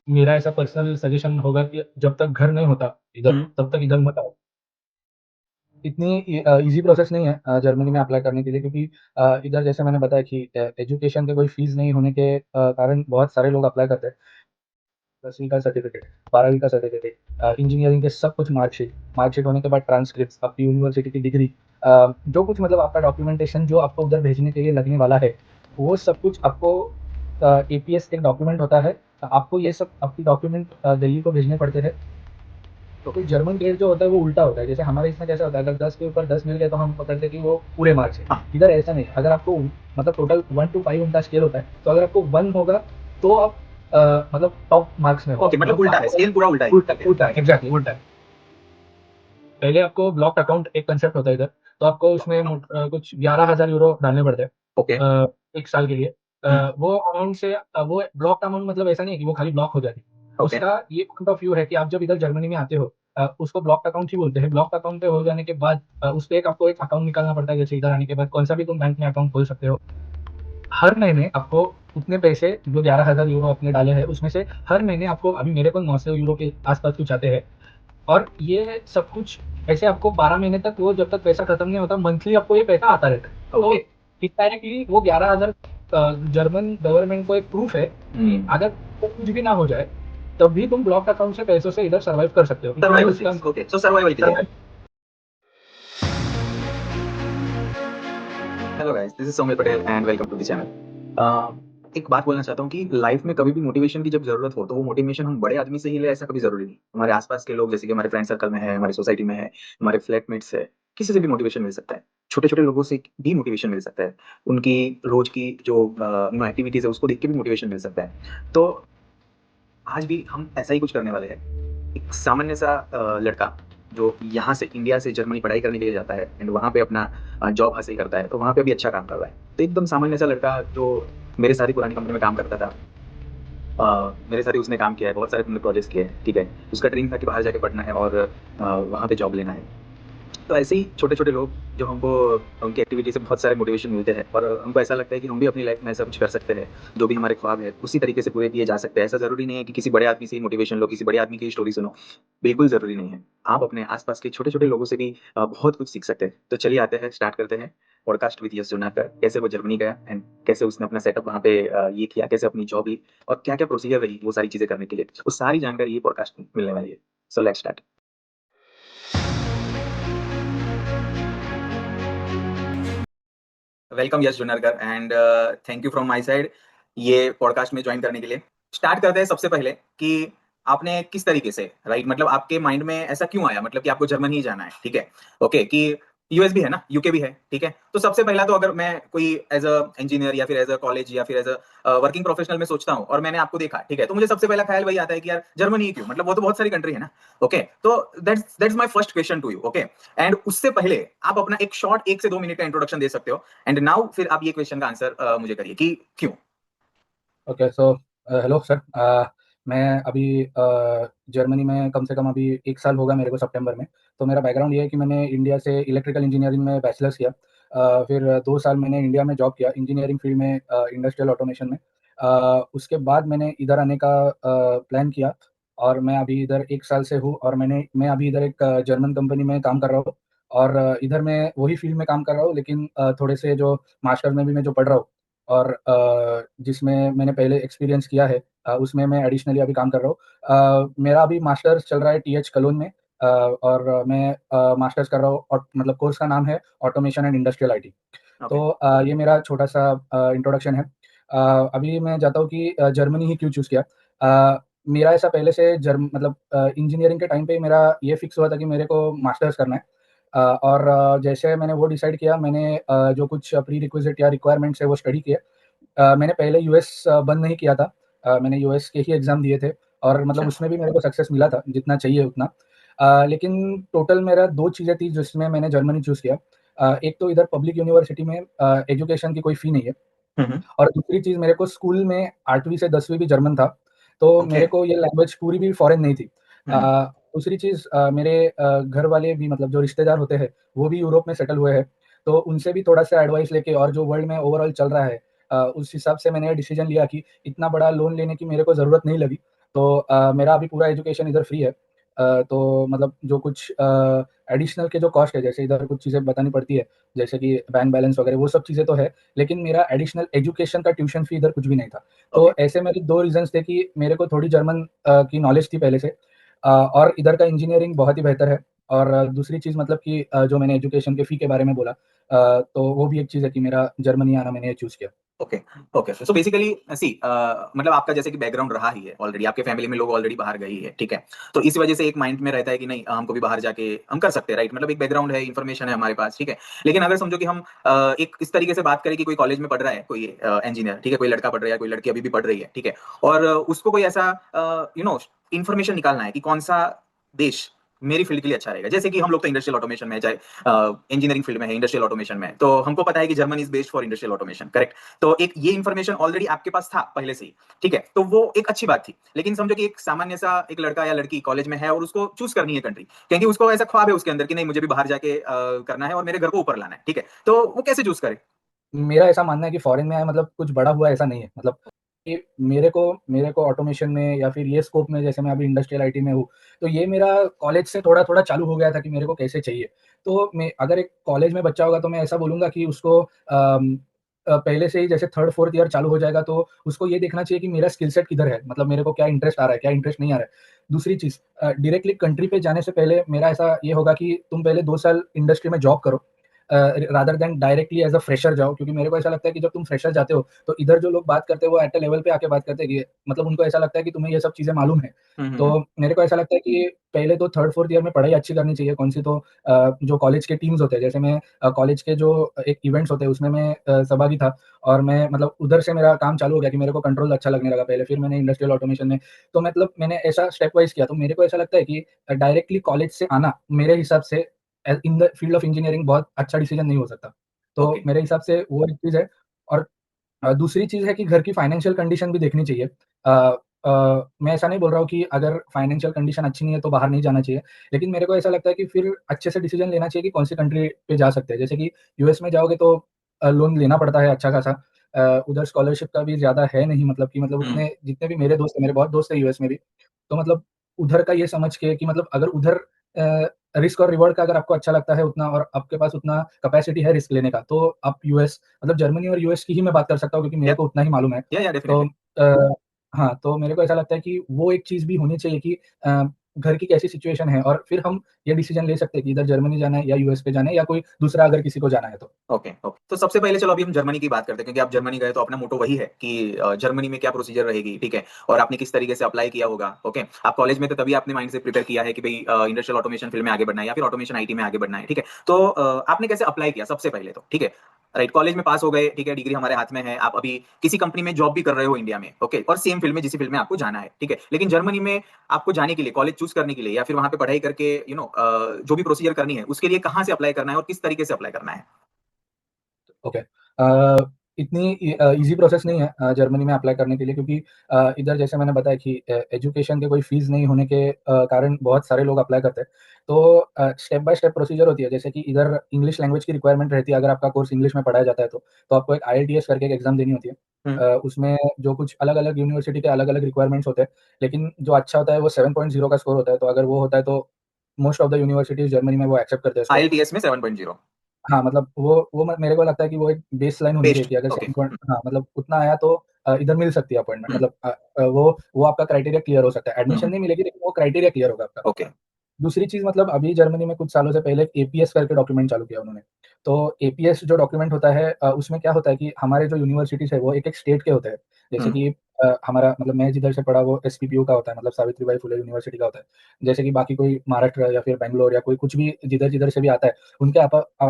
मेरा ऐसा personal suggestion होगा कि जब तक घर नहीं होता इधर, हम्म। तब तक इधर मत आओ। इतनी ईज़ी प्रोसेस नहीं है जर्मनी में अप्लाई करने के लिए, क्योंकि इधर जैसे मैंने बताया कि एजुकेशन के कोई फ़ीस नहीं होने के कारण बहुत सारे लोग अप्लाई करते हैं। 10वीं का सर्टिफ़िकेट, 12वीं का सर्टिफ़िकेट, इंजीनियरिंग के सब कुछ मार्कशीट, मार्कशीट होने के बाद ट्रांसक्रिप्ट्स, आपकी यूनिवर्सिटी की डिग्री, जो कुछ मतलब आपका डॉक्यूमेंटेशन जो आपको उधर भेजने के लिए लगने वाला है, वो सब कुछ आपको एपीएस एक डॉक्यूमेंट होता है। आपको ये सब आपके डॉक्यूमेंट दिल्ली को भेजने पड़ते हैं। तो कोई जर्मन ग्रेड जो होता है वो उल्टा होता है। जैसे हमारे इसमें कैसा होता है, अगर 10 के ऊपर 10 मिल गए तो हम पकड़ते हैं कि वो पूरे मार्क्स है। हाँ। इधर ऐसा नहीं, अगर आपको मतलब टोटल 1 टू 5 उनका स्केल होता है, तो अगर आपको 1 होगा तो आप मतलब टॉप मार्क्स में हो। ओके, मतलब मतलब उल्टा है, आपको स्केल पूरा उल्टा है। उल्टा उल्टा है, एग्जैक्टली उल्टा है। पहले आपको ब्लॉक अकाउंट एक कंसेप्ट होता है इधर, तो आपको उसमें कुछ 11,000 यूरो डालने पड़ते हैं ओके। एक साल के लिए। हम्म। वो अमाउंट से वो ब्लॉक अमाउंट मतलब ऐसा नहीं है कि वो खाली ब्लॉक हो जाती है। ओके। उसका ये पॉइंट ऑफ व्यू है कि आप जब इधर जर्मनी में आते हो, उसको ब्लॉक अकाउंट ही बोलते हैं। ब्लॉक अकाउंट पे हो जाने के बाद उस पे आपको एक अकाउंट निकालना पड़ता है। जैसे इधर आने के बाद कौन सा भी तुम बैंक में अकाउंट खोल सकते हो। हर महीने आपको उतने पैसे जो 11,000 यूरो आपने डाले हैं उसमें से हर महीने आपको, अभी मेरे को 900 यूरो के आसपास कुछ आते हैं। और ये सब कुछ ऐसे आपको 12 महीने तक, वो जब तक पैसा खत्म नहीं होता, मंथली आपको ये पैसा आता रहता है। तो ओके। इनडायरेक्टली वो 11,000 जर्मन गवर्नमेंट को एक प्रूफ है कि अगर कुछ भी ना हो जाए तब भी तुम ब्लॉक अकाउंट से पैसों से इधर सर्वाइव कर सकते हो। इतना ही सर्वाइवल उसका फीस, ओके, सो सर्वाइवल के लिए है। Hello guys, this is Saumya Patel and welcome to the channel. एक बात बोलना चाहता हूँ कि लाइफ में कभी भी मोटिवेशन की जब जरूरत हो तो वो मोटिवेशन हम बड़े आदमी से ही ले, ऐसा कभी जरूरी नहीं। हमारे आसपास के लोग, जैसे कि हमारे फ्रेंड सर्कल में है, हमारी सोसाइटी में है, हमारे फ्लैटमेट्स है, किसी से भी मोटिवेशन मिल सकता है। छोटे छोटे लोगों से भी मोटिवेशन मिल सकता है। उनकी रोज की जो एक्टिविटीज है उसको देख के भी मोटिवेशन मिल सकता है। तो आज भी हम ऐसा ही कुछ करने वाले हैं। एक सामान्य सा लड़का जो यहाँ से, इंडिया से जर्मनी पढ़ाई करने के लिए जाता है एंड वहाँ पे अपना जॉब हासिल करता है, तो वहाँ पे भी अच्छा काम कर रहा है। तो एकदम सामान्य सा लड़का जो मेरे सारी पुरानी कंपनी में काम करता था, मेरे साथ ही उसने काम किया है, बहुत सारे तुमने प्रोजेक्ट्स किए हैं, ठीक है। उसका ड्रीम था कि बाहर जाके पढ़ना है और वहाँ पे जॉब लेना है। तो ऐसे ही छोटे छोटे लोग जो हमको उनकी एक्टिविटी से बहुत सारे मोटिवेशन मिलते हैं और हमको ऐसा लगता है कि हम भी अपनी लाइफ में ऐसा कुछ कर सकते हैं। जो भी हमारे ख्वाब है उसी तरीके से पूरे किए जा सकते हैं। ऐसा जरूरी नहीं है कि किसी बड़े आदमी से ही मोटिवेशन लो, किसी बड़े आदमी की स्टोरी सुनो। बिल्कुल जरूरी नहीं है। आप अपने आसपास के छोटे छोटे लोगों से भी बहुत कुछ सीख सकते हैं। तो चलिए आते हैं, स्टार्ट करते हैं पॉडकास्ट विद यश जुनाकर। कैसे वो जर्मनी गया एंड कैसे उसने अपना सेटअप वहाँ पे ये किया, कैसे अपनी जॉब ली और क्या क्या प्रोसीजर रही वो सारी चीजें करने के लिए, वो सारी जानकारी ये पॉडकास्ट में मिलने वाली है। So let's start. Welcome Yash Junnarkar and thank you from my side ये पॉडकास्ट में ज्वाइन करने के लिए। स्टार्ट करते हैं सबसे पहले कि आपने किस तरीके से, राइट, मतलब आपके माइंड में ऐसा क्यों आया, मतलब कि आपको जर्मनी ही जाना है, ठीक है। ओके, कि यूएस भी है ना, यूके भी है, ठीक है। तो सबसे पहला तो अगर मैं कोई एज अ इंजीनियर या फिर एज अ कॉलेज या फिर एज अ वर्किंग प्रोफेशनल में सोचता हूँ और मैंने आपको देखा, ठीक है, तो मुझे सबसे पहला ख्याल वही आता है कि यार जर्मनी ही क्यों, मतलब वो तो बहुत सारी कंट्री है ना। ओके, तो that's my first question to you. Okay, and उससे पहले आप अपना एक शॉर्ट 1 से 2 मिनट का इंट्रोडक्शन दे सकते हो एंड नाउ फिर आप ये क्वेश्चन का आंसर मुझे करिए कि क्यों। Okay, so hello sir. मैं अभी जर्मनी में कम से कम अभी 1 साल होगा मेरे को सितंबर में। तो मेरा बैकग्राउंड ये है कि मैंने इंडिया से इलेक्ट्रिकल इंजीनियरिंग में बैचलर्स किया। फिर 2 साल मैंने इंडिया में जॉब किया इंजीनियरिंग फील्ड में, इंडस्ट्रियल ऑटोमेशन में। उसके बाद मैंने इधर आने का प्लान किया और मैं अभी इधर 1 साल से हूँ और मैं अभी इधर एक जर्मन कंपनी में काम कर रहा हूँ। और इधर मैं वही फील्ड में काम कर रहा हूँ, लेकिन थोड़े से जो मास्टर में भी मैं जो पढ़ रहा हूँ और जिसमें मैंने पहले एक्सपीरियंस किया है, उसमें मैं एडिशनली अभी काम कर रहा हूँ। मेरा अभी मास्टर्स चल रहा है टीएच कलोन में। और मैं मास्टर्स कर रहा हूँ और मतलब कोर्स का नाम है automation and industrial IT. Okay. तो ये मेरा छोटा सा इंट्रोडक्शन है। अभी मैं चाहता हूँ कि जर्मनी ही क्यों चूज़ किया। मेरा ऐसा पहले से मतलब इंजीनियरिंग के टाइम पे मेरा ये फिक्स हुआ था कि मेरे को मास्टर्स करना है। और जैसे मैंने वो डिसाइड किया, मैंने जो कुछ प्री रिक्विजिट या रिक्वायरमेंट्स है वो स्टडी किए। मैंने पहले यूएस बंद नहीं किया था। मैंने यूएस के ही एग्ज़ाम दिए थे और मतलब अच्छा। उसमें भी मेरे को सक्सेस मिला था जितना चाहिए उतना। लेकिन टोटल मेरा 2 चीज़ें थी जिसमें मैंने जर्मनी चूज़ किया। एक तो इधर पब्लिक यूनिवर्सिटी में एजुकेशन की कोई फ़ी नहीं है। हम्म। और दूसरी चीज़, मेरे को स्कूल में 8वीं से 10वीं भी जर्मन था, तो ओके। मेरे को ये लैंग्वेज पूरी भी फ़ॉरेन नहीं थी। अ, हम्म। दूसरी चीज़, मेरे घर वाले भी मतलब जो रिश्तेदार होते हैं, वो भी यूरोप में सेटल हुए हैं, तो उनसे भी थोड़ा-सा एडवाइस लेके और जो वर्ल्ड में ओवरऑल चल रहा है, उस हिसाब से मैंने डिसीज़न लिया कि इतना बड़ा लोन लेने की मेरे को ज़रूरत नहीं लगी। तो मेरा अभी पूरा एजुकेशन इधर फ्री है। तो मतलब जो कुछ एडिशनल के जो कॉस्ट है, जैसे इधर कुछ चीज़ें बतानी पड़ती है, जैसे कि बैंक बैलेंस वगैरह वो सब चीज़ें तो है, लेकिन मेरा एडिशनल एजुकेशन का ट्यूशन फ़ी इधर कुछ भी नहीं था। ओके, तो ऐसे मेरे 2 रीज़न्स थे कि मेरे को थोड़ी जर्मन की नॉलेज थी पहले से, और इधर का इंजीनियरिंग बहुत ही बेहतर है। और दूसरी चीज़ मतलब कि जो मैंने एजुकेशन के फ़ी के बारे में बोला, तो वो भी एक चीज़ है कि मेरा जर्मनी आना मैंने चूज़ किया। Okay, okay. सो बेसिकली सी मतलब आपका जैसे कि बैकग्राउंड रहा ही है ऑलरेडी, आपके फैमिली में लोग ऑलरेडी बाहर गए ही है, ठीक है? तो इस वजह से एक माइंड में रहता है कि नहीं हमको भी बाहर जाके हम कर सकते हैं, राइट? मतलब एक बैकग्राउंड है, इन्फॉर्मेशन है हमारे पास, ठीक है? लेकिन अगर समझो कि हम एक इस तरीके से बात करें कि कोई कॉलेज में पढ़ रहा है, कोई इंजीनियर, ठीक है? कोई लड़का पढ़ रहा है, कोई लड़की अभी भी पढ़ रही है, ठीक है? और उसको कोई ऐसा इन्फॉर्मेशन निकालना है कि कौन-सा देश मेरी फील्ड के लिए अच्छा रहेगा। जैसे कि हम लोग तो इंडस्ट्रियल ऑटोमेशन में, चाहे इंजीनियरिंग फील्ड में है, इंडस्ट्रियल ऑटोमेशन में है, तो हमको पता है कि Germany is based for industrial automation, correct? तो एक ये इन्फॉर्मेशन ऑलरेडी आपके पास था पहले से ही, ठीक है? तो वो एक अच्छी बात थी। लेकिन समझो कि एक सामान्य सा एक लड़का या लड़की कॉलेज में है और उसको चूज करनी है कंट्री, क्योंकि उसको ऐसा ख्वाब है उसके अंदर कि नहीं मुझे भी बाहर जाके करना है और मेरे घर को ऊपर लाना है, ठीक है? तो वो कैसे चूज करे? मेरा ऐसा मानना है कि फॉरेन में आया मतलब कुछ बड़ा हुआ ऐसा नहीं है। मतलब कि मेरे को ऑटोमेशन में या फिर ये स्कोप में, जैसे मैं अभी इंडस्ट्रियल आईटी में हूँ, तो ये मेरा कॉलेज से थोड़ा-थोड़ा चालू हो गया था कि मेरे को कैसे चाहिए। तो मैं अगर एक कॉलेज में बच्चा होगा तो मैं ऐसा बोलूँगा कि उसको पहले से ही जैसे 3rd-4th ईयर चालू हो जाएगा तो उसको ये देखना चाहिए कि मेरा स्किल सेट किधर है, मतलब मेरे को क्या इंटरेस्ट आ रहा है, क्या इंटरेस्ट नहीं आ रहा है। दूसरी चीज़, डायरेक्टली कंट्री पे जाने से पहले मेरा ऐसा ये होगा कि तुम पहले 2 साल इंडस्ट्री में जॉब करो, rather than directly as a fresher जाओ, क्योंकि मेरे को ऐसा लगता है कि जब तुम फ्रेशर जाते हो, तो इधर जो लोग बात करते हैं वो एट अ लेवल पे आके बात करते हैं कि मतलब उनको ऐसा लगता है कि तुम्हें ये सब चीज़ें मालूम है। हम्म, हम्म, तो मेरे को ऐसा लगता है कि पहले तो 3rd-4th ईयर में पढ़ाई अच्छी करनी चाहिए, कौन-सी तो जो कॉलेज के टीम्स होते हैं, जैसे मैं कॉलेज के जो एक इवेंट्स होते हैं उसमें मैं सहभागी था, और मैं मतलब उधर से मेरा काम चालू हो गया कि मेरे को कंट्रोल अच्छा लगने लगा पहले, फिर मैंने इंडस्ट्रियल ऑटोमेशन में, तो मतलब मैंने ऐसा स्टेप वाइज़ किया। तो मेरे को ऐसा लगता है कि डायरेक्टली कॉलेज से आना मेरे हिसाब से in the field of engineering बहुत अच्छा डिसीजन नहीं हो सकता। तो ओके, मेरे हिसाब से वो एक चीज़ है। और दूसरी चीज़ है कि घर की फाइनेंशियल कंडीशन भी देखनी चाहिए। मैं ऐसा नहीं बोल रहा हूँ कि अगर फाइनेंशियल कंडीशन अच्छी नहीं है तो बाहर नहीं जाना चाहिए। लेकिन मेरे को ऐसा लगता है कि फिर अच्छे से डिसीज़न लेना चाहिए कि कौन-सी कंट्री पे जा सकते हैं। जैसे कि यूएस में जाओगे तो लोन लेना पड़ता है अच्छा खासा। उधर स्कॉलरशिप का भी ज़्यादा है नहीं, मतलब कि मतलब हम्म, उतने जितने भी मेरे दोस्त हैं, मेरे बहुत दोस्त हैं यूएस में भी। तो मतलब उधर का ये समझ के कि मतलब अगर उधर रिस्क और रिवॉर्ड का अगर आपको अच्छा लगता है उतना, और आपके पास उतना कैपेसिटी है रिस्क लेने का, तो आप यूएस, मतलब जर्मनी और यूएस की ही मैं बात कर सकता हूँ क्योंकि मेरे को उतना ही मालूम है। या तो डेफिनेटली। हाँ, तो मेरे को ऐसा लगता है कि वो एक चीज़ भी होनी चाहिए कि घर की कैसी सिचुएशन है, और फिर हम ये डिसीज़न ले सकते हैं कि इधर जर्मनी जाना है या यूएस पे जाना है, या कोई दूसरा अगर किसी को जाना है तो। Okay, okay. तो सबसे पहले चलो अभी हम जर्मनी की बात करते हैं, क्योंकि आप जर्मनी गए तो अपना मोटो वही है कि जर्मनी में क्या प्रोसीजर रहेगी, ठीक है? और आपने किस तरीके से अप्लाई किया होगा, ओके? आप कॉलेज में थे तभी आपने माइंड से प्रिपेयर किया है कि भई इंडस्ट्रियल ऑटोमेशन फील्ड में आगे बढ़ना है या फिर ऑटोमेशन आईटी में आगे बढ़ना है, ठीक है? तो आपने कैसे अप्लाई किया सबसे पहले तो, ठीक है? राइट, कॉलेज में पास हो गए, ठीक है? डिग्री हमारे हाथ में है, आप अभी किसी कंपनी में जॉब भी कर रहे हो इंडिया में, ओके? और सेम फील्ड में जिस फील्ड में आपको जाना है, ठीक है? लेकिन जर्मनी में आपको जाने के लिए, कॉलेज चूज़ करने के लिए या फिर वहाँ पे पढ़ाई करके जो भी प्रोसीजर करनी है, उसके लिए कहाँ से अप्लाई करना है और किस तरीके से अप्लाई करना है? ओके। इतनी ईज़ी प्रोसेस नहीं है जर्मनी में अप्लाई करने के लिए, क्योंकि इधर जैसे मैंने बताया कि एजुकेशन के कोई फ़ीस नहीं होने के कारण बहुत सारे लोग अप्लाई करते हैं। तो स्टेप बाय स्टेप प्रोसीजर होती है, जैसे कि इधर इंग्लिश लैंग्वेज की रिक्वायरमेंट रहती है, अगर आपका कोर्स इंग्लिश में पढ़ाया जाता है तो आपको एक आईएलटीएस करके एक एग्ज़ाम देनी होती है। हुँ। उसमें जो कुछ अलग-अलग यूनिवर्सिटी के अलग-अलग रिक्वायरमेंट्स होते हैं, लेकिन जो अच्छा होता है वो 7.0 का स्कोर होता है, तो अगर वो होता है तो most of the universities Germany में वो एक्सेप्ट करते हैं इसको। आईएलटीएस में 7.0। हाँ, मतलब वो मेरे को लगता है कि वो एक बेसलाइन होनी चाहिए बेस्ड। कि अगर ओके। 7 पॉइंट, हाँ, मतलब उतना आया तो इधर मिल सकती है अपॉइंटमेंट, हुँ, मतलब वो आपका क्राइटेरिया क्लियर हो सकता है। हुँ, एडमिशन हुँ। नहीं मिलेगी लेकिन वो क्राइटेरिया क्लियर होगा आपका। ओके। दूसरी चीज़, मतलब अभी जर्मनी में कुछ सालों से पहले एपीएस करके डॉक्यूमेंट चालू किया उन्होंने। तो एपीएस जो डॉक्यूमेंट होता है, उसमें क्या होता है कि हमारे जो यूनिवर्सिटीज़ है वो एक-एक स्टेट के होते हैं। जैसे हुँ, कि हमारा मतलब मैं जिधर से पढ़ा वो एसपीपीयू का होता है, मतलब सावित्रीबाई फुले यूनिवर्सिटी का होता है। जैसे कि बाकी कोई महाराष्ट्र या फिर बैंगलोर या कोई कुछ भी जिधर-जिधर से भी आता है, उनके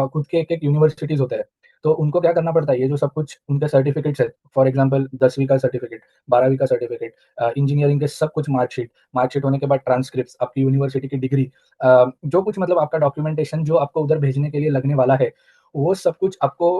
खुद के एक-एक यूनिवर्सिटीज़ होते हैं। तो उनको क्या करना पड़ता है, ये जो सब कुछ उनके सर्टिफिकेट्स है, फॉर एग्ज़ाम्पल 10वीं का सर्टिफिकेट, 12वीं का सर्टिफिकेट, इंजीनियरिंग के सब कुछ मार्कशीट होने के बाद ट्रांसक्रिप्ट्स, आपकी यूनिवर्सिटी की डिग्री, जो कुछ मतलब आपका डॉक्यूमेंटेशन जो आपको उधर भेजने के लिए लगने वाला है, वो सब कुछ आपको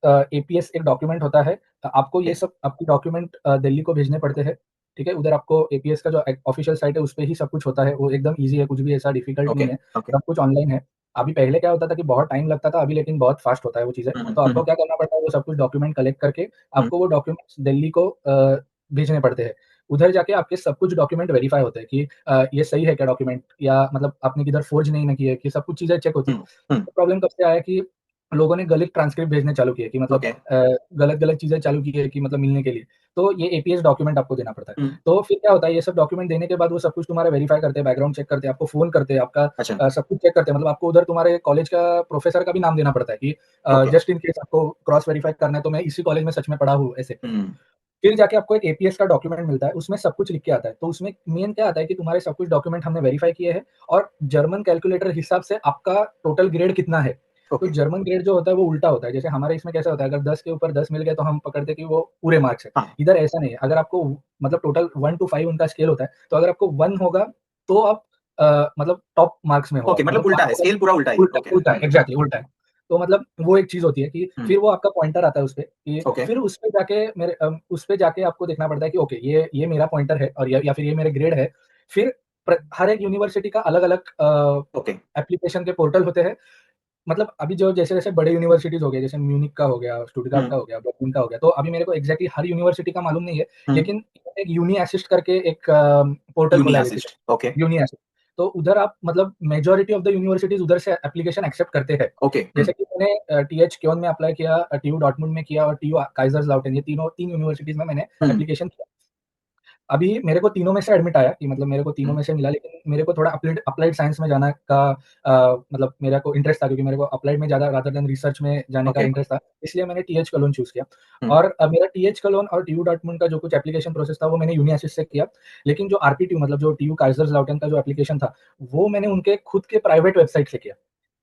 एपीएस एक डॉक्यूमेंट होता है। आपको ओके, ये सब आपके डॉक्यूमेंट दिल्ली को भेजने पड़ते हैं, ठीक है? उधर आपको एपीएस का जो ऑफ़िशियल साइट है, उसपे ही सब कुछ होता है। वो एकदम ईज़ी है, कुछ भी ऐसा डिफ़िकल्ट ओके, नहीं है, ओके। सब कुछ ऑनलाइन है। अभी पहले क्या होता था कि बहुत टाइम लगता था, अभी लेकिन बहुत फ़ास्ट होता है वो चीज़ें। हुँ, हुँ, तो हुँ, आपको हुँ, क्या करना पड़ता है, वो सब कुछ डॉक्यूमेंट कलेक्ट करके हुँ, आपको वो डॉक्यूमेंट्स दिल्ली को भेजने पड़ते हैं। उधर जाके आपके सब कुछ डॉक्यूमेंट वेरीफाई होते हैं कि ये सही है क्या डॉक्यूमेंट, या मतलब आपने किधर फ़ोर्ज नहीं ना किया है, कि सब कुछ चीज़ें चेक होती है। हुँ, हुँ, प्रॉब्लम कब से आया कि लोगों ने गलत ट्रांसक्रिप्ट भेजने चालू किए, कि मतलब ओके। गलत-गलत चीज़ें चालू की है कि मतलब मिलने के लिए। तो ये एपीएस डॉक्यूमेंट आपको देना पड़ता है। हुँ, तो फिर क्या होता है, ये सब डॉक्यूमेंट देने के बाद वो सब कुछ तुम्हारा वेरीफाई करते हैं, बैकग्राउंड चेक करते हैं, आपको फ़ोन करते हैं, आपका अच्छा, सब कुछ चेक करते हैं। मतलब आपको उधर तुम्हारे कॉलेज का प्रोफ़ेसर का भी नाम देना पड़ता है कि ओके। जस्ट इन केस आपको क्रॉस वेरीफाई करना है, तो मैं इसी कॉलेज में सच में पढ़ा हूँ, ऐसे। हुँ, फिर जाके आपको एक एपीएस का डॉक्यूमेंट मिलता है, उसमें सब कुछ लिख के आता है। तो उसमें मेन क्या आता है कि तुम्हारे सब कुछ डॉक्यूमेंट हमने वेरीफाई किए हैं, और जर्मन कैलकुलेटर हिसाब से आपका टोटल ग्रेड कितना है। तो ओके। जर्मन ग्रेड जो होता है वो उल्टा होता है। जैसे हमारे इसमें कैसा होता है, अगर 10 के ऊपर 10 मिल गए तो हम पकड़ते हैं कि वो पूरे मार्क्स है। हाँ, इधर ऐसा नहीं है। अगर आपको मतलब टोटल 1 टू 5 उनका स्केल होता है। तो अगर आपको 1 होगा तो आप मतलब टॉप मार्क्स में हो ओके आप। मतलब मतलब उल्टा 5 है, होगा, स्केल पूरा उल्टा ही है। उल्टा ओके, उल्टा है, हुँ, एग्ज़ैक्टली उल्टा है। तो मतलब वो एक चीज़ होती है कि हुँ, फिर वो आपका पॉइंटर आता है उसपे, कि ओके, फिर उसपे जाके उसपे जाके आपको देखना पड़ता है कि ओके, ये मेरा पॉइंटर है, और या फिर ये मेरे ग्रेड है। फिर हर एक यूनिवर्सिटी का अलग-अलग ओके, एप्लीकेशन के पोर्टल होते हैं। मतलब अभी जो जैसे-जैसे बड़े यूनिवर्सिटीज़ हो गए, जैसे म्यूनिक का हो गया, स्टुटगार्ट हुँ, का हो गया, बर्लिन का हो गया, तो अभी मेरे को एग्ज़ैक्टली हर यूनिवर्सिटी का मालूम नहीं है, हुँ, लेकिन एक यूनी असिस्ट करके एक पोर्टल यूनी खोला है basically, assist, okay, uni assist. तो उधर आप मतलब मेजॉरिटी ऑफ द यूनिवर्सिटीज़ उधर से एप्लीकेशन एक्सेप्ट करते हैं। ओके, हुँ, जैसे कि मैंने टीएच क्योन में अप्लाई किया, टीयू डॉर्टमुंड में किया, और टीयू काइजर्सलाउटेन, ये तीनों 3 यूनिवर्सिटीज़ में मैंने हुँ, एप्लीकेशन किया। अभी मेरे को तीनों में से एडमिट आया, कि मतलब मेरे को तीनों हुँ, में से मिला, लेकिन मेरे को थोड़ा अप्लाइड साइंस में जाना का मतलब मेरे को इंटरेस्ट था, क्योंकि मेरे को अप्लाइड में ज़्यादा रादर देन रिसर्च में जाने का ओके, इंटरेस्ट था। इसलिए मैंने टीएच कलोन चूज़ किया, हुँ, और मेरा टीएच कलोन और टीयू डॉर्टमुंड का जो कुछ एप्लीकेशन प्रोसेस था वो मैंने यूनिअसिस्ट से किया। लेकिन जो आरपीटीयू मतलब जो टीयू काइजर्सलाउटेन का जो एप्लीकेशन था, वो मैंने उनके खुद के प्राइवेट वेबसाइट से किया।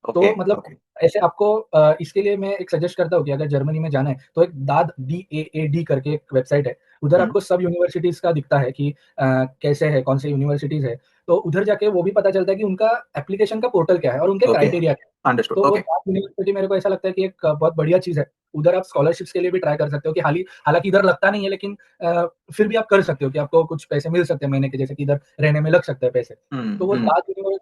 ओके, तो मतलब ओके, ऐसे आपको इसके लिए मैं एक सजेस्ट करता हूँ कि अगर जर्मनी में जाना है, तो एक दाद DAAD करके एक वेबसाइट है। उधर हुँ, आपको सब यूनिवर्सिटीज़ का दिखता है कि कैसे है, कौन से यूनिवर्सिटीज़ है। तो उधर जाके वो भी पता चलता है कि उनका एप्लीकेशन का पोर्टल क्या है और उनके ओके, क्राइटेरिया क्या है। अंडरस्टूड, तो वो ओके, दाद यूनिवर्सिटी मेरे को ऐसा लगता है कि एक बहुत बढ़िया चीज़ है। उधर आप स्कॉलरशिप्स के लिए भी ट्राई कर सकते हो, कि हालाँकि इधर लगता नहीं है, लेकिन फिर भी आप कर सकते हो कि आपको कुछ पैसे मिल सकते हैं महीने के, जैसे कि इधर रहने में लग सकते हैं पैसे। हुँ, तो वो हुँ,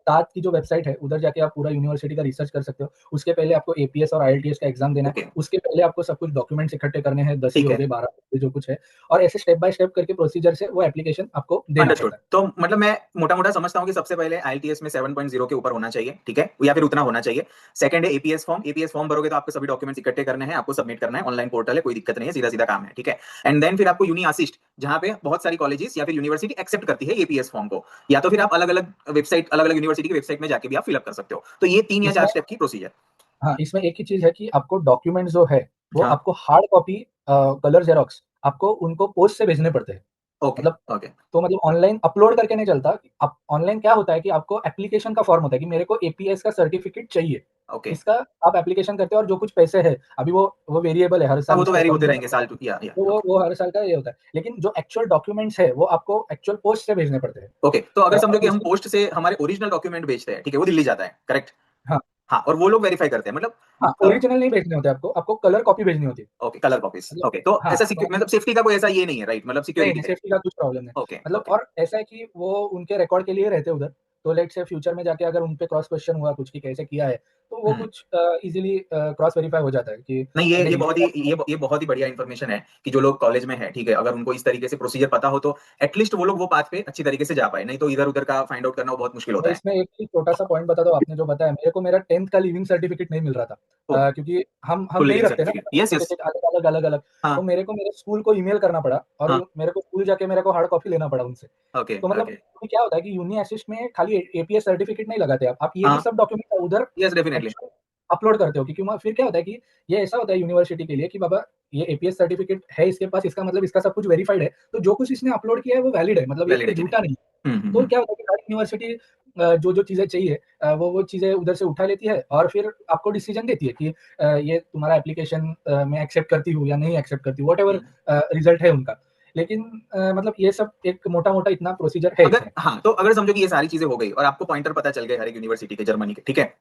दाद की जो वेबसाइट है, उधर जाके आप पूरा यूनिवर्सिटी का रिसर्च कर सकते हो। उसके पहले आपको एपीएस और आईएलटीएस का एग्ज़ाम देना है। ओके, उसके पहले आपको सब कुछ डॉक्यूमेंट्स इकट्ठे करने हैं, 10वीं ठीक हो है। गई, 12वीं हो गई, जो कुछ है, और ऐसे स्टेप बाय स्टेप करके प्रोसीजर से वो एप्लीकेशन आपको देना अंडरस्टूड। पड़ता है। तो मतलब मैं मोटा-मोटा समझता हूँ कि सबसे पहले आईएलटीएस में 7.0 के ऊपर होना चाहिए, ठीक है? या फिर उतना होना चाहिए। सेकंड है एपीएस फॉर्म भरोगे तो आपको सभी डॉक्यूमेंट्स इकट्ठे करने हैं, आपको सबमिट करना है, ऑनलाइन पोर्टल है, कोई दिक्कत नहीं है, सीधा-सीधा काम है, ठीक है? एंड देन फिर आपको यूनी असिस्ट, जहाँ पे बहुत सारी कॉलेजेस या फिर यूनिवर्सिटी एक्सेप्ट करती है एपीएस फॉर्म को, या तो फिर आप अलग-अलग वेबसाइट, अलग-अलग यूनिवर्सिटी की वेबसाइट में जाके भी आप फिल अप कर सकते हो। तो ये 3 या 4 इसमें स्टेप की प्रोसीजर। हाँ, इसमें एक ही चीज़ है कि आपको डॉक्यूमेंट जो है, वो हाँ, आपको हार्ड कॉपी कलर ज़ेरॉक्स आपको उनको पोस्ट से भेजने पड़ते हैं। ओके, मतलब ओके, तो मतलब ऑनलाइन अपलोड करके नहीं चलता। अब ऑनलाइन क्या होता है कि आपको एप्लीकेशन का फॉर्म होता है कि मेरे को एपीएस का सर्टिफिकेट चाहिए। ओके। इसका आप एप्लीकेशन करते हो, और जो कुछ पैसे हैं, अभी वो वेरिएबल है, हर हाँ, साल वो तो उसके वेरी कम होते भी हो रहेंगे सकता है। साल टू या तो वो ओके। वो हर साल का ये होता है। लेकिन जो एक्चुअल डॉक्यूमेंट्स है, वो आपको एक्चुअल पोस्ट से भेजने पड़ते हैं। ओके, तो अगर समझो और कि हम उसमें पोस्ट से हमारे ओरिजिनल डॉक्यूमेंट भेजते हैं, ठीक है? वो दिल्ली जाता है, करेक्ट? हाँ, हाँ, और वो लोग वेरीफाई करते हैं मतलब हाँ, ओरिजिनल नहीं भेजने होते आपको, आपको कलर कॉपी भेजनी होती है। ओके, कलर कॉपीज़, मतलब ओके, तो हाँ, ऐसा तो मतलब सेफ्टी का कोई ऐसा ये नहीं है, राइट? मतलब नहीं, सिक्योरिटी नहीं, है। सेफ्टी का कुछ प्रॉब्लम नहीं। ओके, मतलब ओके। और ऐसा है कि वो उनके रिकॉर्ड के लिए रहते हैं उधर। तो लेट्स से फ्यूचर में जाके अगर उन पे क्रॉस क्वेश्चन हुआ कुछ कि कैसे किया है, तो वो हुँ। कुछ ईज़िली क्रॉस वेरीफाई हो जाता है कि नहीं, ये नहीं, बहुत ही ये बहुत ही बढ़िया इन्फॉर्मेशन है कि जो लोग कॉलेज में हैं, ठीक है? अगर उनको इस तरीके से प्रोसीजर पता हो तो एट लीस्ट वो लोग वो पाथ पे अच्छी तरीके से जा पाएँ, नहीं तो इधर-उधर का फाइंड आउट करना वो बहुत मुश्किल मैं होता है। इसमें एक ही छोटा-सा पॉइंट बता दूँ, आपने जो बताया, मेरे को मेरा 10th का लीविंग सर्टिफिकेट नहीं मिल रहा था। ओह! क्योंकि हम फुल नहीं लिविंग रखते ना, सर्टिफिकेट। मतलब यस, यस। सर्टिफिकेट अलग-अलग, अलग-अलग। हाँ, तो मेरे को मेरे स्कूल को ईमेल करना पड़ा, और हाँ। मेरे को स्कूल जाके मेरे को हार्ड कॉपी लेना पड़ा उनसे। ओके, तो मतलब ओके। अभी क्या होता है कि यूनी असिस्ट में खाली एपीएस सर्टिफिकेट नहीं लगाते आप ये भी हाँ, सब डॉक्यूमेंट उधर यस डेफिनिटली। एक्चुअल अपलोड करते हो, क्योंकि वहाँ फिर क्या होता है कि ये ऐसा होता है यूनिवर्सिटी के लिए कि बाबा, ये एपीएस सर्टिफिकेट है इसके पास, इसका मतलब इसका सब कुछ वेरिफाइड है, तो जो कुछ इसने अपलोड किया है वो वैलिड है, मतलब ये वैलिड कुछ है कि नहीं? झूठा नहीं है। हुँ, हुँ, तो हुँ। क्या होता है कि हर यूनिवर्सिटी जो चीज़ें चाहिए, वो चीज़ें उधर से उठा लेती है, और फिर आपको डिसीजन देती है कि ये तुम्हारा एप्लीकेशन मैं एक्सेप्ट करती हूँ या नहीं एक्सेप्ट करती हूँ, व्हाटएवर हुँ। रिजल्ट है उनका। लेकिन मतलब ये सब एक मोटा-मोटा इतना प्रोसीजर है अगर इसमें। हाँ, तो अगर समझो कि ये सारी चीज़ें हो गई और आपको पॉइंटर पता चल गए हर एक यूनिवर्सिटी के, जर्मनी के, ठीक है?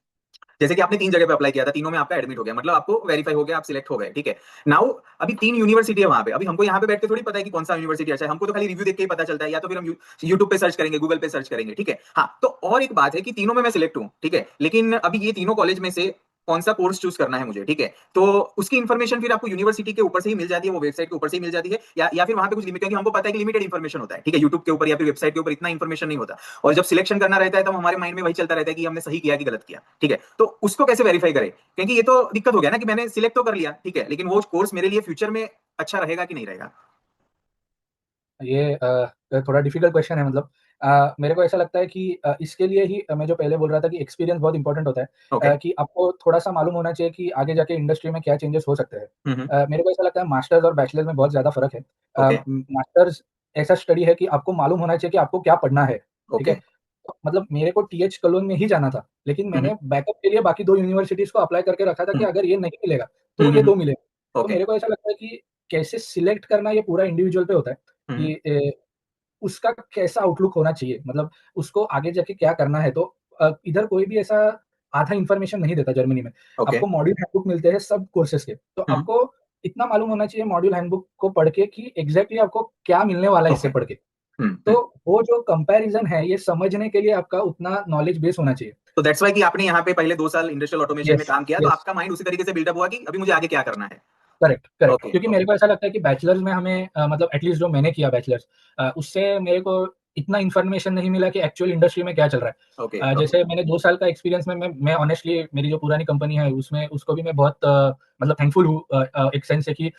जैसे कि आपने 3 जगह पे अप्लाई किया था, तीनों में आपका एडमिट हो गया, मतलब आपको वेरीफाई हो गया, आप सिलेक्ट हो गए, ठीक है? नाउ अभी 3 यूनिवर्सिटी है वहाँ पे, अभी हमको यहाँ पे बैठ के थोड़ी पता है कि कौन-सा यूनिवर्सिटी अच्छा है, हमको तो खाली रिव्यू देख के ही पता चलता है, या तो फिर हम यूट्यूब पे सर्च करेंगे, गूगल पे सर्च करेंगे, ठीक है? हाँ, तो और एक बात है कि तीनों में मैं सिलेक्ट हूँ, ठीक है? लेकिन अभी ये तीनों कॉलेज में से कौन-सा कोर्स चूज़ करना है मुझे, ठीक है? तो उसकी इन्फॉर्मेशन फिर आपको यूनिवर्सिटी के ऊपर से ही मिल जाती है, वो वेबसाइट के ऊपर से ही मिल जाती है या फिर वहाँ पे कुछ लिमिट क्योंकि हमको पता है कि लिमिटेड इन्फॉर्मेशन होता है, ठीक है? यूट्यूब के ऊपर या फिर वेबसाइट के ऊपर इतना इन्फॉर्मेशन नहीं होता और जब सिलेक्शन करना रहता है तब हमारे माइंड में वही चलता रहता है कि हमने सही किया कि गलत किया, ठीक है? तो उसको कैसे वेरीफाई करें? क्योंकि ये तो दिक्कत हो गया ना कि मैंने सिलेक्ट तो कर लिया, ठीक है? लेकिन वो कोर्स मेरे लिए फ्यूचर में अच्छा रहेगा कि नहीं रहेगा? ये थोड़ा डिफिकल्ट क्वेश्चन है मतलब मेरे को ऐसा लगता है कि इसके लिए ही मैं जो पहले बोल रहा था कि एक्सपीरियंस बहुत इंपॉर्टेंट होता है ओके। कि आपको थोड़ा-सा मालूम होना चाहिए कि आगे जाके इंडस्ट्री में क्या चेंजेस हो सकते हैं। हुँ, हुँ। मेरे को ऐसा लगता है मास्टर्स और बैचलर्स में बहुत ज़्यादा फ़र्क है। ओके, मास्टर्स ऐसा स्टडी है कि आपको मालूम होना चाहिए कि आपको क्या पढ़ना है, ठीक है? ओके। तो मतलब मेरे को टीएच कलोन में ही जाना था, लेकिन हुँ, हुँ। मैंने बैकअप के लिए बाकी 2 यूनिवर्सिटीज़ को अप्लाई करके रखा था कि हुँ। अगर ये नहीं मिलेगा, हुँ, तो हुँ, ये हुँ। 2 मिलेंगे। तो ओके। मेरे को ऐसा लगता है कि कैसे सिलेक्ट करना ये पूरा इंडिविजुअल पे होता है हुँ, हुँ। कि उसका कैसा आउटलुक होना चाहिए, मतलब उसको आगे जाके क्या करना है। तो इधर कोई भी ऐसा आधा इन्फॉर्मेशन नहीं देता जर्मनी में। ओके। आपको मॉड्यूल हैंडबुक मिलते हैं सब कोर्सेज़ के। तो हुँ, आपको इतना मालूम होना चाहिए मॉड्यूल हैंडबुक को पढ़ के कि एग्ज़ैक्टली आपको क्या मिलने वाला है ओके। इससे पढ़ के। हुँ, तो हुँ। वो जो कंपैरिज़न है, ये समझने के लिए आपका उतना नॉलेज बेस होना चाहिए। तो दैट्स व्हाई कि आपने यहाँ पे पहले 2 साल इंडस्ट्रियल ऑटोमेशन में यस, काम किया, तो यस। आपका माइंड उसी तरीके से बिल्डअप हुआ कि अभी मुझे आगे क्या करना है। Correct, correct. ओके, क्योंकि ओके, मेरे को ऐसा लगता है कि बैचलर्स में हमें मतलब एटलीस्ट जो मैंने किया बैचलर्स उससे मेरे को इतना इन्फॉर्मेशन नहीं मिला कि एक्चुअल इंडस्ट्री में क्या चल रहा है। Okay, okay. जैसे मैंने 2 साल का एक्सपीरियंस में मैं ऑनेस्टली मेरी जो पुरानी कंपनी है उसमें उसको भी मैं बहुत मतलब थैंकफुल हूँ एक सेंस से कि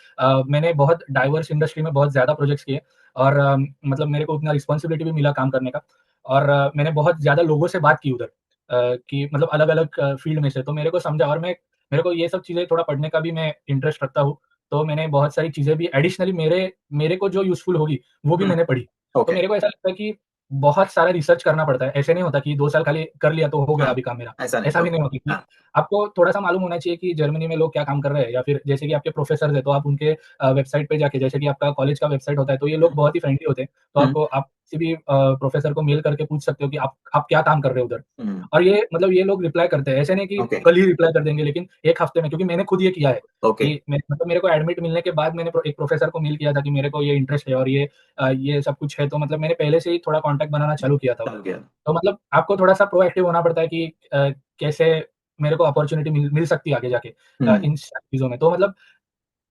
मैंने बहुत डाइवर्स इंडस्ट्री में बहुत ज़्यादा प्रोजेक्ट्स किए और मतलब मेरे को उतना रिस्पॉन्सिबिलिटी भी मिला काम करने का और मैंने बहुत ज़्यादा लोगों से बात की उधर कि मतलब अलग-अलग फील्ड में से तो मेरे को समझा और मेरे को ये सब चीज़ें थोड़ा पढ़ने का भी मैं इंटरेस्ट रखता हूँ। तो मैंने बहुत सारी चीज़ें भी एडिशनली मेरे मेरे को जो यूज़फुल होगी, वो भी हुँ, मैंने पढ़ी। तो ओके। मेरे को ऐसा लगता है कि बहुत सारा रिसर्च करना पड़ता है। ऐसे नहीं होता कि 2 साल खाली कर लिया तो हो गया हाँ, अभी काम मेरा। ऐसा नहीं, ऐसा भी ओके। नहीं होता कि हाँ। आपको थोड़ा-सा मालूम होना चाहिए कि जर्मनी में लोग क्या काम कर रहे हैं या फिर जैसे कि आपके प्रोफ़ेसर्स हैं, तो आप उनके वेबसाइट पे जाके जैसे कि आपका कॉलेज का वेबसाइट होता है, तो ये लोग हुँ, बहुत ही फ्रेंडली होते हैं। तो हुँ, आप किसी भी प्रोफ़ेसर को मेल करके पूछ सकते हो कि आप क्या काम कर रहे हो उधर? हुँ, और ये मतलब ये लोग रिप्लाई करते हैं। ऐसे नहीं कि ओके, कल ही रिप्लाई कर देंगे, लेकिन 1 हफ्ते में क्योंकि मैंने खुद ये किया है ओके। कि मैं मतलब मेरे को एडमिट मिलने के बाद मैंने एक प्रोफ़ेसर को मेल किया था कि मेरे को ये इंटरेस्ट है और ये सब कुछ है। तो मतलब मैंने पहले से ही थोड़ा कॉन्टैक्ट बनाना चालू किया था उधर। समझ गया। तो मतलब आपको थोड़ा-सा प्रोएक्टिव होना पड़ता है कि कैसे मेरे को अपॉर्च्युनिटी मिल मिल सकती है आगे जाके हुँ, इन सब चीज़ों में। तो मतलब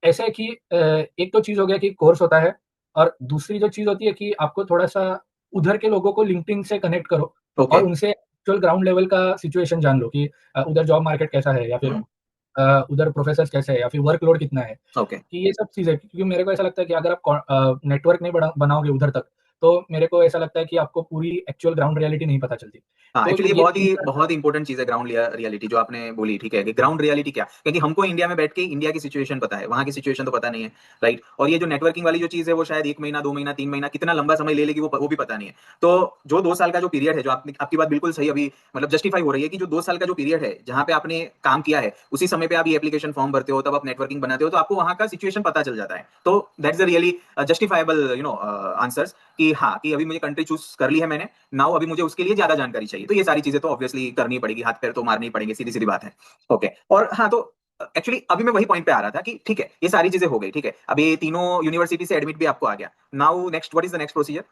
ऐसा है कि एक तो चीज़ हो गया कि कोर्स होता है और दूसरी जो चीज़ होती है कि आपको थोड़ा-सा उधर के लोगों को लिंक्डइन से कनेक्ट करो ओके। और उनसे एक्चुअल ग्राउंड लेवल का सिचुएशन जान लो कि उधर जॉब मार्केट कैसा है या फिर हुँ, उधर प्रोफ़ेसर्स कैसे हैं या फिर वर्कलोड कितना है। ओके। कि ये सब चीज़ें क्योंकि मेरे को ऐसा लगता है कि अगर आप नेटवर्क नहीं बनाओगे उधर तक, तो मेरे को ऐसा लगता है कि आपको पूरी एक्चुअल ग्राउंड रियलिटी नहीं पता चलती। हाँ, तो एक्चुअली ये ये 3-4 बहुत ही इंपॉर्टेंट चीज़ है ग्राउंड रियलिटी जो आपने बोली, ठीक है? कि ग्राउंड रियलिटी क्या? क्योंकि हमको इंडिया में बैठ के इंडिया की सिचुएशन पता है, वहाँ की सिचुएशन तो पता नहीं है, राइट? और ये जो नेटवर्किंग वाली जो चीज़ है वो शायद 1 महीना, 2 महीना, 3 महीना कितना लंबा समय ले लेगी वो भी पता नहीं है। तो जो 2 साल का जो पीरियड है जो आपने आपकी बात बिल्कुल सही अभी मतलब जस्टिफाई हो रही है कि जो 2 साल का जो पीरियड है, जहाँ पे आपने काम किया है, उसी समय पे आप ये एप्लीकेशन फॉर्म भरते हो, तब आप नेटवर्किंग बनाते हो, तो आपको वहाँ का सिचुएशन पता चल जाता है। तो that's the really justifiable answers कि हाँ, कि अभी मुझे कंट्री चूज़ कर ली है मैंने, नाउ अभी मुझे उसके लिए ज़्यादा जानकारी चाहिए। तो ये सारी चीज़ें तो ऑब्वियसली करनी पड़ेगी, हाथ-पैर तो मारने ही पड़ेंगे, सीधी-सीधी बात है। ओके और हाँ, तो एक्चुअली अभी मैं वही पॉइंट पे आ रहा था कि ठीक है, ये सारी चीज़ें हो गई, ठीक है। अब ये तीनों यूनिवर्सिटी से एडमिट भी आपको आ गया। Now next what is the next procedure?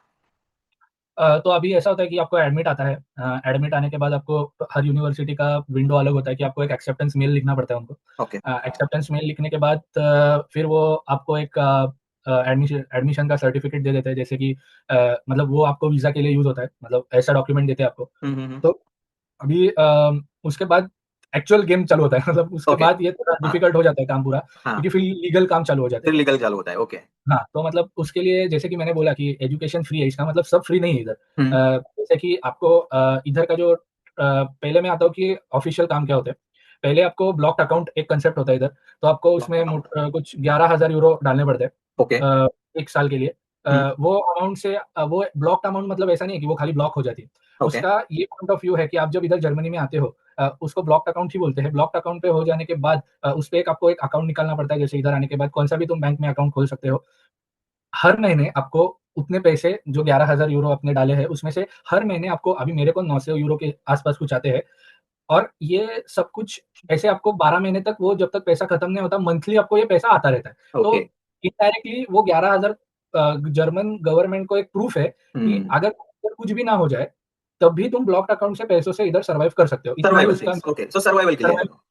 तो अभी ऐसा होता है कि आपको एडमिट आता है। एडमिट आने के बाद आपको हर यूनिवर्सिटी का विंडो अलग होता है कि आपको एक एक्सेप्टेंस मेल लिखना पड़ता है उनको। ओके, एक्सेप्टेंस मेल लिखने के बाद फिर वो आपको एक एडमिशन एडमिशन का सर्टिफिकेट दे देते हैं जैसे कि मतलब वो आपको वीज़ा के लिए यूज़ होता है, मतलब ऐसा डॉक्यूमेंट देते हैं आपको। हुँ, हुँ, हुँ। तो अभी उसके बाद एक्चुअल गेम चालू होता है मतलब उसके ओके, बाद ये थोड़ा हाँ, डिफ़िकल्ट हो जाता है काम पूरा, हाँ, क्योंकि फिर लीगल काम चालू हो जाते फिर हैं। लीगल चालू होता है, ओके। हाँ, तो मतलब उसके लिए जैसे कि मैंने बोला कि एजुकेशन फ्री है, इसका मतलब सब फ्री नहीं है इधर। हुँ, जैसे कि आपको इधर का जो पहले मैं आता हूँ कि ऑफ़िशियल काम क्या होते हैं। पहले आपको ब्लॉक्ड अकाउंट एक कांसेप्ट होता है इधर, तो आपको ब्लॉक उसमें अकाउंट, कुछ 11,000 यूरो डालने पड़ते हैं ओके, 1 साल के लिए। हुँ, वो अमाउंट से वो ब्लॉक्ड अमाउंट मतलब ऐसा नहीं है कि वो खाली ब्लॉक हो जाती है। ओके, उसका ये पॉइंट ऑफ व्यू है कि आप जब इधर जर्मनी में आते हो उसको ब्लॉक्ड अकाउंट ही बोलते हैं। ब्लॉक्ड अकाउंट पे हो जाने के बाद उसपे एक आपको एक अकाउंट निकालना पड़ता है, जैसे इधर आने के बाद कौन-सा भी तुम बैंक में अकाउंट खोल सकते हो। हर महीने आपको उतने पैसे जो 11,000 यूरो आपने डाले हैं, उसमें से हर महीने आपको अभी मेरे को 900 यूरो के आस-पास कुछ आते हैं और ये सब कुछ ऐसे आपको 12 महीने तक वो जब तक पैसा खत्म नहीं होता, मंथली आपको ये पैसा आता रहता है। ओके, तो इनडायरेक्टली वो 11,000 जर्मन गवर्नमेंट को एक प्रूफ है कि हुँ। अगर कुछ भी ना हो जाए, तब भी तुम ब्लॉक्ड अकाउंट से पैसों से इधर सर्वाइव कर सकते हो। इतना ही सर्वाइवल उसका थिंग्स, ओके, सो सर्वाइवल के लिए है सर्वाइव वो।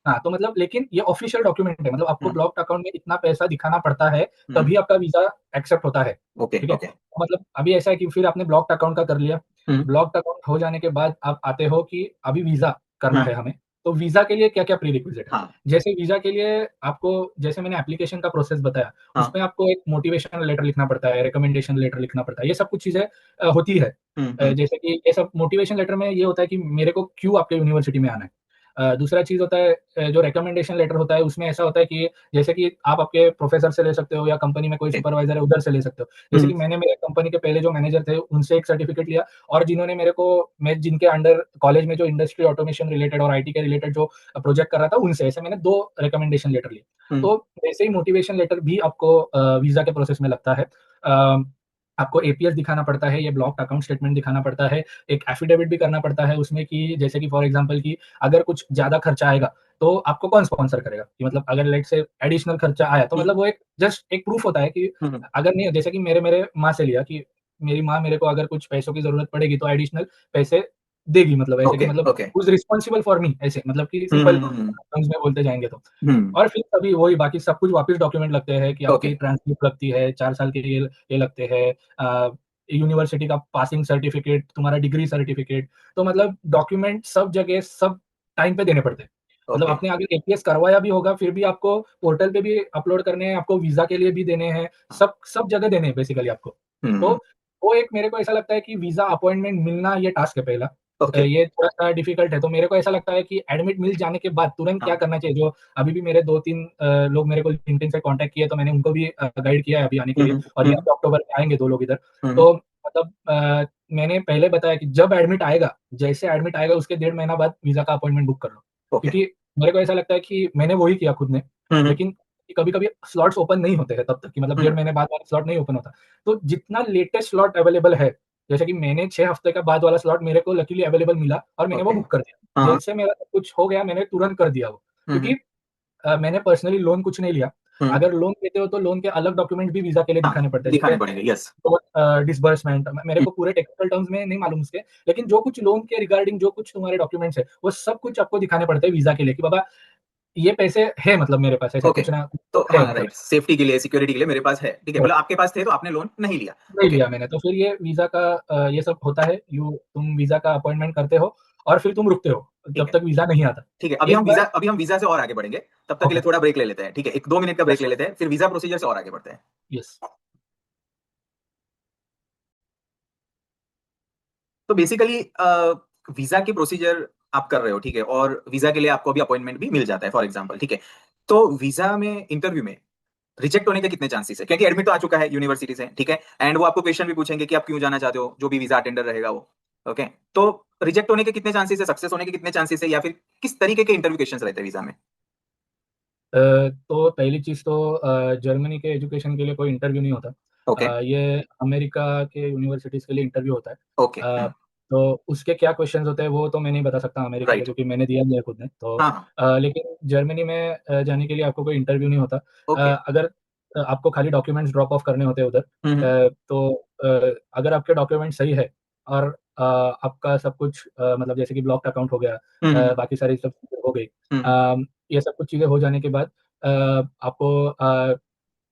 हाँ, तो मतलब लेकिन ये ऑफिशियल डॉक्यूमेंट है, मतलब आपको हम्म ब्लॉक्ड अकाउंट में इतना पैसा दिखाना पड़ता है, हम्म तभी आपका वीज़ा एक्सेप्ट होता है, ओके ठीक है? ओके मतलब अभी ऐसा है कि फिर आपने ब्लॉक्ड अकाउंट का कर लिया, हम्म ब्लॉक्ड अकाउंट हो जाने के बाद आप आते हो कि अभी वीज़ा करना हम्म है हमें, तो वीज़ा के लिए क्या-क्या प्रीरिक्विज़िट है? हाँ जैसे वीज़ा के लिए आपको जैसे मैंने एप्लीकेशन का प्रोसेस बताया, हाँ उसमें आपको एक मोटिवेशन लेटर लिखना पड़ता है, रिकमेंडेशन लेटर लिखना पड़ता है, ये सब कुछ चीज़ें होती है। हम्म जैसे कि ये सब मोटिवेशन लेटर में ये होता है कि मेरे को क्यों आपके यूनिवर्सिटी में आना है। दूसरा चीज़ होता है जो रिकमेंडेशन लेटर होता है उसमें ऐसा होता है कि जैसे कि आप आपके प्रोफ़ेसर से ले सकते हो या कंपनी में कोई ओके सुपरवाइज़र है उधर से ले सकते हो। जैसे हम्म कि मैंने मेरे कंपनी के पहले जो मैनेजर थे उनसे एक सर्टिफ़िकेट लिया और जिन्होंने मेरे को मैं जिनके अंडर कॉलेज में जो इंडस्ट्री ऑटोमेशन रिलेटेड और आईटी के रिलेटेड जो प्रोजेक्ट कर रहा था उनसे, ऐसे मैंने 2 रिकमेंडेशन लेटर लिए। हम्म तो वैसे ही मोटिवेशन लेटर भी आपको वीज़ा के प्रोसेस में लगता है। अ, आपको एपीएस दिखाना पड़ता है, ये ब्लॉक्ड अकाउंट स्टेटमेंट दिखाना पड़ता है, एक एफिडेविट भी करना पड़ता है उसमें कि जैसे कि फॉर एग्ज़ाम्पल कि अगर कुछ ज़्यादा खर्चा आएगा, तो आपको कौन स्पॉन्सर करेगा? कि मतलब अगर लेट्स से एडिशनल खर्चा आया, तो मतलब वो एक जस्ट एक प्रूफ होता है कि हम्म अगर नहीं जैसे कि मेरे मेरे माँ से लिया कि मेरी माँ मेरे को अगर कुछ पैसों की ज़रूरत पड़ेगी, तो एडिशनल पैसे देगी मतलब ऐसे कि ओके मतलब okay who is responsible for me ऐसे मतलब कि सिंपल टर्म्स में बोलते जाएँगे तो। हम्म और फिर तभी वही बाकी सब कुछ वापस डॉक्यूमेंट लगते हैं कि ओके आपकी ट्रांसक्रिप्ट लगती है, 4 साल के ये लगते हैं यूनिवर्सिटी का पासिंग सर्टिफिकेट, तुम्हारा डिग्री सर्टिफिकेट, तो मतलब डॉक्यूमेंट सब जगह, सब टाइम पे देने पड़ते हैं। मतलब ओके आपने अगर एपीएस करवाया भी होगा, फिर भी आपको पोर्टल पे भी अपलोड करने हैं, आपको वीज़ा के लिए भी देने हैं, सब सब जगह देने हैं बेसिकली आपको। तो हम्म वो एक मेरे को ऐसा लगता है कि वीज़ा अपॉइंटमेंट मिलना ये टास्क है पहला। ओके ये थोड़ा-सा डिफ़िकल्ट है, तो मेरे को ऐसा लगता है कि एडमिट मिल जाने के बाद तुरंत क्या हाँ करना चाहिए, जो अभी भी मेरे 2-3 लोग मेरे को लिंक्डइन से कॉन्टैक्ट किए, तो मैंने उनको भी गाइड किया है अभी आने के लिए और ये हम्म अभी अक्टूबर में आएँगे 2 लोग इधर। हम्म तो मतलब मैंने पहले बताया कि जब एडमिट आएगा, जैसे एडमिट आएगा उसके डेढ़ महीना बाद वीज़ा का अपॉइंटमेंट बुक कर लो। ओके क्योंकि मेरे को ऐसा लगता है कि मैंने वही किया खुद ने, हम्म लेकिन कभी-कभी स्लॉट्स ओपन नहीं होते हैं तब तक कि मतलब डेढ़ हम्म महीने बाद वाला स्लॉट नहीं ओपन होता। तो जितना लेटेस्ट स्लॉट अवेलेबल है, जैसे कि मैंने 6 हफ्ते के बाद वाला स्लॉट मेरे को लकीली अवेलेबल मिला और मैंने वो ओके बुक कर दिया। हाँ जैसे मेरा सब कुछ हो गया मैंने तुरंत कर दिया वो। हम्म क्योंकि मैंने पर्सनली लोन कुछ नहीं लिया। हम्म अगर लोन लेते हो तो लोन के अलग डॉक्यूमेंट भी वीज़ा के लिए हाँ दिखाने पड़ते हैं। दिखाने जैसे पड़ेंगे यस डिसबर्समेंट मेरे को पूरे टेक्निकल टर्म्स में नहीं मालूम उसके, लेकिन जो कुछ लोन के रिगार्डिंग जो कुछ तुम्हारे डॉक्यूमेंट्स हैं, वो सब कुछ आपको दिखाने पड़ते हैं वीज़ा के लिए कि बाबा ये पैसे है मतलब मेरे पास ऐसे ओके कुछ ना कुछ तो तो है हाँ मतलब। राइट सेफ्टी के लिए सिक्योरिटी के लिए मेरे पास है ठीक है है। मतलब आपके पास थे तो आपने लोन नहीं लिया नहीं ओके लिया मैंने, तो फिर ये वीज़ा का ये सब होता है, तुम वीज़ा का अपॉइंटमेंट करते हो और फिर तुम रुकते हो, ठीक जब है तक वीज़ा नहीं आता। ठीक है एक बार अभी हम वीजा से और आगे बढ़ेंगे तब तक के ओके, लिए थोड़ा ब्रेक ले लेते हैं ठीक है एक 2 मिनट का ब्रेक यस, ले लेते हैं फिर वीजा प्रोसीजर से और आगे बढ़ते हैं यस। तो बेसिकली वीजा की प्रोसीजर आप कर रहे हो ठीक है और वीजा के लिए आपको अभी अपॉइंटमेंट भी मिल जाता है फॉर एग्जांपल ठीक है तो वीजा में इंटरव्यू में रिजेक्ट होने के कितने चांसेस है क्योंकि एडमिट तो आ चुका है यूनिवर्सिटी से ठीक है एंड वो आपको क्वेश्चन भी पूछेंगे कि आप क्यों जाना चाहते हो जो भी वीजा अटेंडर रहेगा वो ओके तो रिजेक्ट होने के कितने चांसेस है सक्सेस होने के कितने चांसेस है या फिर किस तरीके के इंटरव्यू क्वेश्चंस रहते हैं वीजा में तो पहली चीज़ तो जर्मनी के एजुकेशन के लिए कोई इंटरव्यू नहीं होता। ओके ये अमेरिका के यूनिवर्सिटीज़ के लिए इंटरव्यू होता है। ओके तो उसके क्या क्वेश्चन्स होते हैं वो तो मैं नहीं बता सकता अमेरिका के राइट क्योंकि मैंने दिया नहीं है खुद ने। तो हाँ हाँ लेकिन जर्मनी में जाने के लिए आपको कोई इंटरव्यू नहीं होता। ओके अगर आपको खाली डॉक्यूमेंट्स ड्रॉप ऑफ करने होते हैं उधर हम्म तो अगर आपके डॉक्यूमेंट सही है और आपका सब कुछ मतलब जैसे कि ब्लॉक्ड अकाउंट हो गया हम्म बाकी सारी सब चीज़ें हो गई। हम्म ये सब कुछ चीज़ें हो जाने के बाद आपको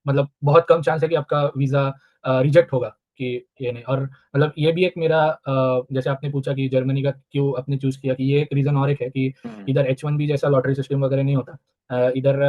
मतलब बहुत कम चांस है कि आपका वीज़ा रिजेक्ट होगा कि ये नहीं और मतलब ये भी एक मेरा जैसे आपने पूछा कि जर्मनी का क्यों आपने चूज़ किया कि ये एक रीज़न और एक है कि हम्म इधर एच-1बी जैसा लॉटरी सिस्टम वगैरह नहीं होता। इधर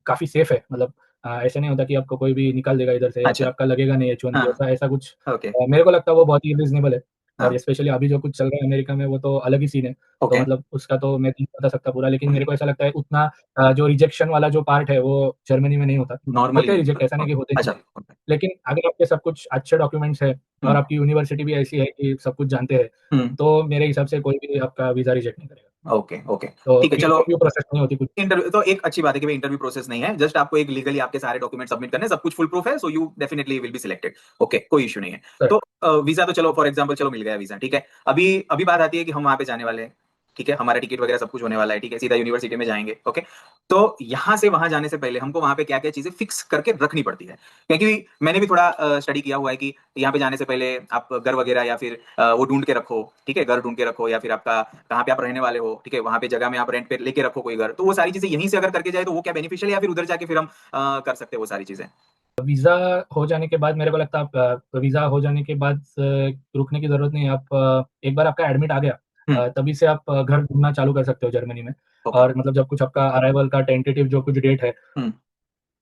काफ़ी सेफ है मतलब ऐसा नहीं होता कि आपको कोई भी निकाल देगा इधर से या फिर अच्छा आपका लगेगा नहीं एच-1बी हाँ ऐसा ऐसा कुछ ओके मेरे को लगता है वो बहुत ही रीज़नेबल है और हाँ स्पेशली अभी जो कुछ चल रहा है अमेरिका में वो तो अलग ही सीन है। तो ओके मतलब उसका तो मैं नहीं बता सकता पूरा लेकिन ओके मेरे को ऐसा लगता है उतना जो रिजेक्शन वाला जो पार्ट है वो जर्मनी में नहीं होता। नॉर्मली होते हैं नहीं रिजेक्ट ऐसा नहीं कि ओके होते नहीं अच्छा है। ओके लेकिन अगर आपके सब कुछ अच्छे डॉक्यूमेंट्स हैं और हम्म आपकी यूनिवर्सिटी भी ऐसी है कि सब कुछ जानते हैं, हम्म तो मेरे हिसाब से कोई भी आपका वीज़ा रिजेक्ट नहीं करेगा। ओके ओके तो ठीक है चलो इंटरव्यू प्रोसेस नहीं होती कुछ। इंटरव्यू तो एक अच्छी बात है कि भाई इंटरव्यू प्रोसेस नहीं है जस्ट आपको एक लीगली आपके सारे डॉक्यूमेंट सबमिट करने हैं, सब कुछ फुल प्रूफ है so you definitely will be selected okay कोई इशू नहीं है करेक्ट। तो वीजा तो चलो फॉर एग्जांपल चलो मिल गया वीजा ठीक है अभी अभी बात आती है कि हम वहां पे जाने वाले हैं ठीक है, हमारा टिकट वगैरह सब कुछ होने वाला है, ठीक है, सीधा यूनिवर्सिटी में जाएंगे, ओके। तो यहाँ से वहां जाने से पहले हमको वहां पे क्या क्या चीजें फिक्स करके रखनी पड़ती है, क्योंकि मैंने भी थोड़ा स्टडी किया हुआ है कि यहाँ पे जाने से पहले आप घर वगैरह या फिर वो ढूंढ के रखो, ठीक है, घर ढूंढ के रखो, या फिर आपका कहाँ पे आप रहने वाले हो, ठीक है, वहां पे जगह में आप रेंट पे लेके रखो कोई घर, तो वो सारी चीजें यहीं से अगर करके जाए तो वो क्या बेनिफिशियल है, या फिर उधर जाके फिर हम कर सकते हैं वो सारी चीजें। वीज़ा हो जाने के बाद मेरे को लगता है आप वीज़ा हो जाने के बाद रुकने की ज़रूरत नहीं है। आप एक बार आपका एडमिट आ गया हम्म। तभी से आप घर ढूँढना चालू कर सकते हो जर्मनी में। ओके। और मतलब जब कुछ आपका अराइवल का टेंटेटिव जो कुछ डेट है, हम्म।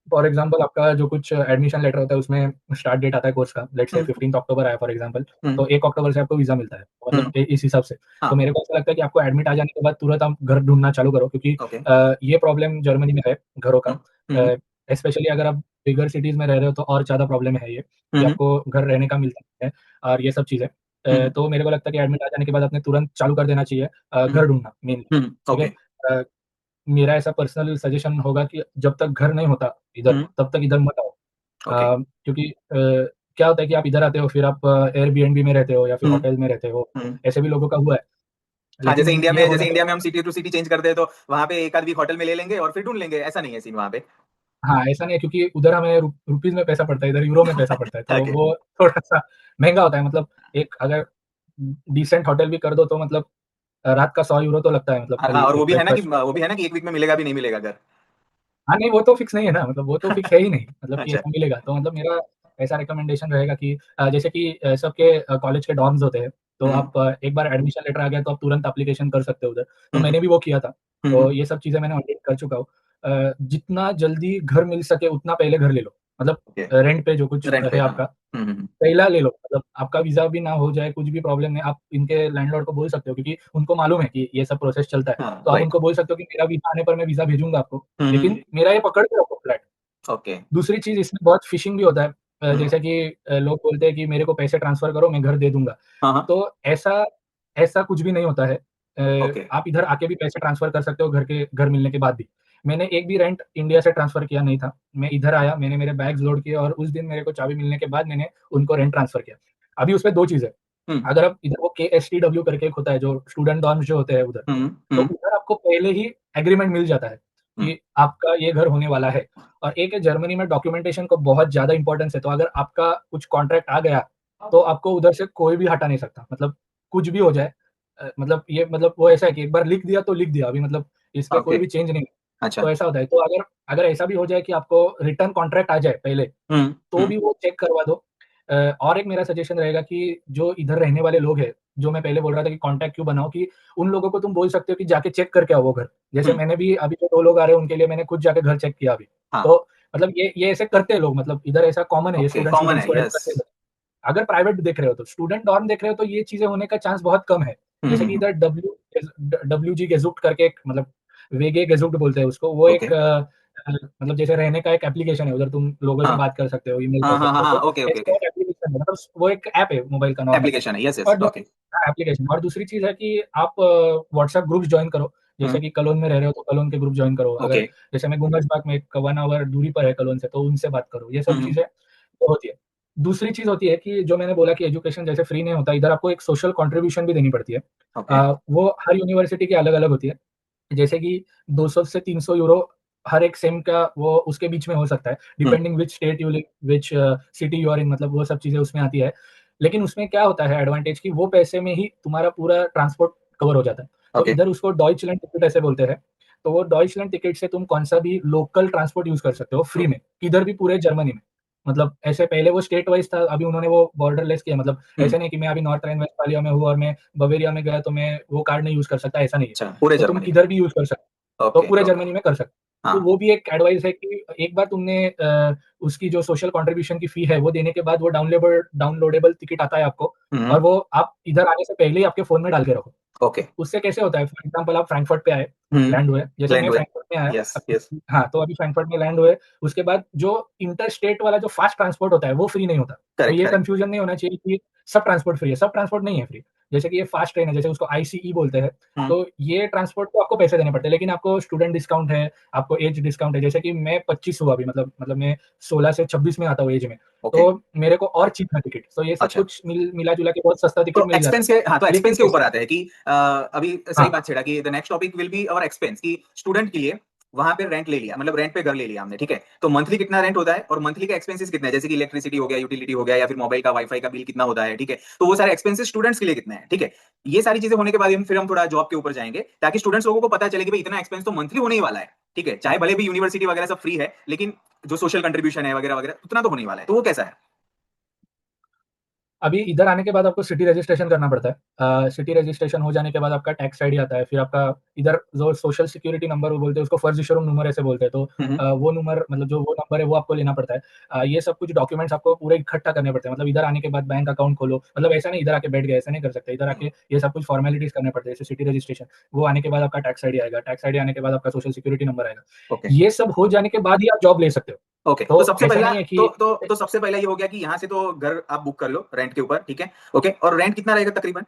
फॉर एग्ज़ाम्पल आपका जो कुछ एडमिशन लेटर होता है उसमें स्टार्ट डेट आता है कोर्स का, लेट्स से हम्म। 15th अक्टूबर आया फॉर एग्ज़ाम्पल, हम्म। तो 1 अक्टूबर से आपको वीज़ा मिलता है। मतलब हम्म। इस हिसाब से। तो हाँ। मेरे को ऐसा लगता है कि आपको एडमिट आ जाने के बाद तुरंत आप घर ढूँढना चालू करो, क्योंकि ओके। ये प्रॉब्लम जर्मनी में है घरों का। हम्म। हम्म। स्पेशली अगर आप बिगर सिटीज़ में रह रहे हो तो और ज़्यादा प्रॉब्लम है ये, कि हम्म। आपको घर रहने का मिलता नहीं है और ये सब चीज़ें। हम्म। तो मेरे को लगता है कि एडमिट आ जाने के बाद आपने तुरंत चालू कर देना चाहिए हम्म। घर ढूँढना मेनली, ठीक है? ओके। अ, मेरा ऐसा पर्सनल सजेशन होगा कि जब तक घर नहीं होता इधर, हम्म। तब तक इधर मत आओ। ओके। क्योंकि क्या होता है कि आप इधर आते हो, फिर आप एयरबीएनबी में रहते हो या फिर हम्म। होटल में रहते हो, हम्म। ऐसे भी लोगों का हुआ है। हाँ, जैसे लेकिन इंडिया ये में, होने जैसे के इंडिया में बाद हम सिटी टू सिटी चेंज करते हैं तो वहां पे एक आध वीक होटल में ले लेंगे और फिर ढूंढ लेंगे, ऐसा नहीं है सीन वहां पे। हाँ, ऐसा नहीं है, क्योंकि उधर हमें रुपीज़ में पैसा पड़ता है, इधर यूरो में पैसा पड़ता है, तो ओके। वो थोड़ा-सा महँगा होता है। मतलब एक अगर डिसेंट होटल भी कर दो तो मतलब रात का 100 यूरो तो लगता है, मतलब हाँ, खाली और वो एक भी है ना कि ब्रेकफ़ास्ट। वो भी है ना कि एक वीक में मिलेगा भी नहीं मिलेगा घर। हाँ, नहीं वो तो फिक्स नहीं है ना, मतलब वो तो फिक्स है ही नहीं, मतलब कि अच्छा। ऐसा मिलेगा। तो मतलब मेरा ऐसा रिकमेंडेशन रहेगा कि जैसे कि सबके कॉलेज के डॉर्म्स होते हैं, तो हम्म। आप एक बार एडमिशन लेटर आ गया तो आप तुरंत एप्लीकेशन कर सकते हो उधर। तो हम्म। मैंने भी वो किया था, हम्म। तो ये सब चीज़ें मैंने ऑलरेडी कर चुका हूँ। जितना जल्दी घर मिल सके उतना पहले घर ले लो, मतलब ओके। रेंट पे जो कुछ रेंट पे, है हाँ। आपका, हम्म। पहला ले लो। मतलब आपका वीज़ा भी ना हो जाए, कुछ भी प्रॉब्लम है, आप इनके लैंडलॉर्ड को बोल सकते हो, क्योंकि उनको मालूम है कि ये सब प्रोसेस चलता है। हाँ, तो आप राइट। उनको बोल सकते हो कि मेरा वीज़ा आने पर मैं वीज़ा भेजूँगा आपको, हम्म। लेकिन मेरा ये पकड़ के रखो फ्लैट। ओके। दूसरी चीज़ इसमें बहुत फ़िशिंग भी होता है। हम्म। जैसे कि लोग बोलते हैं कि मेरे को पैसे ट्रांसफ़र करो, मैं घर दे दूँगा। हाँ, हाँ। तो ऐसा ऐसा कुछ भी नहीं होता है। ओके। आप इधर आके भी पैसे ट्रांसफ़र कर सकते हो घर मिलने के बाद भी। मैंने एक भी रेंट इंडिया से ट्रांसफ़र किया नहीं था। मैं इधर आया, मैंने मेरे बैग्स लोड किए और उस दिन मेरे को चाबी मिलने के बाद मैंने उनको रेंट ट्रांसफ़र किया। अभी उसमें 2 चीज़ है। हम्म। अगर आप इधर वो केएसटीडब्ल्यू करके एक होता है, जो स्टूडेंट डॉर्म्स जो होते हैं उधर, हम्म। तो हम्म। उधर आपको पहले ही एग्रीमेंट मिल जाता है हम्म। कि आपका ये घर होने वाला है। और एक है, जर्मनी में डॉक्यूमेंटेशन को बहुत ज़्यादा इम्पोर्टेंस है, तो अगर आपका कुछ कॉन्ट्रैक्ट आ गया, तो आपको उधर से कोई भी हटा नहीं सकता। मतलब कुछ भी हो जाए, मतलब ये मतलब वो ऐसा है कि एक बार लिख दिया तो लिख दिया, अभी मतलब इस पे ओके। कोई भी चेंज नहीं है। अच्छा। तो ऐसा होता है। तो अगर अगर ऐसा भी हो जाए कि आपको रिटर्न कॉन्ट्रैक्ट आ जाए पहले, हम्म। तो हम्म। भी वो चेक करवा दो। और एक मेरा सजेशन रहेगा कि जो इधर रहने वाले लोग हैं, जो मैं पहले बोल रहा था कि कॉन्टैक्ट क्यों बनाओ, कि उन लोगों को तुम बोल सकते हो कि जाके चेक करके आओ वो घर। जैसे हम्म। मैंने भी अभी जो 2 लोग आ रहे हैं उनके लिए मैंने खुद जाके घर चेक किया अभी। हाँ। तो मतलब ये ऐसे करते हैं लोग, मतलब इधर ऐसा कॉमन है, ये ओके, स्टूडेंट कॉमन स्टूडेंट है, स्टूडेंट यस। करते हैं। अगर प्राइवेट देख रहे हो तो, स्टूडेंट डॉर्म देख रहे हो तो ये चीज़ें होने का चांस बहुत कम है। जैसे कि हम्म। इधर डब्ल्यूजी गेज़ुक्ट करके एक, मतलब वेगे गेज़ुक्ट बोलते हैं उसको। वो ओके। एक मतलब जैसे रहने का एक एप्लीकेशन है, उधर तुम लोगों से हाँ, बात कर सकते हो, ईमेल कर हाँ, हाँ, सकते हाँ, हो। हाँ, तो ओके, ओके, ऐसा ओके। एक एप्लीकेशन है, मतलब वो एक ऐप है मोबाइल का नॉर्मल। एप्लीकेशन है, यस, और यस, ओके। हाँ, एप्लीकेशन। और दूसरी चीज़ है कि आप व्हाट्सएप ग्रुप्स जॉइन करो। जैसे हम्म। कि कलोन में रह रहे हो तो कलोन के ग्रुप जॉइन करो। अगर ओके। जैसे मैं गुंगसबाग में 1 आवर दूरी पर है कलोन से, तो उनसे बात करो। ये सब हम्म। चीज़ें तो होती है। दूसरी चीज़ होती है कि जो मैंने बोला कि एजुकेशन जैसे फ्री नहीं होता, इधर आपको एक सोशल कंट्रीब्यूशन भी देनी पड़ती है। ओके। वो हर यूनिवर्सिटी की अलग-अलग होती है। जैसे कि 200 से 300 यूरो हर एक सेम का, वो उसके बीच में हो सकता है, hmm. Depending which state you live, which city you are in, मतलब वो सब चीज़ें उसमें आती है। लेकिन उसमें क्या होता है एडवांटेज, कि वो पैसे में ही तुम्हारा पूरा ट्रांसपोर्ट कवर हो जाता है। तो ओके। इधर उसको डॉइचलैंड टिकट ऐसे बोलते हैं। तो वो डॉइचलैंड टिकट से तुम कौन-सा भी लोकल ट्रांसपोर्ट यूज़ कर सकते हो फ्री में, किधर भी पूरे जर्मनी में। मतलब ऐसे पहले वो स्टेट वाइज़ था, अभी उन्होंने वो बॉर्डरलेस किया। मतलब हम्म। ऐसे नहीं कि मैं अभी नॉर्थ राइन-वेस्टफालिया में हूँ और मैं बवेरिया में गया तो मैं वो कार्ड नहीं यूज़ कर सकता, ऐसा नहीं है। अच्छा, पूरे तो तुम जर्मनी में। किधर भी यूज़ कर सकते हो, तो ओके, पूरे ओके। जर्मनी में कर सकते हो। हाँ। तो वो भी एक एडवाइस है कि एक बार तुमने उसकी जो सोशल कंट्रीब्यूशन की फी है वो देने के बाद, वो डाउनलोडेबल टिकट आता है आपको, हम्म। और वो आप इधर आने से पहले ही आपके फ़ोन में डाल के रखो। ओके। उससे कैसे होता है, फॉर एग्ज़ाम्पल आप फ्रैंकफर्ट पे आए, हम्म। लैंड हुए, जैसे लैंड मैं हुए। फ्रैंकफर्ट में आया यस, अभी। यस। हाँ, तो अभी फ्रैंकफर्ट में लैंड हुए, उसके बाद जो इंटर स्टेट वाला जो फास्ट ट्रांसपोर्ट होता है, वो फ्री नहीं होता। तो करेक्ट, ये करेक्ट। कन्फ्यूज़न नहीं होना चाहिए कि सब ट्रांसपोर्ट फ्री है, सब ट्रांसपोर्ट नहीं है फ्री। जैसे कि ये फास्ट ट्रेन है, जैसे उसको आईसीई बोलते हैं, हम्म। तो ये ट्रांसपोर्ट को आपको पैसे देने पड़ते हैं, लेकिन आपको स्टूडेंट डिस्काउंट है, आपको एज डिस्काउंट है। जैसे कि मैं 25 हुआ अभी, मतलब मैं 16 से 26 में आता हूँ एज में, ओके। तो मेरे को और चीप है टिकट, तो ये सब अच्छा। कुछ मिला जुला के बहुत सस्ता टिकट तो मिल जाता एक्सपेंस है। के, हाँ, तो लेकिन एक्सपेंस के ऊपर जैसे, आते हैं कि अभी सही हाँ, बात छेड़ा कि the next topic will be our expense, कि स्टूडेंट के लिए वहां पे रेंट ले लिया, मतलब रेंट पे घर ले लिया हमने, ठीक है, तो मंथली कितना रेंट होता है और मंथली का एक्सपेंसेस कितना है, जैसे कि इलेक्ट्रिसिटी हो गया, यूटिलिटी हो गया, या फिर मोबाइल का वाईफाई का बिल कितना होता है, ठीक है, तो वो सारे एक्सपेंसेस स्टूडेंट्स के लिए कितने हैं, ठीक है। ये सारी चीजें होने के बाद फिर हम थोड़ा जॉब के ऊपर जाएंगे, ताकि स्टूडेंट्स लोगों को पता चले कि भाई इतना एक्सपेंस तो मंथली होने ही वाला है, ठीक है, चाहे भले भी यूनिवर्सिटी वगैरह सब फ्री है, लेकिन जो सोशल कंट्रीब्यूशन है वगैरह वगैरह उतना तो होने ही वाला है, तो वो कैसा है। अभी इधर आने के बाद आपको सिटी रजिस्ट्रेशन करना पड़ता है। सिटी रजिस्ट्रेशन हो जाने के बाद आपका टैक्स आईडी आता है, फिर आपका इधर जो सोशल सिक्योरिटी नंबर वो बोलते हैं, उसको फर्जी शुरू नंबर ऐसे बोलते हैं, तो हम्म। वो नंबर, मतलब जो वो नंबर है वो आपको लेना पड़ता है। ये सब कुछ डॉक्यूमेंट्स आपको पूरे इकट्ठा करने पड़ते हैं, मतलब इधर आने के बाद बैंक अकाउंट खोलो, मतलब ऐसा नहीं इधर आके बैठ गए, ऐसा नहीं कर सकते, इधर आके ये सब कुछ फॉर्मेलिटीज करने पड़ते हैं, जैसे सिटी रजिस्ट्रेशन। वो आने के बाद आपका टैक्स आईडी आएगा, टैक्स आईडी आने के बाद आपका सोशल सिक्योरिटी नंबर आएगा। ओके। ये सब हो जाने के बाद ही आप जॉब ले सकते हो। ओके, तो तो सबसे ऐसा पहला नहीं है तो कि तो तो सबसे पहला ये हो गया कि यहाँ से तो घर आप बुक कर लो रेंट के ऊपर, ठीक है। ओके, और रेंट कितना रहेगा तकरीबन।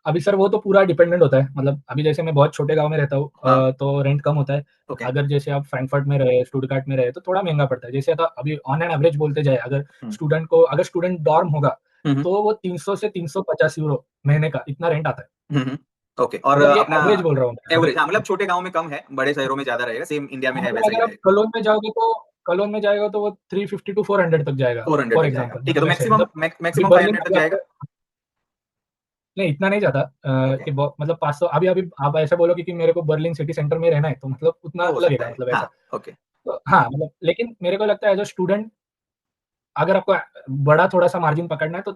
अभी सर वो तो पूरा डिपेंडेंट होता है, मतलब अभी जैसे मैं बहुत छोटे गांव में रहता हूँ, हाँ। तो रेंट कम होता है। ओके। अगर जैसे आप फ्रैंकफर्ट में रहे, स्टुटगार्ट में रहे, तो थोड़ा महंगा पड़ता है। जैसे तो अभी ऑन एन एवरेज बोलते जाए, हम्म। अगर स्टूडेंट डॉर्म होगा, हम्म। तो वो 300 से 350 यूरो महीने का इतना रेंट आता है। हम्म। ओके, और मतलब ये अपना एवरेज बोल रहा हूँ मैं, एवरेज, हाँ, मतलब एवरेज। छोटे गांव में कम है, बड़े शहरों में ज्यादा रहेगा, सेम इंडिया में है मतलब वैसा ही अगर आप रहेगा। कलोन में जाओगे तो, कलोन में जाएगा तो वो 350 टू 400 तक जाएगा, 400 फॉर तक जाएगा, एग्जाम्पल, ठीक है, तो मतलब ऐसे, मैक्सिमम मतलब अभी मैक्सिमम फाइव बर्लिन हंड्रेड का तक भी जाएगा। आपको, नहीं इतना नहीं जाता, ओके। कि मतलब 500, अभी अभी आप ऐसा बोलो कि मेरे को बर्लिन सिटी सेंटर में रहना है, तो मतलब उतना तो हो सकता लगेगा, है, मतलब हाँ। ऐसा। ओके। तो हाँ, मतलब लेकिन मेरे को लगता है एज अ स्टूडेंट, अगर आपको बड़ा थोड़ा-सा मार्जिन पकड़ना है, तो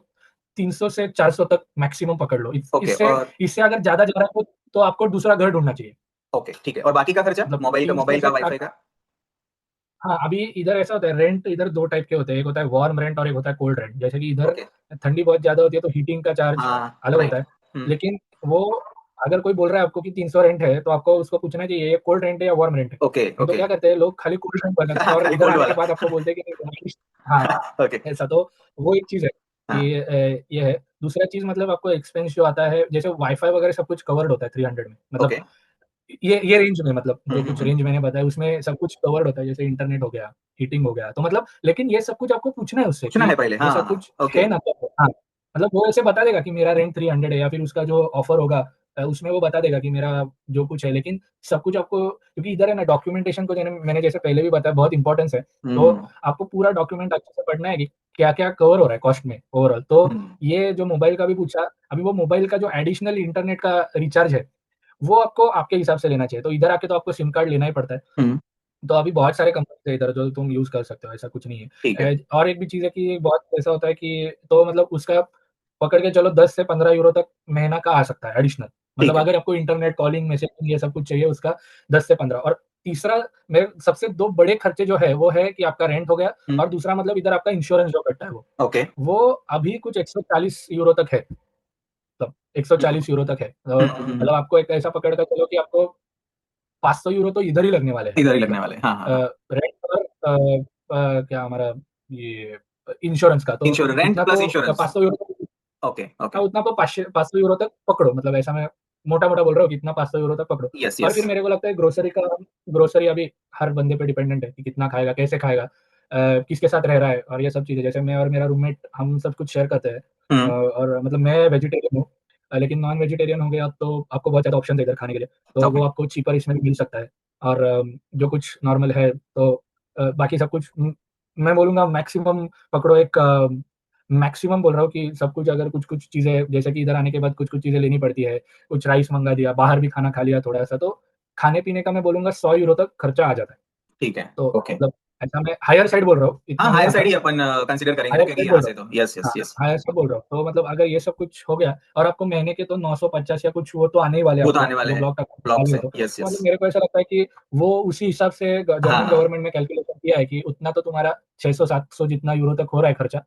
300 से 400 तक मैक्सिमम पकड़ लो। इस ओके, इससे और इससे अगर ज़्यादा जा रहा है, तो आपको दूसरा घर ढूँढना चाहिए। ओके, ठीक है, और बाकी का खर्चा, मतलब मोबाइल का, 300 मोबाइल का, से 4, वाईफाई का। हाँ, अभी इधर ऐसा होता है, रेंट इधर 2 टाइप के होते हैं। एक होता है वार्म रेंट और एक होता है कोल्ड रेंट। जैसे कि इधर ओके। ठंडी बहुत ज़्यादा होती है, तो हीटिंग का चार्ज हाँ, अलग होता राइट। है। हम्म। लेकिन वो, अगर कोई बोल रहा है आपको कि 300 रेंट है, तो आपको उसको पूछना चाहिए ये कोल्ड रेंट है या वार्म रेंट है। ओके। नहीं तो ओके। क्या करते हैं लोग, खाली कोल्ड रेंट बताते हैं और खाली इधर कोल्ड आने के वाला। बाद आपको बोलते हैं कि नहीं, हाँ, ओके। ऐसा तो वो एक चीज़ है हाँ। कि ये है। दूसरा चीज़, मतलब आपको एक्सपेंस जो आता है, जैसे वाई-फाई वगैरह सब कुछ कवर्ड होता है 300 में। मतलब ओके। ये रेंज में, मतलब जो कुछ हम्म। रेंज मैंने बताया उसमें सब कुछ कवर्ड होता है, जैसे इंटरनेट हो गया, हीटिंग हो गया, तो मतलब लेकिन ये सब कुछ आपको पूछना है उससे पूछना कि है पहले, ऐसा हाँ। कुछ ओके। है ना, तो हाँ, मतलब वो ऐसे बता देगा कि मेरा रेंट 300 है, या फिर उसका जो ऑफर होगा, उसमें वो बता देगा कि मेरा जो कुछ है। लेकिन सब कुछ आपको, क्योंकि इधर है ना, डॉक्यूमेंटेशन को मैंने जैसे पहले भी बताया, बहुत इंपॉर्टेंस है। तो हम्म। आपको पूरा डॉक्यूमेंट अच्छे से पढ़ना है कि क्या-क्या कवर हो रहा है कॉस्ट में ओवरऑल। तो हम्म। ये जो मोबाइल का भी पूछा, अभी वो मोबाइल का जो एडिशनल इंटरनेट का रिचार्ज है, वो आपको आपके हिसाब से लेना चाहिए। तो इधर आके तो आपको सिम कार्ड लेना ही पड़ता है। हम्म। तो अभी बहुत सारे कंपनीज़ है इधर जो तुम यूज़ कर सकते हो, ऐसा कुछ नहीं ठीक है। है। और एक भी चीज़ है कि बहुत ऐसा होता है कि, तो मतलब उसका पकड़ के चलो 10 से 15 यूरो तक महीना का आ सकता है एडिशनल। ठीक मतलब है। अगर आपको इंटरनेट, कॉलिंग, मैसेजिंग ये सब कुछ चाहिए, उसका 10 से 15। और तीसरा, मेरे सबसे 2 बड़े खर्चे जो है, वो है कि आपका रेंट हो गया, हम्म। और दूसरा मतलब इधर आपका इंश्योरेंस जो कटता है वो। ओके। वो अभी कुछ 140 यूरो तक है, मतलब 140 यूरो तक है। मतलब आपको एक ऐसा पकड़ कर चलो कि आपको 500 यूरो तो इधर ही लगने वाले हैं। इधर ही लगने मतलब वाले, हाँ, हाँ, हाँ। रेंट और क्या हमारा ये इंश्योरेंस का, तो इंश्योरेंस, रेंट इतना प्लस तो इंश्योरेंस। 500 यूरो तक, ओके। ओके। हाँ, उतना तो 500 यूरो तक पकड़ो, मतलब ऐसा मैं मोटा-मोटा बोल रहा हूँ कि इतना 500 यूरो तक पकड़ो। यस, और यस। फिर मेरे को लगता है ग्रोसरी अभी हर बंदे पे डिपेंडेंट है कि कितना खाएगा, कैसे खाएगा, किसके साथ रह रहा है, और ये सब चीज़ें। जैसे मैं और मेरा रूममेट, हम सब कुछ शेयर करते हैं। हम्म। और मतलब मैं वेजिटेरियन हूँ, लेकिन नॉन वेजिटेरियन हो गया तो आपको बहुत ज़्यादा ऑप्शन है इधर खाने के लिए, तो ओके। वो आपको चीपर इसमें भी मिल सकता है। और जो कुछ नॉर्मल है, तो बाकी सब कुछ, मैं बोलूँगा मैक्सिमम पकड़ो, एक मैक्सिमम बोल रहा हूँ कि सब कुछ, अगर कुछ-कुछ चीज़ें, जैसे कि इधर आने के बाद कुछ-कुछ चीज़ें लेनी पड़ती है, कुछ राइस मँगा दिया, बाहर भी खाना खा लिया थोड़ा-सा, तो खाने-पीने का मैं बोलूँगा 100 यूरो तक खर्चा आ जाता है। ठीक है। तो ओके। मतलब ऐसा मैं हायर साइड बोल रहा हूँ, हाँ, इतना नहीं हायर साइड आता। ही अपन कंसीडर करेंगे ना, हायर क्योंकि साइड यहाँ बोल रहा से हूँ। तो यस, हाँ, यस, यस। हायर साइड बोल रहा हूँ। तो मतलब अगर ये सब कुछ हो गया, और आपको महीने के तो 950 या कुछ वो तो आने ही वाले हैं वो तो आपको, आने वाले जो हैं ब्लॉक ब्लॉक डालोगे से, तो यस, यस। मतलब मेरे को ऐसा लगता है कि वो उसी हिसाब से हाँ, जर्मन हाँ। गवर्नमेंट ने कैलकुलेशन किया है कि उतना तो तुम्हारा 600-700 जितना यूरो तक हो रहा है खर्चा,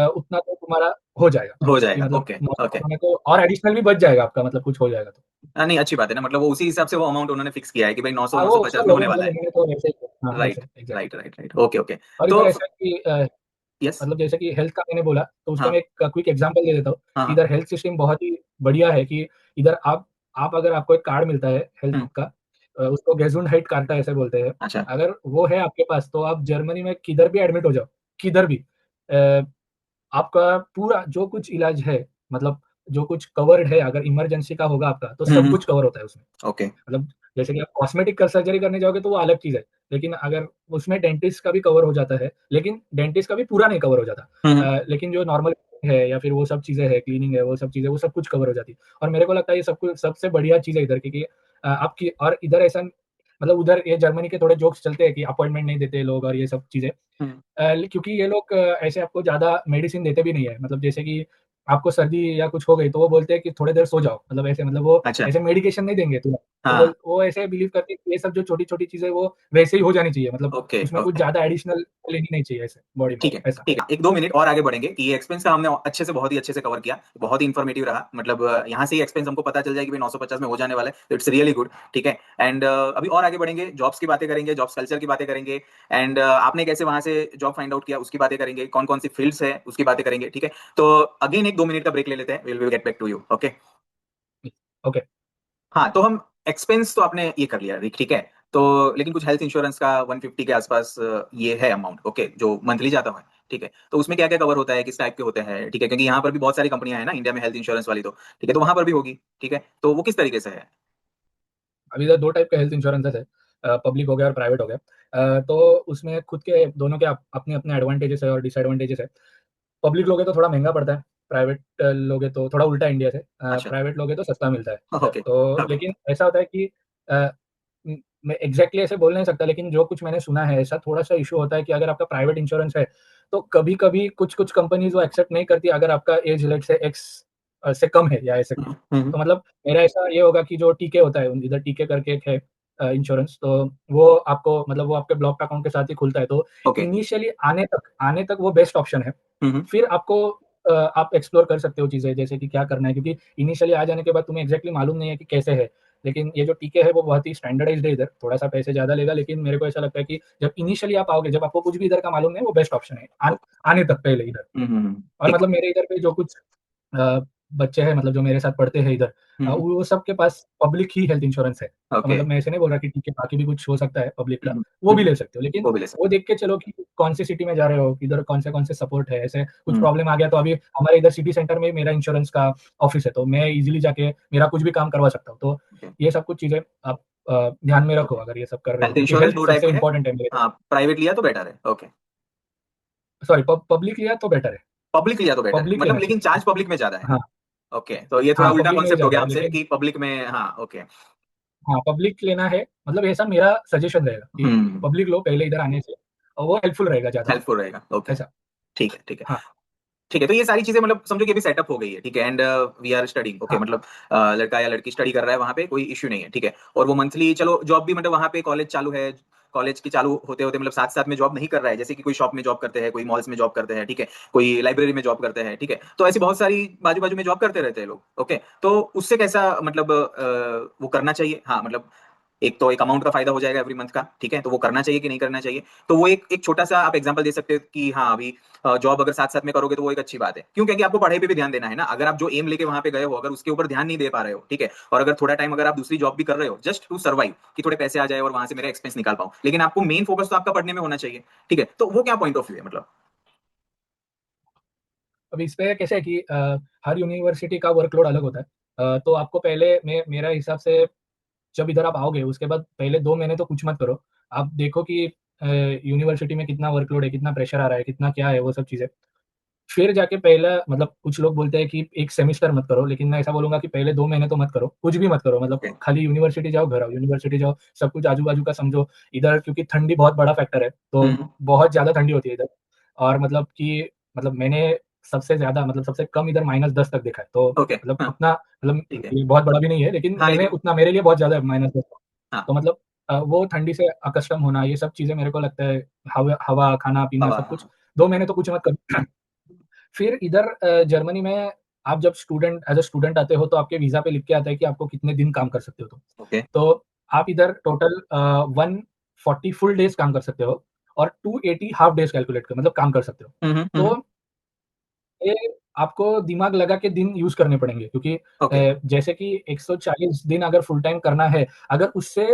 उतना तो तुम्हारा हो जाएगा, हो कि जाएगा, मतलब ओके। 900 ओके। में तो और एडिशनल भी बच जाएगा आपका, मतलब कुछ हो जाएगा तो। नहीं, अच्छी बात है ना, मतलब वो उसी हिसाब से वो अमाउंट उन्होंने फिक्स किया है कि भाई 900 हाँ, वो उसका 950 में होने लोगो, वाला मतलब है। उन्होंने तो वैसे ही, हाँ, वैसे right, exactly. Right, right, right. Okay, okay. और तो इधर ऐसा है कि यस। मतलब जैसे कि हेल्थ का मैंने बोला, तो उसका हाँ। मैं एक क्विक एग्ज़ाम्पल दे देता हूँ हाँ, कि हाँ। इधर हेल्थ सिस्टम बहुत ही बढ़िया है कि इधर आप अगर आपको एक कार्ड मिलता है हेल्थ हुँ। का उसको गेसुंडहेल्ट कार्ड ऐसे बोलते हैं। अच्छा। अगर वो है आपके पास तो आप जर्मनी में किधर भी एडमिट हो जाओ, किधर भी अ, आपका पूरा जो कुछ इलाज है, मतलब जो कुछ कवर्ड है अगर इमरजेंसी का होगा आपका, तो हुँ, सब हुँ। कुछ कवर होता है उसमें। ओके। मतलब जैसे कि आप कॉस्मेटिक का सर्जरी करने जाओगे तो वो अलग चीज़ है। लेकिन अगर उसमें डेंटिस्ट का भी कवर हो जाता है, लेकिन डेंटिस्ट का भी पूरा नहीं कवर हो जाता। हुँ, हुँ। लेकिन जो नॉर्मल है या फिर वो सब चीज़ें हैं, क्लीनिंग है, वो सब चीज़ें, वो सब कुछ कवर हो जाती है। और मेरे को लगता है ये सब कुछ सबसे बढ़िया चीज़ है इधर की कि आपकी और इधर ऐसा मतलब उधर ये जर्मनी के थोड़े जोक्स चलते हैं कि अपॉइंटमेंट नहीं देते लोग और ये सब चीज़ें। हुँ। क्योंकि ये लोग ऐसे आपको ज़्यादा मेडिसिन देते भी नहीं है। मतलब जैसे कि आपको सर्दी या कुछ हो गई तो वो बोलते हैं कि थोड़ी देर सो जाओ। मतलब ऐसे मतलब वो अच्छा। ऐसे मेडिकेशन नहीं देंगे तुरंत। हाँ। वो ऐसे बिलीव करते हैं कि ये सब जो छोटी-छोटी चीज़ें वो वैसे ही हो जानी चाहिए। मतलब ओके, उसमें कुछ ओके। ज़्यादा एडिशनल लेनी नहीं चाहिए ऐसे बॉडी में, ठीक है, ऐसा। ठीक है। 1-2 मिनट और आगे बढ़ेंगे कि ये एक्सपेंस का हमने अच्छे से बहुत ही अच्छे से कवर किया। बहुत ही इन्फॉर्मेटिव रहा। मतलब यहाँ से ही एक्सपेंस हमको पता चल जाए कि भई 950 में हो जाने वाला है। तो इट्स रियली गुड, ठीक है। एंड अभी और आगे बढ़ेंगे, जॉब्स की बातें करेंगे, जॉब्स कल्चर की बातें करेंगे एंड आपने कैसे वहाँ से जॉब फाइंड आउट किया उसकी बातें करेंगे, कौन-कौन सी फील्ड्स है उसकी बातें करेंगे, ठीक है। तो अगेन एक 2 मिनट का ब्रेक ले लेते हैं। Will get back to you, okay. Okay. हाँ, तो हम एक्सपेंस तो आपने ये कर लिया, ठीक है। तो लेकिन कुछ हेल्थ इंश्योरेंस का 150 के आसपास ये है अमाउंट, ओके, जो मंथली जाता है, ठीक है। तो उसमें क्या-क्या कवर होता है, किस टाइप के होते हैं, ठीक है? क्योंकि यहाँ पर भी बहुत सारी कंपनियाँ हैं ना इंडिया में हेल्थ इंश्योरेंस वाली तो, ठीक है, तो वहाँ पर भी होगी, ठीक है? तो वो किस तरीके से है? अभी इधर 2 टाइप के हेल्थ इंश्योरेंसेस है। पब्लिक हो गया और प्राइवेट हो गया। तो उसमें खुद के दोनों के अपने-अपने एडवांटेजेस है और डिसएडवांटेजेस है। पब्लिक लोगे तो थोड़ा महँगा पड़ता है, प्राइवेट लोगे तो थोड़ा उल्टा इंडिया से अच्छा। प्राइवेट लोगे तो सस्ता मिलता है इधर। ओके, तो ओके। लेकिन ऐसा होता है कि अ, मैं एग्ज़ैक्टली ऐसे बोल नहीं सकता लेकिन जो कुछ मैंने सुना है ऐसा थोड़ा-सा इश्यू होता है कि अगर आपका प्राइवेट इंश्योरेंस है, तो कभी-कभी कुछ-कुछ कंपनीज़ वो एक्सेप्ट नहीं करती अगर आपका एज लेट्स से एक्स से कम है या ऐसे कुछ। हुँ, हुँ, हुँ। तो मतलब मेरा ऐसा ये होगा कि जो टीके होता है, इधर टीके करके एक है इंश्योरेंस तो वो आपको मतलब वो आपके ब्लॉक्ड अकाउंट के साथ ही खुलता है। तो ओके। इनिशियली आने तक वो बेस्ट ऑप्शन है। हुँ, हुँ। फिर आपको आप एक्सप्लोर कर सकते हो चीज़ें जैसे कि क्या करना है क्योंकि इनिशियली आ जाने के बाद तुम्हें एग्ज़ैक्टली मालूम नहीं है कि कैसे है। लेकिन ये जो टीके है वो बहुत ही स्टैंडर्डाइज़्ड है इधर, थोड़ा-सा पैसे ज़्यादा लेगा लेकिन मेरे को ऐसा लगता है कि जब इनिशियली आप आओगे, जब आपको कुछ भी इधर का मालूम नहीं है वो बेस्ट ऑप्शन है ओके। आने तक पहले इधर। हुँ, हुँ, हुँ। और ठीक है। मतलब मेरे इधर पे जो कुछ अ, बच्चे हैं मतलब जो मेरे साथ पढ़ते हैं इधर हुँ, हुँ। वो सबके पास पब्लिक ही हेल्थ इंश्योरेंस है। तो ओके। मतलब मैं ऐसे नहीं बोल रहा कि ठीक है बाकी भी कुछ हो सकता है पब्लिक हुँ, का, हुँ। वो हुँ, भी हुँ। ले सकते हो। लेकिन वो भी ले वो सकते देख के चलो कि कौन-सी सिटी में जा रहे हो, किधर कौन से सपोर्ट है, ऐसे कुछ हैं। हुँ, प्रॉब्लम आ गया तो अभी हमारे इधर सिटी सेंटर में मेरा इंश्योरेंस का ऑफ़िस है, तो मैं ईज़िली जाके मेरा कुछ भी काम करवा सकता हूँ। तो ओके, ये सब कुछ चीज़ें आप ध्यान में रखो ओके। अगर ये सब कर रहे हो हेल्थ क्योंकि इंश्योरेंस हेल्थ 2 टाइप सबसे के हैं। इम्पोर्टेंट है मेरे हाँ, प्राइवेट लिया तो बेटर है। ओके। सॉरी पब्लिक लिया तो बेटर है, पब्लिक लिया तो बेटर है। पब्लिक मतलब लेना लेकिन चाहिए। चार्ज पब्लिक में ज़्यादा है। हाँ, ओके, तो ये थोड़ा हाँ, उल्टा पब्लिक में भी कॉन्सेप्ट हो ज़्यादा गया है आपसे लेकिन कि पब्लिक में हाँ, ओके। हाँ, पब्लिक लेना है मतलब ऐसा मेरा सजेशन रहेगा कि हुँ, पब्लिक लो पहले इधर आने से और वो हेल्पफुल रहेगा ज़्यादा, हेल्पफुल रहेगा। ओके, ऐसा। ठीक है, ठीक है। हाँ, ठीक है, तो ये सारी चीज़ें मतलब समझो कि अभी सेटअप हो गई है, ठीक है and we are studying okay हाँ, मतलब लड़का या लड़की स्टडी कर रहा है वहाँ पे, कोई इश्यू नहीं है, ठीक है। और वो मंथली चलो जॉब भी मतलब वहाँ पे कॉलेज चालू है, कॉलेज की चालू होते-होते मतलब साथ-साथ में जॉब नहीं कर रहा है, जैसे कि कोई शॉप में जॉब करते हैं, कोई मॉल्स में जॉब करते हैं, ठीक है। कोई लाइब्रेरी में जॉब करते हैं, ठीक है। तो ऐसी बहुत सारी बाजू-बाजू में जॉब करते रहते हैं लोग, ओके। तो उससे कैसा मतलब वो करना चाहिए? हाँ, मतलब एक तो एक अमाउंट का फ़ायदा हो जाएगा एवरी मंथ का, ठीक है? तो वो करना चाहिए कि नहीं करना चाहिए? तो वो एक एक छोटा-सा आप एग्ज़ाम्पल दे सकते हो कि हाँ, अभी जॉब अगर साथ-साथ में करोगे तो वो एक अच्छी बात है। क्यों? क्योंकि आपको पढ़ाई पे भी ध्यान देना है ना। अगर आप जो एम लेके वहाँ पे गए हो, अगर उसके ऊपर ध्यान नहीं दे पा रहे हो, ठीक है? और अगर थोड़ा टाइम अगर आप दूसरी जॉब भी कर रहे हो, जस्ट टू सर्वाइव कि थोड़े पैसे आ जाए और वहाँ से मेरा एक्सपेंस निकाल पाऊँ। लेकिन आपको मेन फ़ोकस तो आपका पढ़ने में होना चाहिए, ठीक है? तो वो क्या पॉइंट ऑफ व्यू है मतलब? अब इस पे कैसे है कि हर यूनिवर्सिटी का वर्कलोड अलग होता है। तो आपको पहले मेरा हिसाब से जब इधर आप आओगे उसके बाद पहले 2 महीने तो कुछ मत करो। आप देखो कि यूनिवर्सिटी में कितना वर्कलोड है, कितना प्रेशर आ रहा है, कितना क्या है वो सब चीज़ें। फिर जाके पहला मतलब कुछ लोग बोलते हैं कि 1 सेमेस्टर मत करो, लेकिन मैं ऐसा बोलूँगा कि पहले 2 महीने तो मत करो, कुछ भी मत करो मतलब ओके। खाली यूनिवर्सिटी जाओ, घर आओ, यूनिवर्सिटी जाओ, सब कुछ आजू-बाजू का समझो। इधर क्योंकि ठंडी बहुत बड़ा फैक्टर है, हुँ, तो हुँ। बहुत ज़्यादा ठंडी होती है इधर और मतलब कि मतलब मैंने सबसे ज़्यादा मतलब सबसे कम इधर -10 तक देखा है, तो ओके, मतलब हाँ, उतना मतलब ठीक है। ये बहुत बड़ा भी नहीं है, लेकिन हाँ, मैंने लेकिन उतना मेरे लिए बहुत ज़्यादा है -10 हाँ, तो मतलब वो ठंडी से अकस्टम होना, ये सब चीज़ें मेरे को लगता है हवा, खाना-पीना हवा सब कुछ हाँ, 2 महीने तो कुछ मत करो। फिर इधर जर्मनी में आप जब स्टूडेंट एज़ अ स्टूडेंट आते हो तो आपके वीज़ा पे लिख के आता है कि आपको कितने दिन काम कर सकते हो तुम। ओके, तो आप इधर टोटल 140 फुल डेज़ काम कर सकते हो और 280 हाफ डेज कैलकुलेट कर मतलब काम कर सकते हो। तो ये आपको दिमाग लगा के दिन यूज़ करने पड़ेंगे, क्योंकि ओके। जैसे कि 140 दिन अगर फुल टाइम करना है, अगर उससे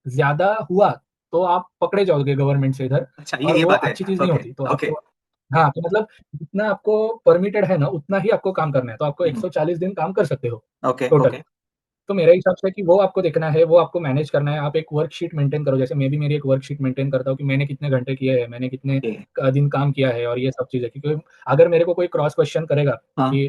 ज़्यादा हुआ, तो आप पकड़े जाओगे गवर्नमेंट से इधर, अच्छा, और ये वो बात है। अच्छी चीज़ नहीं ओके, होती। तो ओके। आपको, हाँ, तो मतलब जितना आपको परमिटेड है ना, उतना ही आपको काम करना है। तो आपको हुँ, 140 दिन काम कर सकते हो ओके, टोटल। ओके, तो मेरे हिसाब से कि वो आपको देखना है, वो आपको मैनेज करना है। आप एक वर्कशीट मेंटेन करो, जैसे मैं भी मेरी एक वर्कशीट मेंटेन करता हूँ कि मैंने कितने घंटे किए हैं, मैंने कितने ओके। दिन काम किया है और ये सब चीज़ें। क्योंकि अगर मेरे को कोई क्रॉस क्वेश्चन करेगा हाँ, कि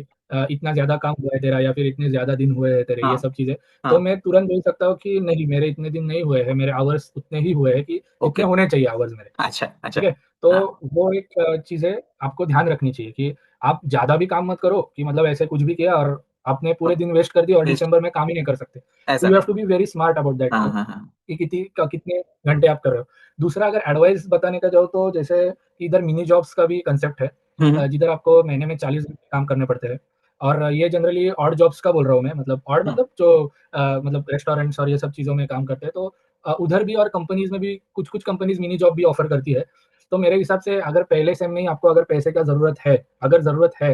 इतना ज़्यादा काम हुआ है तेरा, या फिर इतने ज़्यादा दिन हुए हैं तेरे, हाँ, ये सब चीज़ें, तो हाँ। मैं तुरंत बोल सकता हूँ कि नहीं, मेरे इतने दिन नहीं हुए हैं, मेरे आवर्स उतने ही हुए हैं कि ओके। जितने होने चाहिए आवर्स मेरे। अच्छा, अच्छा। ठीक है? तो हाँ, वो एक चीज़ें आपको ध्यान रखनी चाहिए कि आप ज़्यादा भी काम मत करो कि मतलब ऐसे कुछ भी किया और आपने पूरे ओके। दिन वेस्ट कर दिया और वेस्ट दिसंबर में काम ही नहीं कर सकते। तो ऐसा यू हैव नहीं। To be very smart about that हाँ, थिंग हाँ, हाँ। कि कितने घंटे आप कर रहे हो। दूसरा, अगर एडवाइस बताने का जाऊँ, तो जैसे इधर मिनी जॉब्स का भी कांसेप्ट है, हुँ, हुँ, जिधर आपको महीने में 40 घंटे काम करने पड़ते हैं। और ये जनरली ऑड जॉब्स का बोल रहा हूँ मैं, मतलब ऑड हुँ, मतलब जो मतलब रेस्टोरेंट्स और ये सब चीज़ों में काम करते हैं। तो उधर भी और कंपनीज़ में भी कुछ-कुछ कंपनीज़ मिनी जॉब भी ऑफ़र करती है। तो मेरे हिसाब से अगर पहले सेम में ही आपको अगर पैसे का ज़रूरत है,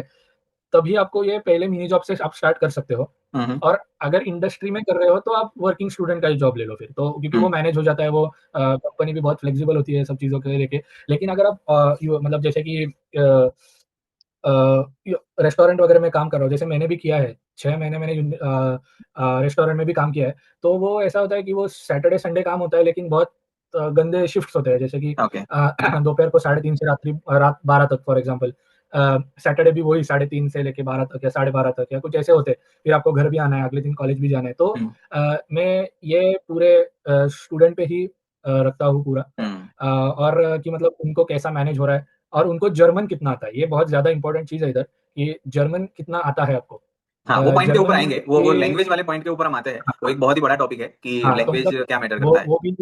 तभी आपको ये पहले मिनी जॉब से आप स्टार्ट कर सकते हो। हुँ, हुँ, और अगर इंडस्ट्री में कर रहे हो, तो आप वर्किंग स्टूडेंट का ही जॉब ले लो फिर। तो क्योंकि हुँ, वो मैनेज हो जाता है, वो कंपनी भी बहुत फ्लेक्सिबल होती है सब चीज़ों को लेके। लेकिन अगर आप यो मतलब जैसे कि अ, यो रेस्टोरेंट वगैरह में काम कर रहा हूँ, जैसे मैंने भी किया है, 6 महीने मैंने रेस्टोरेंट में भी काम किया है। तो वो ऐसा होता है कि वो सैटरडे संडे काम होता है, लेकिन बहुत गंदे शिफ्ट्स होते हैं, जैसे कि ओके। दोपहर को 3:30 से रात 12 तक फॉर एग्ज़ाम्पल। सैटरडे भी वही 3:30 से लेके 12 तक या 12:30 तक या कुछ ऐसे होते हैं। फिर आपको घर भी आना है, अगले दिन कॉलेज भी जाना है। तो हुँ, मैं ये पूरे स्टूडेंट पे ही रखता हूँ पूरा, हुँ। और कि मतलब उनको कैसा मैनेज हो रहा है और उनको जर्मन कितना आता है। ये बहुत ज़्यादा इम्पोर्टेंट चीज़ है इधर, कि जर्मन कितना आता है आपको। हाँ, वो पॉइंट के ऊपर जर्मन आएँगे। वो के लैंग्वेज वाले पॉइंट के ऊपर हम आते हैं। हाँ, वो हाँ, एक बहुत ही बड़ा टॉपिक है कि हाँ, तो लैंग्वेज मतलब क्या मैटर वो करता है। वो भी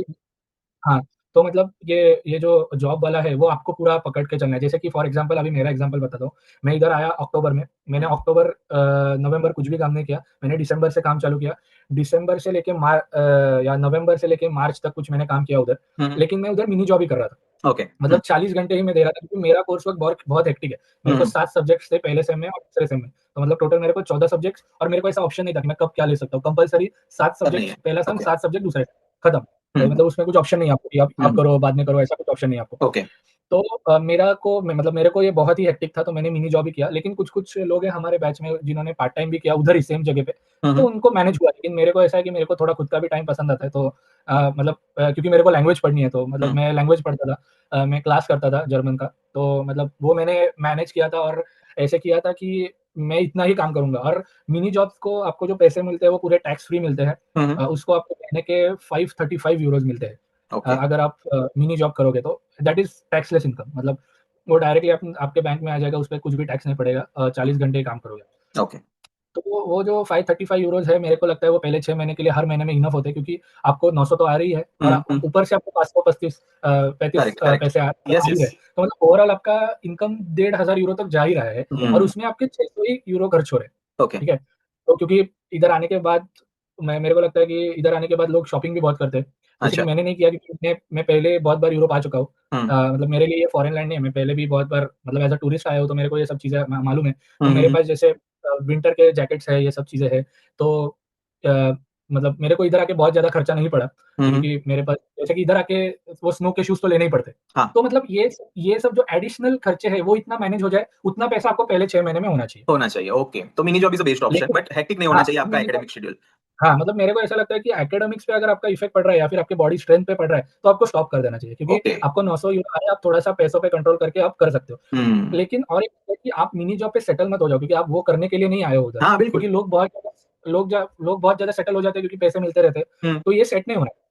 हाँ, तो मतलब ये जो जॉब वाला है, वो आपको पूरा पकड़ के चलना है। जैसे कि फॉर एग्ज़ाम्पल अभी मेरा एग्ज़ाम्पल बताता हूँ। मैं इधर आया अक्टूबर में, मैंने हुँ, अक्टूबर नवंबर कुछ भी काम नहीं किया। मैंने दिसंबर से काम चालू किया। दिसंबर से लेके या नवंबर से लेके मार्च तक कुछ मैंने काम किया उधर। हुँ, हुँ। लेकिन मैं उधर मिनी जॉब ही कर रहा था। ओके। हुँ, मतलब 40 घंटे ही मैं दे रहा था, क्योंकि मेरा कोर्स वर्क बहुत बहुत हेक्टिक है। हुँ, मेरे को हुँ। 7 सब्जेक्ट्स थे पहले सेम में और दूसरे सेम में। तो मतलब टोटल मेरे को 14 सब्जेक्ट्स, और मेरे को ऐसा ऑप्शन नहीं था कि मैं कब क्या ले सकता हूँ। कंपल्सरी 7 सब नहीं है। सब्जेक्ट्स पहला सेम, ओके। 7 सब्जेक्ट दूसरा सेम, खत्म। हुँ, हुँ, मतलब उसमें कुछ ऑप्शन नहीं है आपको कि हुँ, आप हुँ। करो, बाद में करो, ऐसा कुछ ऑप्शन नहीं है आपको। ओके। तो मेरे को ये बहुत ही हेक्टिक था, तो मैंने मिनी जॉब ही किया। लेकिन कुछ-कुछ लोग हैं हमारे बैच में जिन्होंने पार्ट टाइम भी किया उधर ही सेम जगह पे, हुँ, तो हुँ, उनको मैनेज हुआ। लेकिन मेरे को ऐसा है कि मेरे को थोड़ा खुद का भी टाइम पसंद आता है, तो मतलब क्योंकि मेरे को लैंग्वेज पढ़नी है, तो मतलब हुँ, मैं लैंग्वेज पढ़ता था। मैं क्लास करता था जर्मन का, तो मतलब वो मैंने मैनेज किया था, और ऐसे किया था कि मैं इतना ही काम करूँगा। और मिनी जॉब्स को आपको जो पैसे मिलते हैं, वो पूरे टैक्स फ्री मिलते हैं। हुँ, हुँ। उसको आपको महीने के 535 यूरोज़ मिलते हैं। ओके, अगर आप मिनी जॉब करोगे, तो दैट इज़ टैक्सलेस इनकम, मतलब वो डायरेक्टली आपके बैंक में आ जाएगा, उसपे कुछ भी टैक्स नहीं पड़ेगा, 40 घंटे काम करोगे। ओके। तो वो जो 535 यूरोज़ है, मेरे को लगता है वो पहले 6 महीने के लिए हर महीने में इनफ होते हैं, क्योंकि आपको 900 तो आ रही है, और हुँ, हुँ। ऊपर से आपको 535 35 करेक्ट, करेक्ट। पैसे यस, आ ही यस। रहे हैं। तो मतलब ओवरऑल आपका इनकम 1500 यूरो तक जा ही रहा है, और हुँ, उसमें आपके 600 ही यूरो खर्च हो रहे हैं। ओके। ठीक है? तो क्योंकि इधर आने के बाद मेरे को लगता है कि इधर आने के बाद लोग शॉपिंग भी बहुत करते हैं। जैसे कि अच्छा। मैंने नहीं किया, क्योंकि मैं पहले बहुत बार यूरोप आ चुका हूँ। हुँ, मतलब मेरे लिए ये फॉरेन लैंड नहीं है, मैं पहले भी बहुत बार मतलब एज़ अ टूरिस्ट आया हूँ, तो मेरे को ये सब चीज़ें मालूम है। हुँ, तो हुँ, मेरे हुँ। पास जैसे विंटर के जैकेट्स है, ये सब चीज़ें हैं। तो अ, मतलब मेरे को इधर आके बहुत ज़्यादा खर्चा नहीं पड़ा, हुँ, हुँ। क्योंकि मेरे पास जैसे कि इधर आके वो स्नो के शूज़ तो लेने ही पड़ते हैं। हाँ, तो मतलब ये सब जो एडिशनल खर्चे हैं, वो इतना मैनेज हो जाए, उतना पैसा आपको पहले 6 महीने में होना चाहिए। होना चाहिए। ओके। तो mini job is a best option लेकिन बट हेक्टिक नहीं होना हाँ, चाहिए आपका मिनी एकेडमिक शेड्यूल। हाँ, मतलब मेरे को ऐसा लगता है कि एकेडमिक्स पे अगर आपका इफ़ेक्ट पड़ रहा है, या फिर आपके बॉडी स्ट्रेंथ पे पड़ रहा है, तो आपको स्टॉप कर देना चाहिए, क्योंकि ओके। आपको 900 यूरो आए, आप थोड़ा-सा पैसों पे कंट्रोल करके आप कर सकते हो। हुँ। लेकिन और एक है कि आप मिनी जॉब पे सेटल मत हो जाओ, क्योंकि आप वो करने के लिए नहीं आए हो उधर। हाँ, बिल्कुल। क्योंकि लोग बहुत ज़्यादा सेटल हो जाते हैं, क्योंकि पैसे मिलते रहते हैं, हुँ, तो ये सेट नहीं होना है।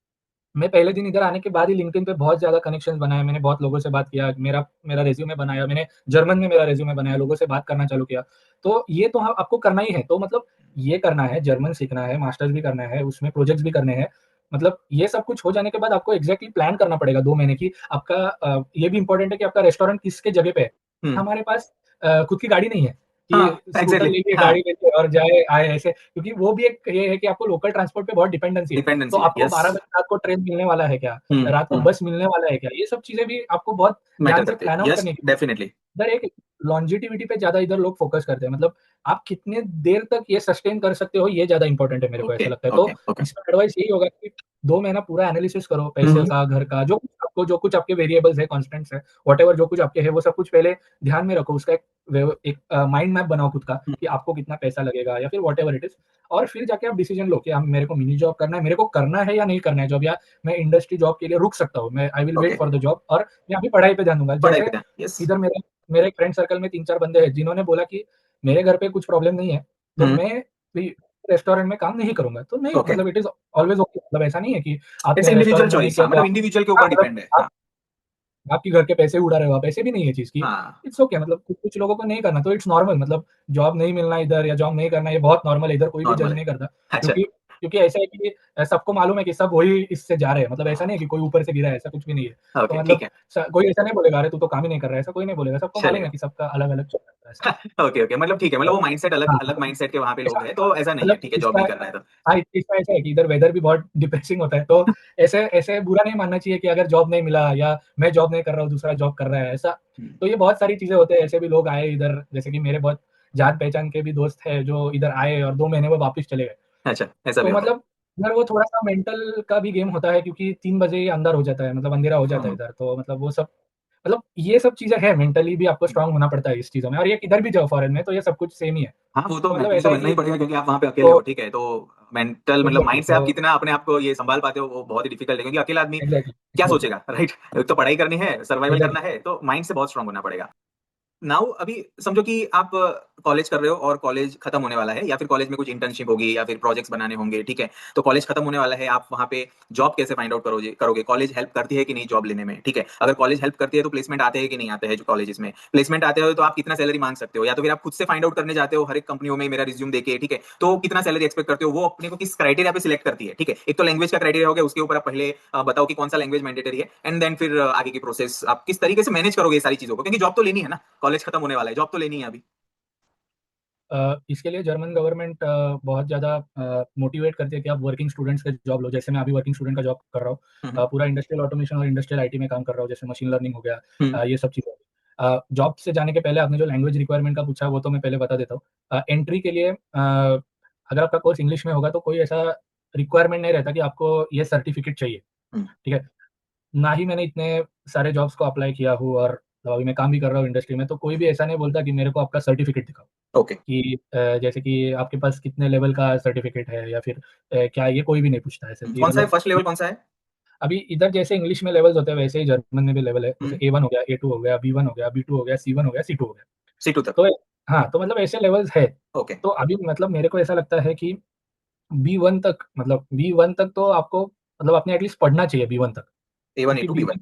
मैं पहले दिन इधर आने के बाद ही लिंक्डइन पे बहुत ज़्यादा कनेक्शंस बनाए, मैंने बहुत लोगों से बात किया, मेरा मेरा रिज़्यूमे बनाया, मैंने जर्मन में मेरा रिज़्यूमे बनाया, लोगों से बात करना चालू किया। तो ये तो आपको करना ही है, तो मतलब ये करना है, जर्मन सीखना है, मास्टर्स भी करना है, उसमें प्रोजेक्ट्स भी करने हैं। मतलब ये सब कुछ हो जाने के बाद आपको एग्ज़ैक्टली प्लान करना पड़ेगा 2 महीने की आपका ये भी इम्पोर्टेंट है कि आपका रेस्टोरेंट किसके जगह पे है। हुँ। हमारे पास खुद की गाड़ी नहीं है। हाँ, कि स्कूटर एग्ज़ैक्टली ले लिए, हाँ, गाड़ी ले लिए और जाए, आए ऐसे, क्योंकि वो भी एक ये है कि आपको लोकल ट्रांसपोर्ट पे बहुत डिपेंडेंसी है। तो डिपेंडेंसी है, आपको यस। 12 बजे रात को ट्रेन मिलने वाला है क्या? हुँ, रात को हुँ, बस मिलने वाला है क्या? ये सब चीज़ें भी आपको बहुत मैटर ध्यान से करते हैं, प्लान आउट यस, करनी चाहिए। डेफिनिटली। इधर एक लॉन्जेविटी पे ज़्यादा इधर लोग फ़ोकस करते हैं। मतलब आप कितने देर तक ये सस्टेन कर सकते हो, ये ज़्यादा इम्पोर्टेंट है, मेरे को ओके, ऐसा लगता है। ओके, तो ओके। इसमें एडवाइस यही होगा कि 2 महीना पूरा एनालिसिस करो, हुँ, पैसे हुँ, का, घर का, जो कुछ आपके वेरिएबल्स है, कांस्टेंट्स है, व्हाटएवर जो कुछ आपके है, वो सब कुछ पहले ध्यान में रखो। उसका एक माइंड मैप बनाओ खुद का हुँ, कि आपको कितना पैसा लगेगा या फिर व्हाटएवर इट इज़, और फिर जाके आप डिसीजन लो कि मेरे को मिनी जॉब करना है, मेरे को करना है या नहीं करना है जॉब, या मैं इंडस्ट्री जॉब के लिए रुक सकता हूँ। मैं I will wait okay, for the job और मैं अभी पढ़ाई पे ध्यान दूँगा। पढ़ाई जैसे पे ध्यान, यस। इधर मेरे मेरे एक फ्रेंड सर्कल में 3-4 बंदे हैं जिन्होंने बोला कि मेरे घर पे कुछ प्रॉब्लम नहीं है, तो हुँ, मैं भी रेस्टोरेंट में काम नहीं करूँगा। तो नहीं, ओके। मतलब इट इज़ ऑलवेज़ ओके, मतलब ऐसा नहीं है कि इट्स आपने इंडिविजुअल रेस्टोरेंट में नहीं चॉइस किया हाँ, तो मतलब आप, इंडिविजुअल के हाँ, ऊपर मतलब डिपेंड है। आप हाँ, आपके घर के पैसे उड़ा रहे हो आप, ऐसे भी नहीं है चीज़ कि हाँ, इट्स ओके, मतलब कुछ लोगों को नहीं करना तो इट्स नॉर्मल, मतलब जॉब नहीं मिलना इधर या जॉब नहीं करना ये बहुत नॉर्मल है, इधर कोई भी जज नॉर्मल है। नहीं करता। अच्छा, क्योंकि क्योंकि ऐसा है कि सबको मालूम है कि सब वही इससे जा रहे हैं, मतलब ऐसा नहीं है कि कोई ऊपर से गिरा है, ऐसा कुछ भी नहीं है। तो ओके, ठीक मतलब है। कोई ऐसा नहीं बोलेगा, अरे तू तो काम ही नहीं कर रहा है, ऐसा कोई नहीं बोलेगा, सबको मालूम है चलेगा। कि सबका अलग-अलग चल रहा है ऐसा। ओके, ओके, मतलब ठीक है, मतलब तो वो माइंडसेट अलग हाँ, अलग माइंडसेट के वहाँ पे ऐसा लोग हैं, तो ऐसा नहीं है, मतलब ठीक है, जॉब इसका नहीं करना है तो। हाँ, इसका ऐसा है कि इधर वेदर भी बहुत डिप्रेसिंग होता है, तो ऐसे ऐसे बुरा नहीं मानना चाहिए कि अगर जॉब नहीं मिला या मैं जॉब नहीं कर रहा हूँ, दूसरा जॉब कर रहा है, ऐसा। हुँ, तो ये बहुत सारी चीज़ें होते हैं, ऐसे भी लोग आए इधर, जैसे कि मेरे बहुत जान-पहचान के भी दोस्त हैं, जो इधर आए और 2 महीने में वापस चले गए। अच्छा, ऐसा भी तो होता है। मतलब इधर वो थोड़ा-सा मेंटल का भी गेम होता है, क्योंकि 3 बजे ही अंदर हो जाता है, मतलब अंधेरा हो जाता है हुँ, इधर, तो मतलब वो सब, मतलब ये सब चीज़ें हैं, मेंटली भी आपको हुँ। स्ट्रॉन्ग होना पड़ता है इस चीज़ों में, और ये किधर भी जाओ फॉरेन में, तो ये सब कुछ सेम ही है। हाँ, वो तो तो मतलब मेंटल ऐसा तो है बनना ही कि पड़ेगा क्योंकि आप वहाँ पे अकेले तो हो, ठीक है? तो मेंटल मतलब एग्ज़ैक्टली, माइंड से आप तो कितना अपने आप को ये सँभाल पाते हो, वो बहुत ही डिफ़िकल्ट है क्योंकि अकेला आदमी एग्ज़ैक्टली, क्या एग्ज़ैक्टली, सोचेगा, राइट? एक तो पढ़ाई करनी है, सर्वाइवल करना एग्ज़ैक्टली। है, तो माइंड से बहुत स्ट्रॉन्ग होना पड़ेगा। नाउ अभी समझो कि आप कॉलेज कर रहे हो और कॉलेज खत्म होने वाला है या फिर कॉलेज में कुछ इंटर्नशिप होगी या फिर प्रोजेक्ट्स बनाने होंगे, ठीक है? तो कॉलेज खत्म होने वाला है, आप वहाँ पे जॉब कैसे फाइंड आउट करोगे? कॉलेज हेल्प करती है कि नहीं जॉब लेने में, ठीक है? अगर कॉलेज हेल्प करती है तो प्लेसमेंट आते हैं कि नहीं आते हैं जो कॉलेजेस में? प्लेसमेंट आते हो तो आप कितना सैलरी माँग सकते हो? या तो फिर आप खुद से फाइंड आउट करने जाते हो हर एक कंपनियों में मेरा रिज़्यूम देके, ठीक है? तो कितना सैलरी एक्सपेक्ट करते हो? वो अपने को किस क्राइटेरिया पे सिलेक्ट करती है, ठीक है? एक तो लैंग्वेज का क्राइटेरिया हो गया, उसके ऊपर आप पहले बताओ कि कौन-सा लैंग्वेज मैंडेटरी है एंड देन फिर आगे की प्रोसेस आप किस तरीके से मैनेज करोगे ये सारी चीज़ों को? क्योंकि जॉब तो लेनी है ना, कॉलेज खत्म होने वाला है, जॉब तो लेनी है अभी। इसके लिए जर्मन गवर्नमेंट बहुत ज़्यादा मोटिवेट करती है कि आप वर्किंग स्टूडेंट्स का जॉब लो। जैसे मैं अभी वर्किंग स्टूडेंट का जॉब कर रहा हूँ। हुँ, हुँ। पूरा इंडस्ट्रियल ऑटोमेशन और इंडस्ट्रियल आईटी में काम कर रहा हूँ, जैसे मशीन लर्निंग हो गया, हुँ, ये सब चीज़ें। जॉब से जाने के पहले आपने जो लैंग्वेज रिक्वायरमेंट का पूछा, वो तो मैं पहले बता देता हूँ। एंट्री के लिए अगर आपका कोर्स इंग्लिश में होगा, तो कोई ऐसा रिक्वायरमेंट नहीं रहता कि आपको ये सर्टिफिकेट चाहिए, हुँ, ठीक है? ना ही मैंने इतने सारे जॉब्स को अप्लाई किया हूँ, और अभी मैं काम भी कर रहा हूँ इंडस्ट्री में, तो कोई भी ऐसा नहीं बोलता कि मेरे को आपका सर्टिफिकेट दिखाओ। ओके। कि जैसे कि आपके पास कितने लेवल का सर्टिफ़िकेट है, या फिर क्या, ये कोई भी नहीं पूछता है ऐसे कि कौन-सा है मतलब फर्स्ट लेवल कौन-सा है? अभी इधर जैसे इंग्लिश में लेवल्स होते हैं, वैसे ही जर्मन में भी लेवल है। हुँ, जैसे A1 हो गया, A2 हो गया, B1 हो गया, B2 हो गया, C1 हो गया, C2 हो गया। C2 तक। तो हाँ, तो मतलब ऐसे लेवल्स है। ओके, तो अभी मतलब मेरे को ऐसा लगता है कि B1 तक, मतलब B1 तक तो आपको, मतलब आपने एटलीस्ट पढ़ना चाहिए B1 तक। A1, क्योंकि A2, B1, B1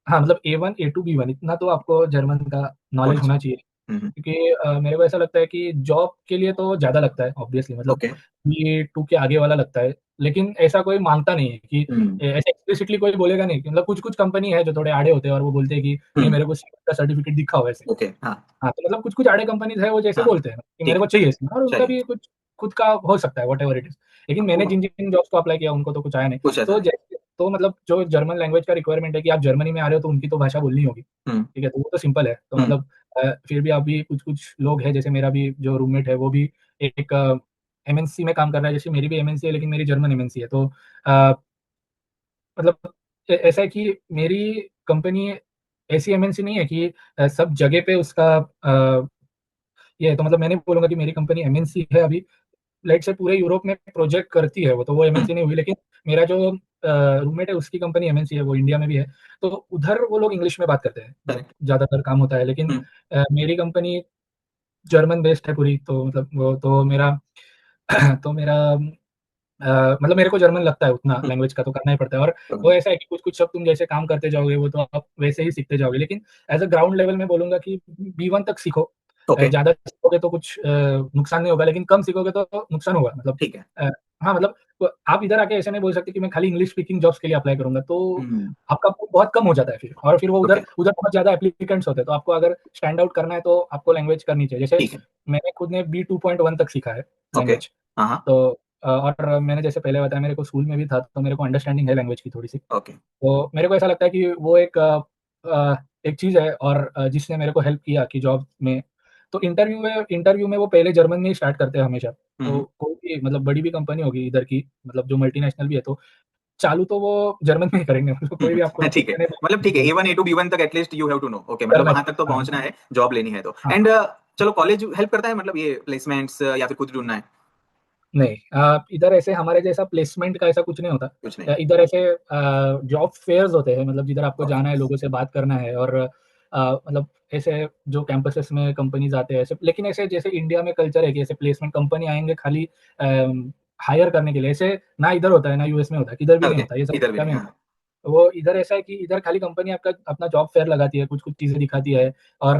हाँ, मतलब A1, A2, B1 इतना तो आपको जर्मन का होना नॉलेज होना चाहिए। चाहिए। हुँ, हुँ, क्योंकि मेरे को ऐसा लगता है कि जॉब के लिए तो ज़्यादा लगता है ऑब्वियसली, मतलब ओके। ये 2 के आगे वाला लगता है। लेकिन ऐसा कोई माँगता नहीं है कि हुँ, ऐसे एक्सप्लिसिटली कोई बोलेगा नहीं कि, मतलब कुछ-कुछ कंपनी है जो थोड़े आड़े होते हैं और वो बोलते हैं कि नहीं, हुँ, मेरे को सीए का सर्टिफिकेट दिखाओ ऐसे। ओके, हाँ, हाँ, तो मतलब कुछ-कुछ आड़े कंपनीज़ है, वो जैसे हाँ, बोलते हैं कि मेरे ठीक को है, चाहिए इसमें, और उनका चाहिए। भी कुछ खुद का हो सकता है, व्हाटएवर इट इज़। लेकिन हाँ, मैंने वो जिन-जिन जॉब्स को अप्लाई किया, उनको तो कुछ आया नहीं। कुछ ऐसा तो नहीं। जैसे, तो मतलब जो जर्मन लैंग्वेज का रिक्वायरमेंट है कि आप जर्मनी में आ रहे हो, तो उनकी तो भाषा बोलनी होगी, हुँ, ठीक है? तो वो तो सिंपल है। तो हुँ, मतलब फिर भी अभी कुछ-कुछ लोग हैं, जैसे मेरा भी जो रूममेट है, वो भी एक एमएनसी में काम कर रहा है, जैसे मेरी भी एमएनसी है, लेकिन मेरी जर्मन एमएनसी है। तो अ, मतलब ऐसा है कि मेरी कंपनी ऐसी एमएनसी नहीं है कि सब जगह पे उसका ये है, तो मतलब मैं नहीं बोलूँगा कि मेरी कंपनी एमएनसी है अभी, लाइक से पूरे यूरोप में प्रोजेक्ट करती है वो, तो वो हुँ, एमएनसी नहीं हुई, लेकिन मेरा जो रूममेट है, उसकी कंपनी एमएनसी है, वो इंडिया में भी है। तो उधर वो लोग इंग्लिश में बात करते हैं, मतलब करेक्ट। ज़्यादातर काम होता है, लेकिन हुँ, मेरी कंपनी जर्मन बेस्ड है पूरी, तो मतलब वो तो मेरा तो मेरा मतलब मेरे को जर्मन लगता है, उतना हुँ, लैंग्वेज का तो करना ही पड़ता है, और वो ओके, ऐसा है कि कुछ-कुछ शब्द तुम जैसे काम करते जाओगे, वो तो आप वैसे ही सीखते जाओगे। लेकिन एज़ अ ग्राउंड लेवल मैं बोलूँगा कि B1 तक सीखो। ओके, ज़्यादा सीखोगे तो कुछ नुकसान नहीं होगा, लेकिन कम सीखोगे तो नुकसान होगा। मतलब ठीक है। अ, हाँ, मतलब तो आप इधर आके ऐसे नहीं बोल सकते कि मैं खाली इंग्लिश स्पीकिंग जॉब्स के लिए अप्लाई करूंगा, तो हुँ, आपका pool बहुत कम हो जाता है फिर, और फिर वो ओके, उधर उधर बहुत ज़्यादा एप्लीकेंट्स होते हैं, तो आपको अगर स्टैंड आउट करना है तो आपको लैंग्वेज करनी चाहिए। जैसे ठीक है, मैंने खुद ने B2.1 तक सीखा है ओके। लैंग्वेज। हाँ, हाँ, तो और मैंने जैसे पहले बताया मेरे को स्कूल में भी था, तो मेरे को अंडरस्टैंडिंग है लैंग्वेज की थोड़ी-सी। ओके, तो मेरे को ऐसा लगता है कि वो एक चीज़ है, और जिसने मेरे को हेल्प किया कि जॉब में, तो इंटरव्यू में वो पहले जर्मन में ही स्टार्ट करते हैं हमेशा। हुँ, तो हुँ। कोई भी मतलब बड़ी भी कंपनी होगी इधर की, मतलब जो मल्टीनेशनल भी है, तो चालू तो वो जर्मन में ही करेंगे। मतलब हुँ, कोई भी आपको हुँ। ठीक है, इंटरव्यू लेने मतलब ठीक है, बोलेगा, A1, A2, B1 तक at least you have to know. Okay, मतलब करना वहाँ चाहिए। तक तो हाँ, पहुँचना है, जॉब लेनी है तो। हाँ। एंड चलो कॉलेज हेल्प करता है मतलब ये प्लेसमेंट्स या फिर खुद ढूँढना है? नहीं, इधर ऐसे हमारे जैसा प्लेसमेंट का ऐसा कुछ नहीं होता। कुछ नहीं। इधर ऐसे जॉब फेयर्स होते हैं, मतलब जिधर आपको ओके, जाना है, लोगों से बात करना है, और मतलब ऐसे जो कैंपसेस में कंपनीज़ आते हैं ऐसे, लेकिन ऐसे जैसे इंडिया में कल्चर है कि ऐसे प्लेसमेंट कंपनी आएँगे खाली हायर करने के लिए, ऐसे ना इधर होता है, ना यूएस में होता है, किधर भी नहीं ओके, होता, ये सब इधर भी इंडिया नहीं, में होता हाँ। है। वो इधर ऐसा है कि इधर खाली कंपनी आपका अपना जॉब फेयर लगाती है, कुछ-कुछ चीज़ें दिखाती है, और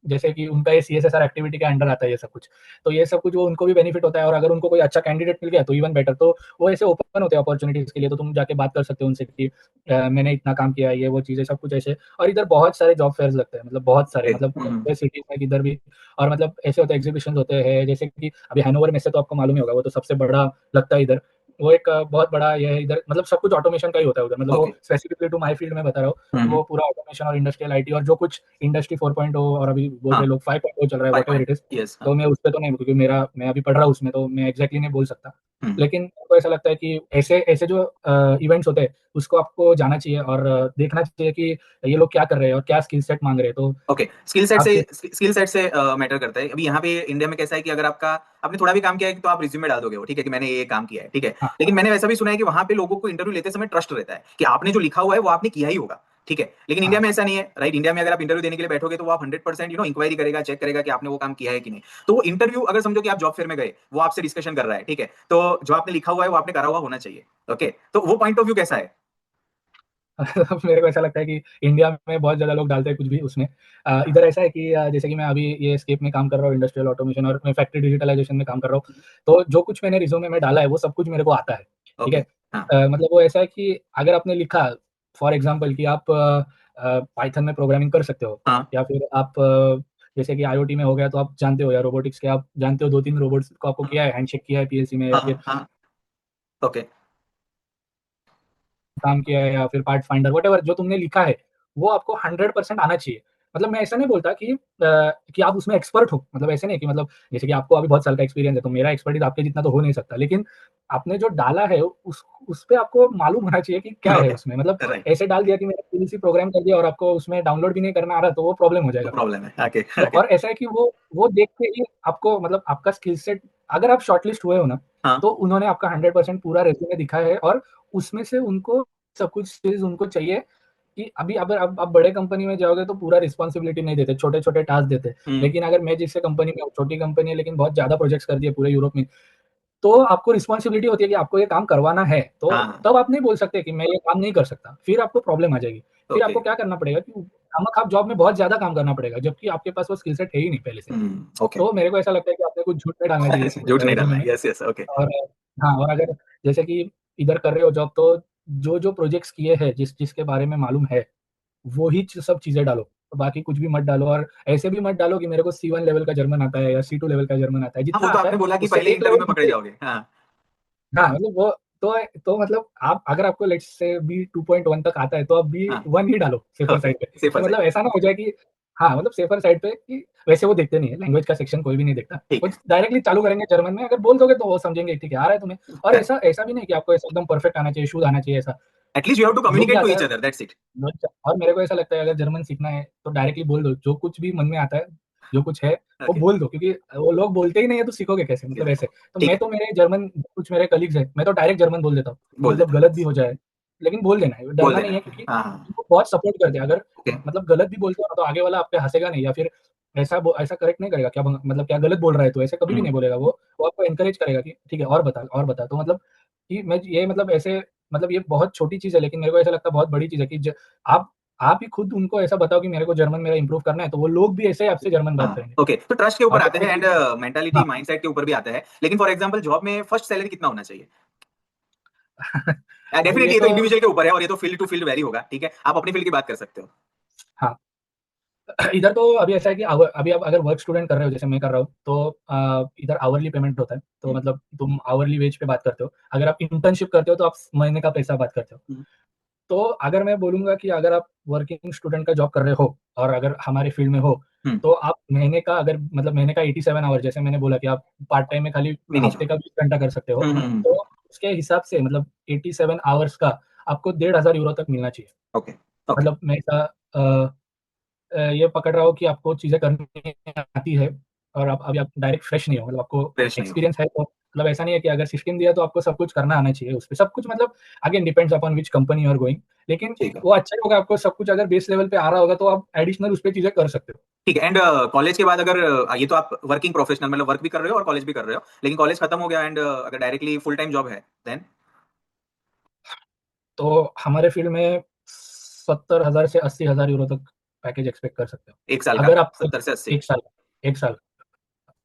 जैसे कि उनका ये सीएसआर एक्टिविटी के अंडर आता है ये सब कुछ। तो ये सब कुछ वो उनको भी बेनिफिट होता है, और अगर उनको कोई अच्छा कैंडिडेट मिल गया तो इवन बेटर। तो वो ऐसे ओपन होते हैं अपॉर्च्युनिटीज़ के लिए, तो तुम जाके बात कर सकते हो उनसे कि मैंने इतना काम किया है, ये वो चीज़ें सब कुछ ऐसे। और इधर बहुत सारे जॉब फेयर्स लगते हैं, मतलब बहुत सारे, ओके, मतलब हुँ, हुँ। बड़े सिटीज़ में किधर भी। और मतलब ऐसे होते हैं, एग्ज़िबिशन्स होते हैं, जैसे कि अभी हैनोवर में से तो आपको मालूम ही होगा, वो तो सबसे बड़ा लगता है इधर। वो एक बहुत बड़ा ये है इधर, मतलब सब कुछ ऑटोमेशन का ही होता है उधर, मतलब वो okay, specifically to my field में बता रहा हूँ, हुँ, तो हुँ। वो पूरा ऑटोमेशन और इंडस्ट्रियल आईटी, और जो कुछ इंडस्ट्री 4.0 और अभी बोल हाँ, रहे लोग 5.0 चल रहा है, 5 whatever point it is. Yes, हाँ। तो मैं उस पे तो नहीं हूँ, क्योंकि मैं अभी पढ़ रहा हूँ उसमें, तो मैं एग्ज़ैक्टली नहीं बोल सकता। हुँ, हुँ। लेकिन मेरे को ऐसा लगता है कि ऐसे ऐसे जो इवेंट्स होते हैं, उसको आपको जाना चाहिए, और देखना चाहिए कि ये लोग क्या कर रहे हैं और क्या स्किल सेट माँग रहे हैं, तो ओके, स्किल आप फिर स्किल सेट से मैटर करता है। अभी यहाँ पे इंडिया में कैसा है कि अगर आपका आपने थोड़ा भी काम किया है तो आप रिज़्यूम में डाल दोगे वो, ठीक है, कि मैंने ये काम किया है, ठीक है। हाँ, लेकिन मैंने वैसा भी सुना है कि वहाँ पे लोगों को इंटरव्यू लेते समय ट्रस्ट रहता है कि आपने जो लिखा हुआ है वो आपने किया ही होगा, ठीक है। लेकिन इंडिया हाँ। में ऐसा नहीं है, राइट? इंडिया में अगर आप इंटरव्यू देने के लिए बैठोगे तो वो आप 100% इंक्वायरी करेगा, चेक करेगा कि आपने वो काम किया है कि नहीं। तो वो इंटरव्यू अगर समझो कि आप जॉब फेयर में गए, वो आपसे डिस्कशन कर रहा है, ठीक है। तो जो आपने लिखा हुआ है वो आपने करा हुआ होना चाहिए, ओके। तो वो पॉइंट ऑफ व्यू कैसा है? मेरे को ऐसा लगता है कि इंडिया में बहुत ज़्यादा लोग डालते हैं कुछ भी उसमें। इधर ऐसा है कि जैसे कि मैं अभी ये एस्केप में काम कर रहा हूँ, इंडस्ट्रियल ऑटोमेशन और मैं फैक्ट्री डिजिटलाइज़ेशन में काम कर रहा हूँ। तो जो कुछ मैंने रिज़्यूमे में डाला है, वो सब कुछ मेरे को आता है, ठीक है? ओके, हाँ, मतलब वो ऐसा है कि अगर आपने लिखा, फॉर एग्ज़ाम्पल कि आप पाइथन में प्रोग्रामिंग कर सकते हो, हाँ, या फिर आप जैसे कि आईओटी में हो गया, तो आप जानते हो, या रोबोटिक्स के आप जानते हो, 2-3 रोबोट्स को आपको हाँ, किया है, हैंडशेक किया है पीएलसी में, या फिर हाँ, हाँ, ओके, काम किया है, या फिर पार्ट फाइंडर, व्हाटएवर जो तुमने लिखा है, वो आपको 100% आना चाहिए। मतलब मैं ऐसा नहीं बोलता कि आप उसमें एक्सपर्ट हो, मतलब ऐसे नहीं कि मतलब जैसे कि आपको अभी बहुत साल का एक्सपीरियंस है, तो मेरा एक्सपर्टीज़ आपके जितना तो हो नहीं सकता। लेकिन आपने जो डाला है, उस पे आपको मालूम होना चाहिए कि क्या है ओके, उसमें। मतलब राइट। ऐसे डाल दिया कि मैंने पीएलसी प्रोग्राम कर दिया और आपको उसमें डाउनलोड भी नहीं करना आ रहा, तो वो प्रॉब्लम हो तो जाएगा फिर। प्रॉब्लम है। ओके, तो ओके, और ऐसा है कि वो देख के ही आपको, मतलब आपका स्किल सेट, अगर आप शॉर्टलिस्ट हुए हो ना, हाँ, तो उन्होंने आपका 100% पूरा रिज़्यूमे दिखा है, और उसमें से उनको सब कुछ चीज़ उनको चाहिए कि अभी अगर आप बड़े कंपनी में जाओगे तो पूरा रिस्पॉन्सिबिलिटी नहीं देते, छोटे-छोटे टास्क देते हैं। हुँ, लेकिन अगर मैं जिस कंपनी में हूँ, छोटी कंपनी है लेकिन बहुत ज़्यादा प्रोजेक्ट्स कर दिए पूरे यूरोप में, तो आपको रिस्पॉन्सिबिलिटी होती है कि आपको ये काम करवाना है, तो हाँ, तब आप नहीं बोल सकते कि मैं ये काम नहीं कर सकता, फिर आपको प्रॉब्लम आ जाएगी। फिर ओके, आपको क्या करना पड़ेगा कि खामख़ा जॉब में बहुत ज़्यादा काम करना पड़ेगा, जबकि आपके पास वो स्किल सेट है ही नहीं पहले से। ओके। तो मेरे को ऐसा लगता है कि आपने कुछ झूठ नहीं डालना चाहिए झूठ नहीं डालना रिज़्यूमे है। में। यस, यस, ओके, और हाँ, और अगर जैसे कि इधर कर रहे हो जॉब, तो जो-जो प्रोजेक्ट्स किए हैं, जिसके बारे में मालूम है, वो ही सब चीज़ें डालो। बाकी कुछ भी मत डालो, और ऐसे भी मत डालो कि मेरे को C1 लेवल का जर्मन आता है या C2 लेवल का जर्मन आता है। हाँ, वो जितना तो आता आपने है बोला कि उससे पहले एक इंटरव्यू लेवल में पकड़े नीचे। जाओगे। हाँ, हाँ, मतलब वो तो मतलब आप अगर आपको लेट्स से बी 2.1 तक आता है, तो आप बी हाँ, 1 ही डालो सेफ़र ओके, साइड पे, कि सेफर साइड, मतलब ऐसा ना हो जाए कि हाँ, मतलब सेफ़र साइड पे कि वैसे वो देखते नहीं है, लैंग्वेज का सेक्शन कोई भी नहीं देखता। ठीक वो है, डायरेक्टली चालू करेंगे जर्मन में, अगर बोल दोगे तो वो समझेंगे ठीक है, आ रहा है तुम्हें। और करेक्ट। ऐसा ऐसा भी नहीं कि आपको ऐसा एकदम परफेक्ट आना चाहिए, आना चाहिए ऐसा। At least you have to जो भी कम्युनिकेट टू आता ईच है, अदर, दैट्स इट। अच्छा, और मेरे को ऐसा लगता है अगर जर्मन सीखना है तो डायरेक्टली बोल दो, जो कुछ भी मन में आता है, जो कुछ है वो ओके, बोल दो, क्योंकि वो लोग बोलते ही नहीं है तो सीखोगे कैसे? मतलब ऐसे। तो ठीक मैं है, तो मेरे जर्मन कुछ मेरे कलीग्स हैं, मैं तो डायरेक्ट जर्मन बोल देता हूँ, कि बोल मतलब देते हो, गलत भी बस, हो जाए, लेकिन बोल देना है, बोल डरना देना नहीं है, है। क्योंकि हाँ, हाँ, वो बहुत सपोर्ट करते हैं। अगर ओके, मतलब गलत भी बोलते हो ना, तो आगे वाला आप पे हँसेगा नहीं, या फिर ऐसा करेक्ट नहीं करेगा, मतलब क्या गलत बोल रहा है तू? ऐसे कभी भी हुँ, नहीं बोलेगा वो। वो आपको एनकरेज करेगा कि ठीक है, और बता, और बता। तो मतलब कि मैं ये मतलब ऐसे, मतलब ये बहुत छोटी चीज़ है, लेकिन मेरे को ऐसा लगता है बहुत बड़ी चीज़ है कि आप आप ही खुद उनको ऐसा बताओ कि मेरे को जर्मन मेरा इम्प्रूव करना है, तो वो लोग भी ऐसे ही आपसे जर्मन बात हाँ, करेंगे। ओके। तो ट्रस्ट के ऊपर आते हैं ऑटोमैटिकली। एंड मेंटालिटी, हाँ, माइंडसेट के ऊपर भी आता है। लेकिन फॉर एग्जांपल जॉब में फर्स्ट सैलरी कितना होना चाहिए? डेफिनेटली ये ये तो तो इंडिविजुअल के ऊपर है और ये तो फील्ड टू फील्ड वेरी होगा, ठीक है, आप अपनी फील्ड की बात कर सकते हो। हाँ, इधर तो अभी ऐसा है कि अभी आप अगर वर्क स्टूडेंट कर रहे हो जैसे मैं कर रहा हूँ, तो इधर आवरली पेमेंट होता है, तो हम्म, मतलब तुम आवरली वेज पे बात करते हो। अगर आप इंटर्नशिप करते हो तो आप महीने का पैसा बात करते हो। हम्म, तो अगर मैं बोलूंगा कि अगर आप वर्किंग स्टूडेंट का जॉब कर रहे हो और अगर हमारे फील्ड में हो, हम्म, तो आप महीने का अगर मतलब महीने का 87 आवर, जैसे मैंने बोला कि आप पार्ट टाइम में खाली हफ्ते मिनिमम। का 20 घंटा कर सकते हो, हम्म। तो उसके हिसाब से मतलब 87 आवर्स का आपको 1,500 यूरो तक मिलना चाहिए। ओके। ओके। मतलब मैं ऐसा ये पकड़ रहा हूँ कि आपको चीज़ें करनी आती है और आप अभी आप डायरेक्ट फ्रेश नहीं हो, मतलब आपको फ्रेश नहीं हो। एक्सपीरियंस है, तो मतलब ऐसा नहीं है कि अगर सिस्टम दिया तो आपको सब कुछ करना आना चाहिए उसपे। सब कुछ मतलब again depends upon which company you are going, लेकिन ठीक है। वो अच्छा ही होगा। आपको सब कुछ अगर बेस लेवल पे आ रहा होगा तो आप एडिशनल उसपे चीज़ें कर सकते हो। ठीक है। एंड कॉलेज के बाद अगर ये तो आप वर्किंग प्रोफेशनल मतलब वर्क भी कर रहे हो और कॉलेज भी कर रहे हो, लेकिन कॉलेज खत्म हो गया एंड अगर डायरेक्टली फुल टाइम जॉब है, देन तो हमारे फील्ड में 70,000 से 80,000 यूरो तक पैकेज एक्सपेक्ट कर सकते हो। एक साल का अगर आप 70 से 80। 1 साल 1 साल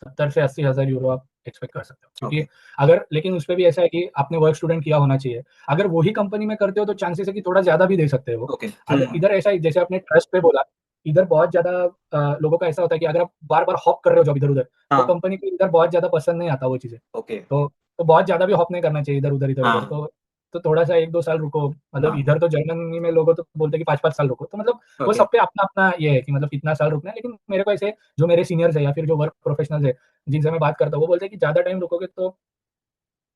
70 से 80,000 यूरो आप एक्सपेक्ट कर सकते हो। क्योंकि ओके। अगर लेकिन उसपे भी ऐसा है कि आपने वर्क स्टूडेंट किया होना चाहिए। अगर वही कंपनी में करते हो तो चांसेस है कि थोड़ा ज़्यादा भी दे सकते हैं वो। ओके। अगर इधर ऐसा है जैसे आपने ट्रस्ट पे बोला, इधर बहुत ज़्यादा लोगों का ऐसा होता है कि अगर आप बार-बार हॉप कर रहे हो जॉब इधर-उधर, तो हाँ। कंपनी को इधर बहुत ज़्यादा पसंद नहीं आता वो चीज़ें। ओके। तो बहुत ज़्यादा भी हॉप नहीं करना चाहिए इधर-उधर, इधर-उधर। हाँ। तो थोड़ा-सा 1-2 साल रुको। मतलब हाँ। इधर तो जर्मनी में लोग तो बोलते हैं कि 5-5 साल रुको। तो मतलब वो ओके। सब पे अपना-अपना ये है कि मतलब कितना साल रुकना है। लेकिन मेरे को ऐसे जो मेरे सीनियर्स हैं या फिर जो वर्क प्रोफेशनल्स हैं, जिनसे मैं बात करता हूँ, वो बोलते हैं कि ज़्यादा टाइम रुकोगे तो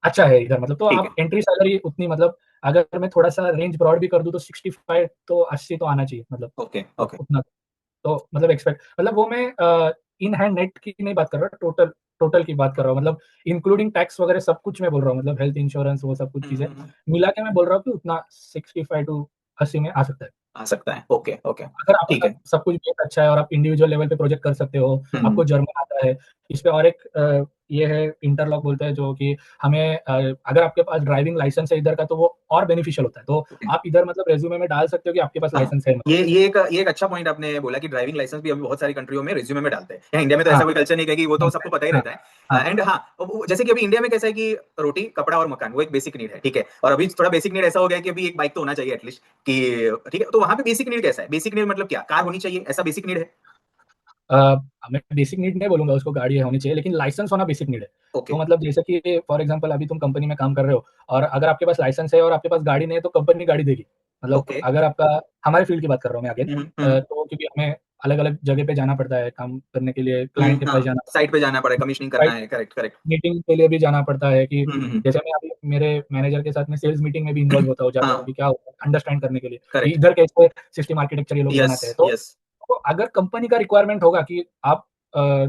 अच्छा है इधर। मतलब तो ठीक आप है। एंट्री सैलरी उतनी मतलब अगर मैं थोड़ा-सा रेंज ब्रॉड भी कर दूँ तो 65 तो 80 तो आना चाहिए मतलब ओके। ओके। उतना। तो मतलब एक्सपेक्ट मतलब वो मैं इन हैंड नेट की नहीं बात कर रहा, टोटल टोटल की बात कर रहा हूँ। मतलब इंक्लूडिंग टैक्स वगैरह सब कुछ मैं बोल रहा हूँ, मतलब हेल्थ इंश्योरेंस वो सब कुछ चीज़ें मिला के मैं बोल रहा हूँ कि उतना 65 टू 80 में आ सकता है। आ सकता है। ओके। ओके। अगर ठीक आपका है। सब कुछ बेस अच्छा है और आप इंडिविजुअल लेवल पे प्रोजेक्ट कर सकते हो, हम्म। आपको जर्मन आता है, इस पे और एक ये है इंटरलॉक बोलते हैं जो कि हमें अगर आपके पास ड्राइविंग लाइसेंस है इधर का तो वो और बेनिफिशियल होता है। तो ओके। आप इधर मतलब रिज़्यूमे में डाल सकते हो कि आपके पास हाँ, लाइसेंस है मतलब। ये एक अच्छा पॉइंट आपने बोला कि ड्राइविंग लाइसेंस भी अभी बहुत सारी कंट्रियों में रिज्यूमे में डालते हैं। यहाँ इंडिया में तो हाँ, ऐसा कोई कल्चर नहीं है कि वो तो सबको पता ही हाँ, रहता है। हाँ, एंड हाँ, जैसे कि अभी इंडिया में कैसा है कि रोटी, कपड़ा और मकान वो एक बेसिक नीड है, ठीक है? और अभी थोड़ा बेसिक नीड ऐसा हो गया है कि अभी एक बाइक तो होना चाहिए एटलीस्ट कि ठीक है? तो वहाँ पे बेसिक नीड कैसा है? बेसिक नीड मतलब क्या? कार होनी चाहिए, ऐसा बेसिक नीड है? अ, मैं बेसिक नीड नहीं बोलूँगा उसको, गाड़ी होनी चाहिए, लेकिन लाइसेंस होना बेसिक नीड है। ओके। तो मतलब जैसे कि फॉर एग्ज़ाम्पल अभी तुम कंपनी में काम कर रहे हो और अगर आपके पास लाइसेंस है और आपके पास गाड़ी नहीं है तो कंपनी गाड़ी देगी। मतलब ओके। अगर आपका हमारे फील्ड की बात कर रहा हूँ मैं अगेन, हुँ, हुँ, तो क्योंकि हमें अलग-अलग जगह पे जाना पड़ता है काम करने के लिए, क्लाइंट के पास हाँ, जाना साइट पे पड़ता जाना पड़ेगा, कमीशनिंग है। करना है, करेक्ट, करेक्ट। मीटिंग के लिए भी जाना पड़ता है कि हुँ। जैसे मैं अभी मेरे मैनेजर के साथ में सेल्स मीटिंग में भी इन्वॉल्व होता हूँ, जाता हूँ हाँ, कि क्या होता है, अंडरस्टैंड करने के लिए कि करेक्ट। इधर कैसे सिस्टम आर्किटेक्चर ये लोग यस, बनाते हैं। यस। तो अगर कंपनी का रिक्वायरमेंट होगा कि आप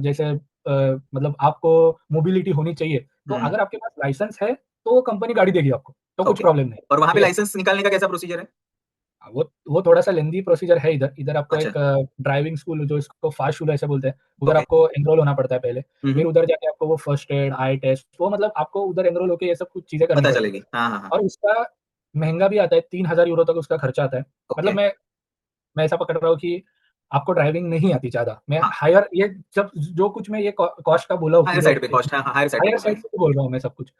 जैसे मतलब आपको मोबिलिटी होनी चाहिए, तो हुँ, अगर आपके पास लाइसेंस है, तो वो कंपनी गाड़ी देगी आपको, तो कुछ ओके। प्रॉब्लम नहीं, और वहाँ पे ठीक है? लाइसेंस निकालने का कैसा प्रोसीजर है? वो थोड़ा-सा लेंदी प्रोसीजर है इधर। इधर आपको अच्छा। एक ड्राइविंग स्कूल जो इसको फास्ट शूल ऐसे बोलते हैं, उधर ओके। आपको एनरोल होना पड़ता है पहले। हुँ, फिर हुँ। उधर जाके आपको वो फर्स्ट एड, आई टेस्ट वो मतलब आपको उधर एनरोल होके ये सब कुछ चीज़ें करनी पता पड़ती है। चलेगी। हाँ, हाँ, हाँ। और उसका महँगा भी आता है, 3,000 यूरो तक उसका खर्चा आता है। ओके। मतलब मैं ऐसा पकड़ रहा हूँ कि आपको ड्राइविंग नहीं आती ज़्यादा। मैं हाँ, हायर ये जब जो कुछ मैं ये कॉस्ट का बोला हूँ हायर क्लियर साइड पे कॉस्ट है, हाँ, हायर साइड पे हायर बोल रहे साइड हैं। से बोल रहा हूँ मैं सब कुछ।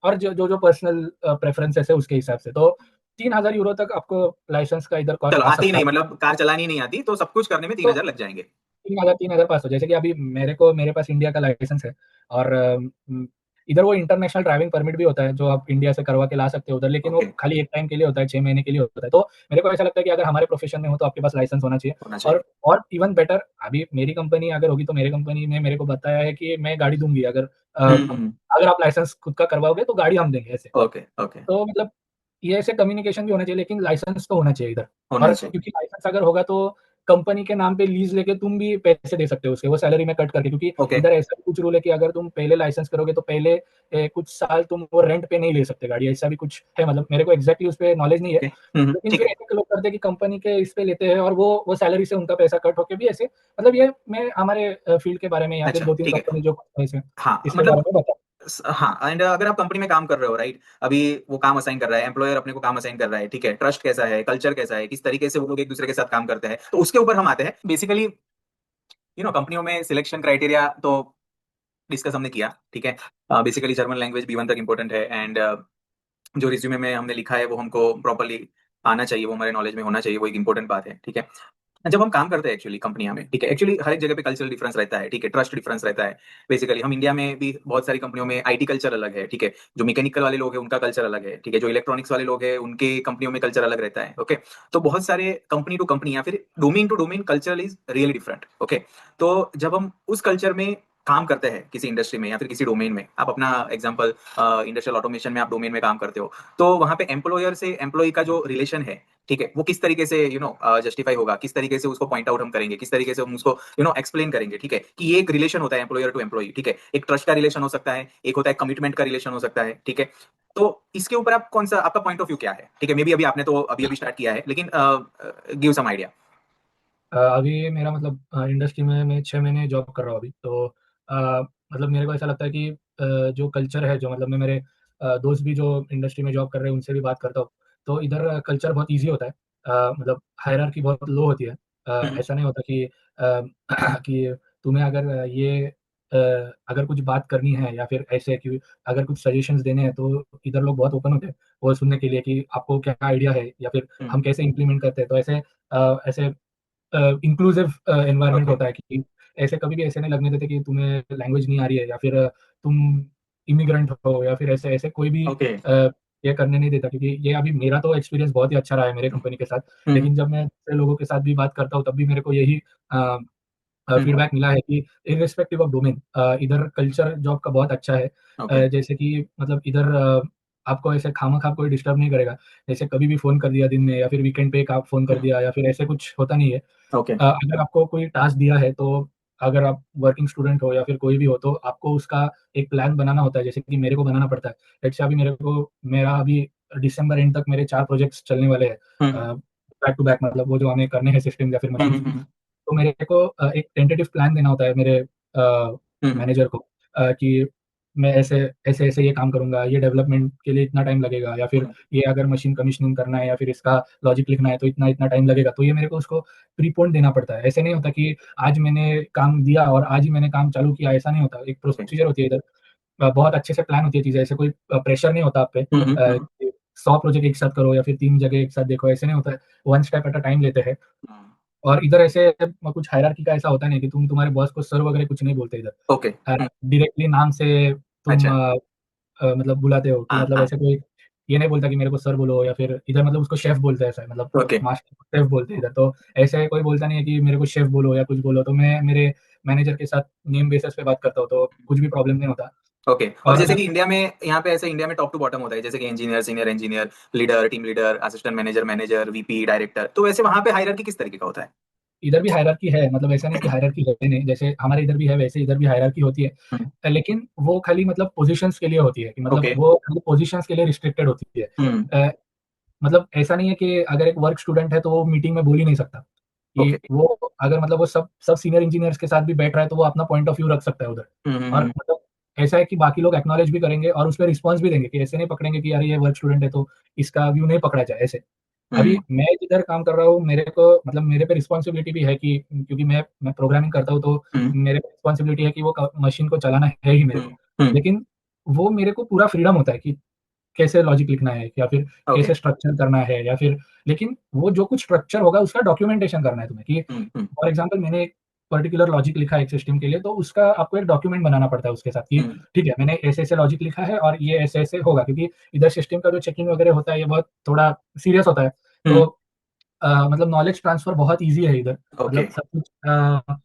और जो पर्सनल प्रेफ़रेंसेस है उसके हिसाब से। तो 3,000 यूरो तक आपको लाइसेंस का इधर कॉस्ट चलो आ आती ही सकता नहीं है। मतलब कार चलानी नहीं आती, तो सब कुछ करने में तो 3000 लग जाएँगे। 3,500 जैसे कि अभी मेरे पास इंडिया का लाइसेंस है और इधर वो इंटरनेशनल ड्राइविंग परमिट भी होता है जो आप इंडिया से करवा के ला सकते हो उधर, लेकिन वो ओके, खाली एक टाइम के लिए होता है, 6 महीने के लिए होता है। तो मेरे को ऐसा लगता है कि अगर हमारे प्रोफ़ेशन में हो तो आपके पास लाइसेंस होना चाहिए। होना और चाहिए। और इवन बेटर अभी मेरी कंपनी अगर होगी तो मेरी कंपनी ने मेरे को बताया है कि मैं गाड़ी दूँगी हुँ, हुँ। अगर आप लाइसेंस खुद का करवाओगे तो गाड़ी हम देंगे ऐसे। Okay, okay. तो मतलब ये ऐसे कम्युनिकेशन भी होना चाहिए, लेकिन लाइसेंस तो होना चाहिए इधर। होना और ही चाहिए। क्योंकि लाइसेंस अगर होगा तो कंपनी के नाम पे लीज़ लेके तुम भी पैसे दे सकते हो उसके, वो सैलरी में कट करके, क्योंकि ओके, इधर ऐसा भी कुछ रूल है कि अगर तुम पहले लाइसेंस करोगे तो पहले कुछ साल तुम वो रेंट पे नहीं ले सकते गाड़ी, ऐसा भी कुछ है। मतलब मेरे को एग्ज़ैक्टली उस पे नॉलेज नहीं है। ओके। हुँ, हुँ, लेकिन ठीक फिर है। ऐसे लोग करते हैं कि कंपनी के इस पे लेते हैं और वो सैलरी से उनका पैसा कट होके भी ऐसे, मतलब ये मैं हमारे फ़ील्ड के बारे में या फिर अच्छा, 2-3 ठीक है। कंपनी जो ऐसे हाँ, इसके बारे मतलब में बता। हाँ, एंड अगर आप कंपनी में काम कर रहे हो, राइट? अभी वो काम असाइन कर रहा है, एम्प्लॉयर अपने को काम असाइन कर रहा है, ठीक है? ट्रस्ट कैसा है, कल्चर कैसा है, किस तरीके से वो लोग एक-दूसरे के साथ काम करते हैं, तो उसके ऊपर हम आते हैं। बेसिकली कंपनियों में सिलेक्शन क्राइटेरिया तो डिस्कस हमने किया, ठीक है? बेसिकली जर्मन लैंग्वेज B1 तक इम्पोर्टेंट है एंड जो रिज्यूमे में हमने लिखा है वो हमको प्रॉपर्ली आना चाहिए, वो हमारे नॉलेज में होना चाहिए, वो एक इंपॉर्टेंट बात है, ठीक है। जब हम काम करते हैं एक्चुअली कंपनियां में, ठीक है, एक्चुअली हर एक जगह पे कल्चरल डिफरेंस रहता है, ठीक है, ट्रस्ट डिफरेंस रहता है। बेसिकली हम इंडिया में भी बहुत सारी कंपनियों में आईटी कल्चर अलग है, ठीक है। जो मैकेनिकल वाले लोग हैं उनका कल्चर अलग है, ठीक है। जो इलेक्ट्रॉनिक्स वाले लोग हैं उनके कंपनियों में कल्चर अलग रहता है, ओके। तो बहुत सारे कंपनी टू कंपनी या फिर domain to domain culture is really different, okay. तो जब हम उस कल्चर में काम करते हैं किसी इंडस्ट्री में या फिर किसी डोमेन में, आप अपना एग्जांपल इंडस्ट्रियल ऑटोमेशन में आप डोमेन में काम करते हो, तो वहां पे एम्प्लॉयर से एम्प्लॉय का जो रिलेशन है, ठीक है, वो किस तरीके से जस्टिफाई होगा, किस तरीके से उसको पॉइंट आउट हम करेंगे, किस तरीके से हम उसको एक्सप्लेन करेंगे, ठीक है, कि ये एक रिलेशन होता है एम्प्लॉयर टू एम्प्लॉय, ठीक है। एक ट्रस्ट का रिलेशन हो सकता है, एक होता है कमिटमेंट का रिलेशन हो सकता है, ठीक है। तो इसके ऊपर आप कौन सा, आपका पॉइंट ऑफ व्यू क्या है, ठीक है। मे बी अभी आपने तो अभी अभी स्टार्ट किया है, लेकिन गिव सम आइडिया। अभी मेरा मतलब इंडस्ट्री में मैं 6 महीने जॉब कर रहा हूँ अभी, तो मतलब मेरे को ऐसा लगता है कि जो कल्चर है, जो मतलब मैं मेरे दोस्त भी जो इंडस्ट्री में जॉब कर रहे हैं उनसे भी बात करता हूँ, तो इधर कल्चर बहुत ईजी होता है। मतलब हायरार्की बहुत लो होती है। ऐसा नहीं होता कि कि तुम्हें अगर अगर कुछ बात करनी है या फिर ऐसे कि अगर कुछ सजेशंस देने हैं, तो इधर लोग बहुत ओपन होते हैं वो सुनने के लिए कि आपको क्या आइडिया है या फिर हम कैसे इम्प्लीमेंट करते हैं। तो ऐसे इंक्लूसिव एनवायरनमेंट ओके। होता है कि ऐसे कभी भी ऐसे नहीं लगने देते कि तुम्हें लैंग्वेज नहीं आ रही है या फिर तुम इमिग्रेंट हो या फिर ऐसे ऐसे कोई भी ओके। ये करने नहीं देता, क्योंकि ये अभी मेरा तो एक्सपीरियंस बहुत ही अच्छा रहा है मेरे कंपनी के साथ। लेकिन जब मैं दूसरे लोगों के साथ भी बात करता हूँ तब भी मेरे को यही फीडबैक मिला है कि इर्रेस्पेक्टिव ऑफ डोमेन इधर कल्चर जॉब का बहुत अच्छा है। ओके। जैसे कि मतलब इधर आपको ऐसे खामखा कोई डिस्टर्ब नहीं करेगा। जैसे कभी भी फ़ोन कर दिया दिन में या फिर वीकेंड पे एक आप फ़ोन कर दिया या फिर ऐसे कुछ होता नहीं है। ओके। अगर आपको कोई टास्क दिया है, तो अगर आप वर्किंग स्टूडेंट हो या फिर कोई भी हो, तो आपको उसका एक प्लान बनाना होता है, जैसे कि मेरे को बनाना पड़ता है। लेट्स से अभी मेरा अभी दिसंबर एंड तक मेरे 4 प्रोजेक्ट्स चलने वाले हैं। बैक टू बैक, मतलब वो जो हमें करने हैं सिस्टम या फिर मशीन्स। तो मेरे को एक टेंटेटिव प्लान देना होता है मेरे मैनेजर को, कि मैं ऐसे ये काम करूँगा, ये डेवलपमेंट के लिए इतना टाइम लगेगा या फिर ये अगर मशीन कमीशनिंग करना है या फिर इसका लॉजिक लिखना है तो इतना-इतना टाइम लगेगा। तो ये मेरे को उसको प्रीपोन देना पड़ता है। ऐसे नहीं होता कि आज मैंने काम दिया और आज ही मैंने काम चालू किया, ऐसा नहीं होता। एक प्रोसीजर होती है इधर। बहुत अच्छे से प्लान होती है चीज़ें, ऐसे कोई प्रेशर नहीं होता आप पे कि 100 प्रोजेक्ट एक साथ करो या फिर 3 जगह एक साथ देखो, ऐसे नहीं होता है। One step at a time लेते हैं। और इधर ऐसे कुछ हायरार्की का ऐसा होता नहीं कि तुम तुम्हारे बॉस को सर वगैरह कुछ नहीं बोलते इधर। ओके। डायरेक्टली नाम से तुम अच्छा। मतलब बुलाते हो कि हाँ, मतलब हाँ। ऐसे कोई ये नहीं बोलता कि मेरे को सर बोलो या फिर इधर मतलब उसको शेफ बोलते हैं, ऐसा है मतलब ओके। मास्टर को शेफ बोलते हैं इधर। तो ऐसे कोई बोलता नहीं है कि मेरे को शेफ बोलो या कुछ बोलो, तो मैं मेरे मैनेजर के साथ नेम बेसिस पे बात करता हूँ, तो कुछ भी प्रॉब्लम नहीं होता। ओके। और और जैसे अगर कि इंडिया में, यहाँ पे ऐसे इंडिया में टॉप टू बॉटम होता है, जैसे कि engineer, senior engineer, leader, team leader, assistant manager, manager, VP, director, तो वैसे वहां पे हायरार्की किस तरीके का होता है? इधर भी हायरार्की है, मतलब ऐसा नहीं कि हायरार्की है नहीं, जैसे हमारे इधर भी है वैसे इधर भी हायरार्की होती है। हम्म। लेकिन वो खाली मतलब पोज़ीशंस के लिए होती है, कि मतलब ओके। वो खाली पोज़ीशंस के लिए रिस्ट्रिक्टेड होती है। हम्म। अ, मतलब ऐसा नहीं है कि अगर एक वर्क स्टूडेंट है तो वो मीटिंग में बोल ही नहीं सकता, कि ओके। वो अगर मतलब वो सब सब सीनियर इंजीनियर्स के साथ भी बैठ रहा है तो वो अपना पॉइंट ऑफ व्यू रख सकता है उधर। और हम्म। मतलब ऐसा है कि बाकी लोग एक्नॉलेज भी करेंगे और उसपे रिस्पॉन्स भी देंगे, कि ऐसे नहीं पकड़ेंगे कि यार ये वर्क स्टूडेंट है तो इसका व्यू नहीं पकड़ा जाए ऐसे। अभी हम्म। मैं जिधर काम कर रहा हूँ, मेरे को मतलब मेरे पे रिस्पॉन्सिबिलिटी भी है कि क्योंकि मैं प्रोग्रामिंग करता हूँ, तो हम्म। मेरे पे रिस्पॉन्सिबिलिटी है कि वो क मशीन को चलाना है ही मेरे को। हम्म। लेकिन वो मेरे को पूरा फ्रीडम होता है कि कैसे लॉजिक लिखना है या फिर ओके। कैसे स्ट्रक्चर करना है या फिर, लेकिन वो जो कुछ स्ट्रक्चर होगा उसका डॉक्यूमेंटेशन करना है तुम्हें, कि हम्म। फॉर एग्ज़ाम्पल मैंने एक पर्टिकुलर लॉजिक लिखा है एक सिस्टम के लिए, तो उसका आपको एक डॉक्यूमेंट बनाना पड़ता है उसके साथ, कि हम्म। ठीक है, मैंने ऐसे-ऐसे लॉजिक लिखा है और ये ऐसे-ऐसे होगा, क्योंकि इधर सिस्टम का जो चेकिंग वगैरह होता है ये बहुत थोड़ा सीरियस होता है। तो हम्म। मतलब नॉलेज ट्रांसफर बहुत ईज़ी है इधर। ओके। मतलब सब कुछ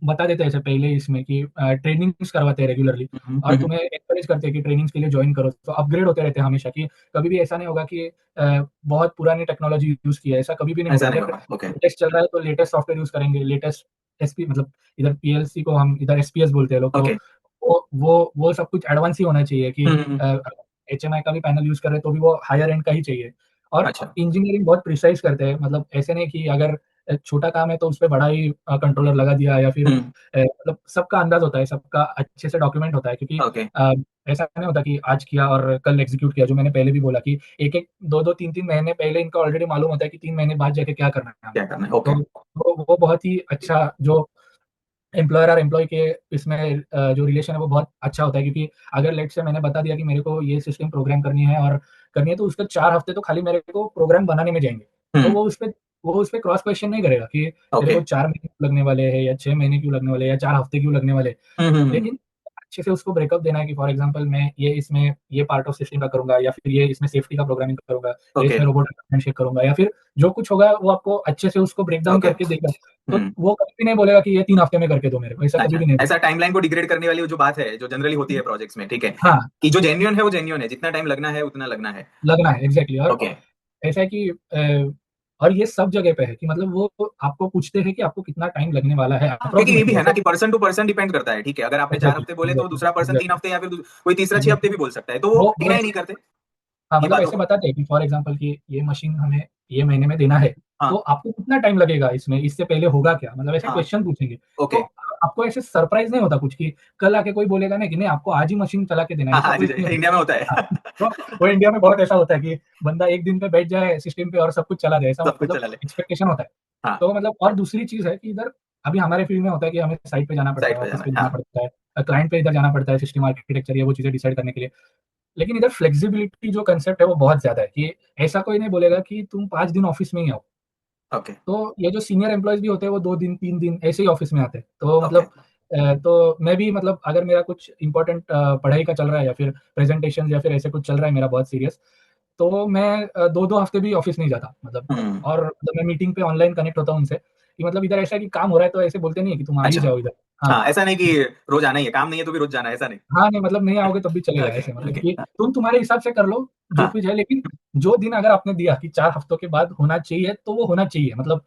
बता देते हैं ऐसे पहले ही इसमें, कि ट्रेनिंग्स करवाते हैं रेगुलरली और तुम्हें एनकरेज करते हैं कि ट्रेनिंग्स के लिए जॉइन करो। तो अपग्रेड होते रहते हैं हमेशा, कि कभी भी ऐसा नहीं होगा कि बहुत पुरानी टेक्नोलॉजी यूज़ की है, ऐसा कभी भी नहीं ऐसा होगा। नहीं अगर होगा। ओके। लेटेस्ट चल रहा है तो लेटेस्ट सॉफ्टवेयर यूज़ करेंगे, लेटेस्ट एसपी मतलब इधर पीएलसी को हम इधर एसपीएस बोलते हैं लोग, तो ओके। वो सब कुछ एडवांस ही होना चाहिए, कि हम्म। एचएमआई का भी पैनल यूज़ कर रहे हैं तो भी वो हायर एंड का ही चाहिए। और अच्छा। इंजीनियरिंग बहुत प्रिसाइज़ करते हैं, मतलब ऐसे नहीं कि अगर छोटा काम है तो उसपे बड़ा ही कंट्रोलर लगा दिया या फिर हम्म। मतलब सबका अंदाज़ होता है, सबका अच्छे से डॉक्यूमेंट होता है, क्योंकि ओके। ऐसा नहीं होता कि आज किया और कल एग्ज़ीक्यूट किया, जो मैंने पहले भी बोला कि 1-1, 2-2, 3-3 महीने पहले इनको ऑलरेडी मालूम होता है कि 3 महीने बाद जाके क्या करना है हमें। क्या करना है? ओके। तो वो बहुत ही अच्छा जो एम्प्लॉयर और एम्प्लॉय के इसमें जो रिलेशन है वो बहुत अच्छा होता है, क्योंकि अगर लेट से मैंने बता दिया कि मेरे को ये सिस्टम प्रोग्राम करनी है, तो उसके 4 हफ्ते तो खाली मेरे को प्रोग्राम बनाने में जाएँगे। तो हुँ, वो उस पे क्रॉस क्वेश्चन नहीं करेगा कि तेरे ओके। को 4 महीने क्यों लगने वाले हैं या 6 महीने क्यों लगने वाले हैं या 4 हफ्ते क्यों लगने वाले हैं। हुँ, हुँ, हुँ, लेकिन अच्छे से उसको ब्रेकअप देना है कि फॉर एग्ज़ाम्पल मैं ये इसमें ये पार्ट ऑफ सिस्टम का करूँगा, या फिर ये इसमें सेफ्टी का प्रोग्रामिंग करूँगा, या ओके, इसमें रोबोट हैंडशेक करूँगा, या फिर जो कुछ होगा वो आपको अच्छे से उसको ब्रेक डाउन ओके। करके देगा। तो हुँ, वो कभी भी नहीं बोलेगा कि ये 3 हफ्ते में करके दो मेरे को, ऐसा कभी अच्छा। भी नहीं ऐसा बोलेगा। टाइमलाइन को डिग्रेड करने वाली वो जो बात है, जो जनरली होती है प्रोजेक्ट्स में, ठीक है? हाँ, कि जो जेन्युइन है, वो जेन्युइन है, जितना टाइम लगना है, उतना लगना है। लगना है एग्ज़ैक्टली। और ओके। ऐसा है कि और ये सब जगह पे है कि मतलब वो आपको पूछते हैं कि आपको कितना टाइम लगने वाला है हाँ, क्योंकि ये भी अप्रॉक्सिमेटली, है ऐसा ना कि पर्सन टू पर्सन डिपेंड करता है, ठीक है? अगर आपने 4 एग्ज़ैक्टली, हफ्ते बोले तो एग्ज़ैक्टली, दूसरा पर्सन 3 एग्ज़ैक्टली, हफ्ते या फिर कोई तीसरा 6 हफ्ते एग्ज़ैक्टली। भी बोल सकता है, तो वो वो डिनाई नहीं ऐसे करते, हाँ, ये मतलब बातों ऐसे को। बताते हैं कि फॉर एग्ज़ाम्पल कि ये मशीन हमें ये महीने में देना है, तो हाँ, आपको कितना टाइम लगेगा इसमें? इससे पहले होगा क्या? मतलब ऐसे हाँ, क्वेश्चन पूछेंगे। तो ओके। आपको ऐसे सरप्राइज़ नहीं होता कुछ कि कल आके कोई बोलेगा ना कि नहीं आपको आज ही मशीन चला के देना है, हाँ, ऐसा हाँ, जी, कोई जी, नहीं इंडिया में होता होता। हाँ, है। तो वो इंडिया में बहुत ऐसा होता है कि बंदा 1 दिन पे बैठ जाए सिस्टम पे और सब कुछ चला जाए, ऐसा सब कुछ मतलब चला ले। एक्सपेक्टेशन होता है। हाँ, तो मतलब और दूसरी चीज़ है कि इधर अभी हमारे फील्ड में होता है कि हमें साइट पे जाना पड़ता है, साइट पे ऑफ़िस जाना पे है। जाना हाँ, पड़ता है, क्लाइंट पे इधर जाना पड़ता है, सिस्टम आर्किटेक्चर ये वो चीज़ें डिसाइड करने के लिए। लेकिन इधर फ्लेक्सिबिलिटी जो कांसेप्ट है वो बहुत ज़्यादा है कि ऐसा कोई नहीं बोलेगा कि तुम 5 दिन ऑफ़िस में ही आओ। ओके, तो ये जो सीनियर एम्प्लॉइज़ भी होते हैं वो 2 दिन, 3 दिन ऐसे ही ऑफ़िस में आते हैं। तो ओके। मतलब तो मैं भी मतलब अगर मेरा कुछ इम्पोर्टेंट पढ़ाई का चल रहा है या फिर प्रेज़ेंटेशंस या फिर ऐसे कुछ चल रहा है मेरा बहुत सीरियस, तो मैं 2-2 हफ़्ते भी ऑफ़िस नहीं जाता मतलब। हुँ, और मतलब मैं मीटिंग पे ऑनलाइन कनेक्ट होता हूँ उनसे, कि मतलब इधर ऐसा है कि काम हो रहा है तो ऐसे बोलते नहीं है कि तुम आ ही अच्छा। जाओ इधर। हाँ। हाँ, ऐसा नहीं कि रोज़ आना ही है, काम नहीं है तो भी रोज़ जाना है, ऐसा नहीं। हाँ, नहीं मतलब नहीं आओगे तब भी चलेगा ओके, ऐसे, मतलब ओके। कि हाँ, तुम तुम्हारे हिसाब से कर लो, जो हाँ, कुछ है, लेकिन जो दिन अगर आपने दिया कि 4 हफ्तों के बाद होना चाहिए, तो वो होना चाहिए। मतलब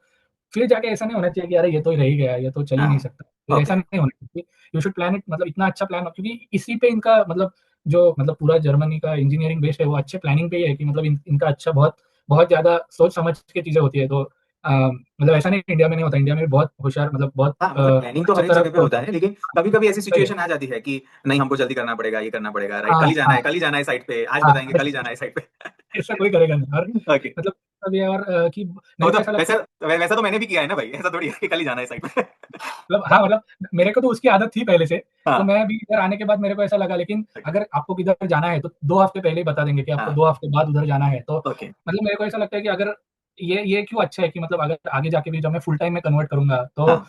फिर जाके ऐसा नहीं होना चाहिए कि अरे ये तो रह ही गया, ये तो चल ही नहीं हाँ, सकता। फिर ऐसा ओके। नहीं होना चाहिए। यू शुड प्लान इट, मतलब इतना अच्छा प्लान हो, क्योंकि इसी पे इनका मतलब जो मतलब पूरा जर्मनी का इंजीनियरिंग बेस है वो अच्छे प्लानिंग पे ही है कि मतलब इनका अच्छा बहुत बहुत ज़्यादा सोच समझ के चीज़ें होती है। तो मतलब ऐसा नहीं इंडिया में नहीं होता, इंडिया में भी बहुत होशियार मतलब बहुत हाँ, मतलब प्लानिंग तो अच्छी हर एक तरह जगह पे से होता होता है। है, लेकिन कभी-कभी ऐसी सही है। सिचुएशन आ जाती है कि नहीं हमको जल्दी करना पड़ेगा, ये करना पड़ेगा, राइट? हाँ, हाँ, कल ही जाना है साइट पे, आज हाँ। बताएँगे कल ही जाना है साइट पे। ऐसा कोई करेगा नहीं। और ओके। मतलब अब ये और कि वो मेरे तो को ऐसा लगता है वैसा तो मैंने भी किया है ना भाई, ऐसा थोड़ी है कि कल ही जाना है साइट पे। मतलब हाँ, मतलब मेरे को तो उसकी आदत थी पहले से, तो हाँ, मैं भी इधर आने के बाद मेरे को ऐसा लगा, लेकिन ओके, अगर आपको किधर जाना है तो 2 हफ्ते पहले ही बता देंगे कि आपको हाँ, 2 हफ्ते बाद उधर जाना है। तो ओके, मतलब मेरे को ऐसा लगता है कि अगर ये क्यों अच्छा है कि मतलब अगर आगे जाके भी जब मैं फुल टाइम में कन्वर्ट करूँगा, तो हाँ,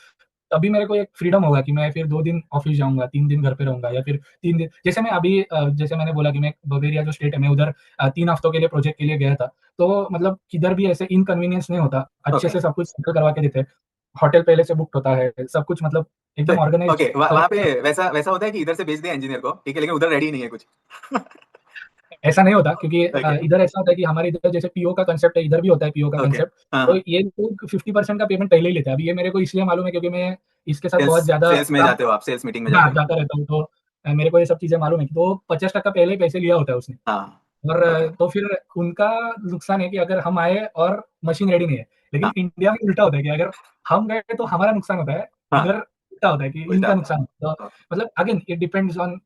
तभी मेरे को एक फ्रीडम होगा कि मैं फिर 2 दिन ऑफ़िस जाऊँगा, 3 दिन घर पे रहूँगा, या फिर 3 दिन जैसे मैं अभी जैसे मैंने बोला कि मैं बवेरिया जो स्टेट है, मैं उधर 3 हफ्तों के लिए प्रोजेक्ट के लिए गया था। तो मतलब किधर भी ऐसे इनकन्वीनियंस नहीं होता, अच्छे ओके। से सब कुछ सेटल करवा के देते हैं। होटल पहले से बुक्ड होता है, सब कुछ मतलब तो एकदम ऑर्गनाइज़्ड। ओके, तो वहाँ पे वैसा वैसा होता है कि इधर से भेज दिया इंजीनियर को, ठीक है, लेकिन उधर रेडी नहीं है कुछ। ऐसा नहीं होता, क्योंकि ओके, इधर ऐसा होता है कि हमारे इधर जैसे पीओ का कांसेप्ट है, इधर भी होता है पीओ का ओके। कांसेप्ट। हाँ, तो हाँ। ये लोग 50% का पेमेंट पहले ही लेते हैं। अभी ये मेरे को इसलिए मालूम है क्योंकि मैं इसके साथ सेल्स बहुत ज़्यादा सेल्स में काम जाते हो आप, सेल्स मीटिंग में हाँ, जाते हो। जाता रहता हूँ। तो मेरे को ये सब चीज़ें मालूम है कि तो 50% पहले ही पैसे लिया होता है उसने। हाँ, और ओके, तो फिर उनका नुकसान है कि अगर हम आए और मशीन रेडी नहीं है। हाँ, लेकिन इंडिया में उल्टा होता है कि अगर हम गए तो हमारा नुकसान होता है, हाँ, इधर उल्टा होता है कि उल्टा इनका होता है। नुकसान होता है। तो ओके, मतलब again it depends on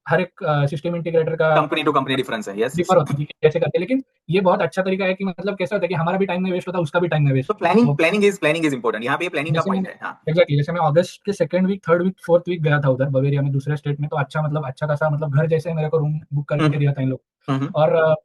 her एक सिस्टम इंटीग्रेटर का कंपनी टू कंपनी डिफरेंस है, यस, यस। डिफर होता है कि कैसे करते हैं। लेकिन ये बहुत अच्छा तरीका है कि मतलब कैसा होता है कि हमारा भी टाइम नहीं वेस्ट होता, उसका भी टाइम नहीं वेस्ट तो होता। तो प्लानिंग इज़ इम्पोर्टेंट, यहाँ पे ये प्लानिंग का जैसे पॉइंट मैंने है। हाँ, जैसे मैं अगस्त के 2nd week, 3rd week, 4th week गया था उधर बवेरिया में दूसरे स्टेट में, तो अच्छा मतलब अच्छा खासा मतलब घर जैसे मेरे को रूम बुक हुँ, करके दिया था इन लोग। हुँ, हुँ, और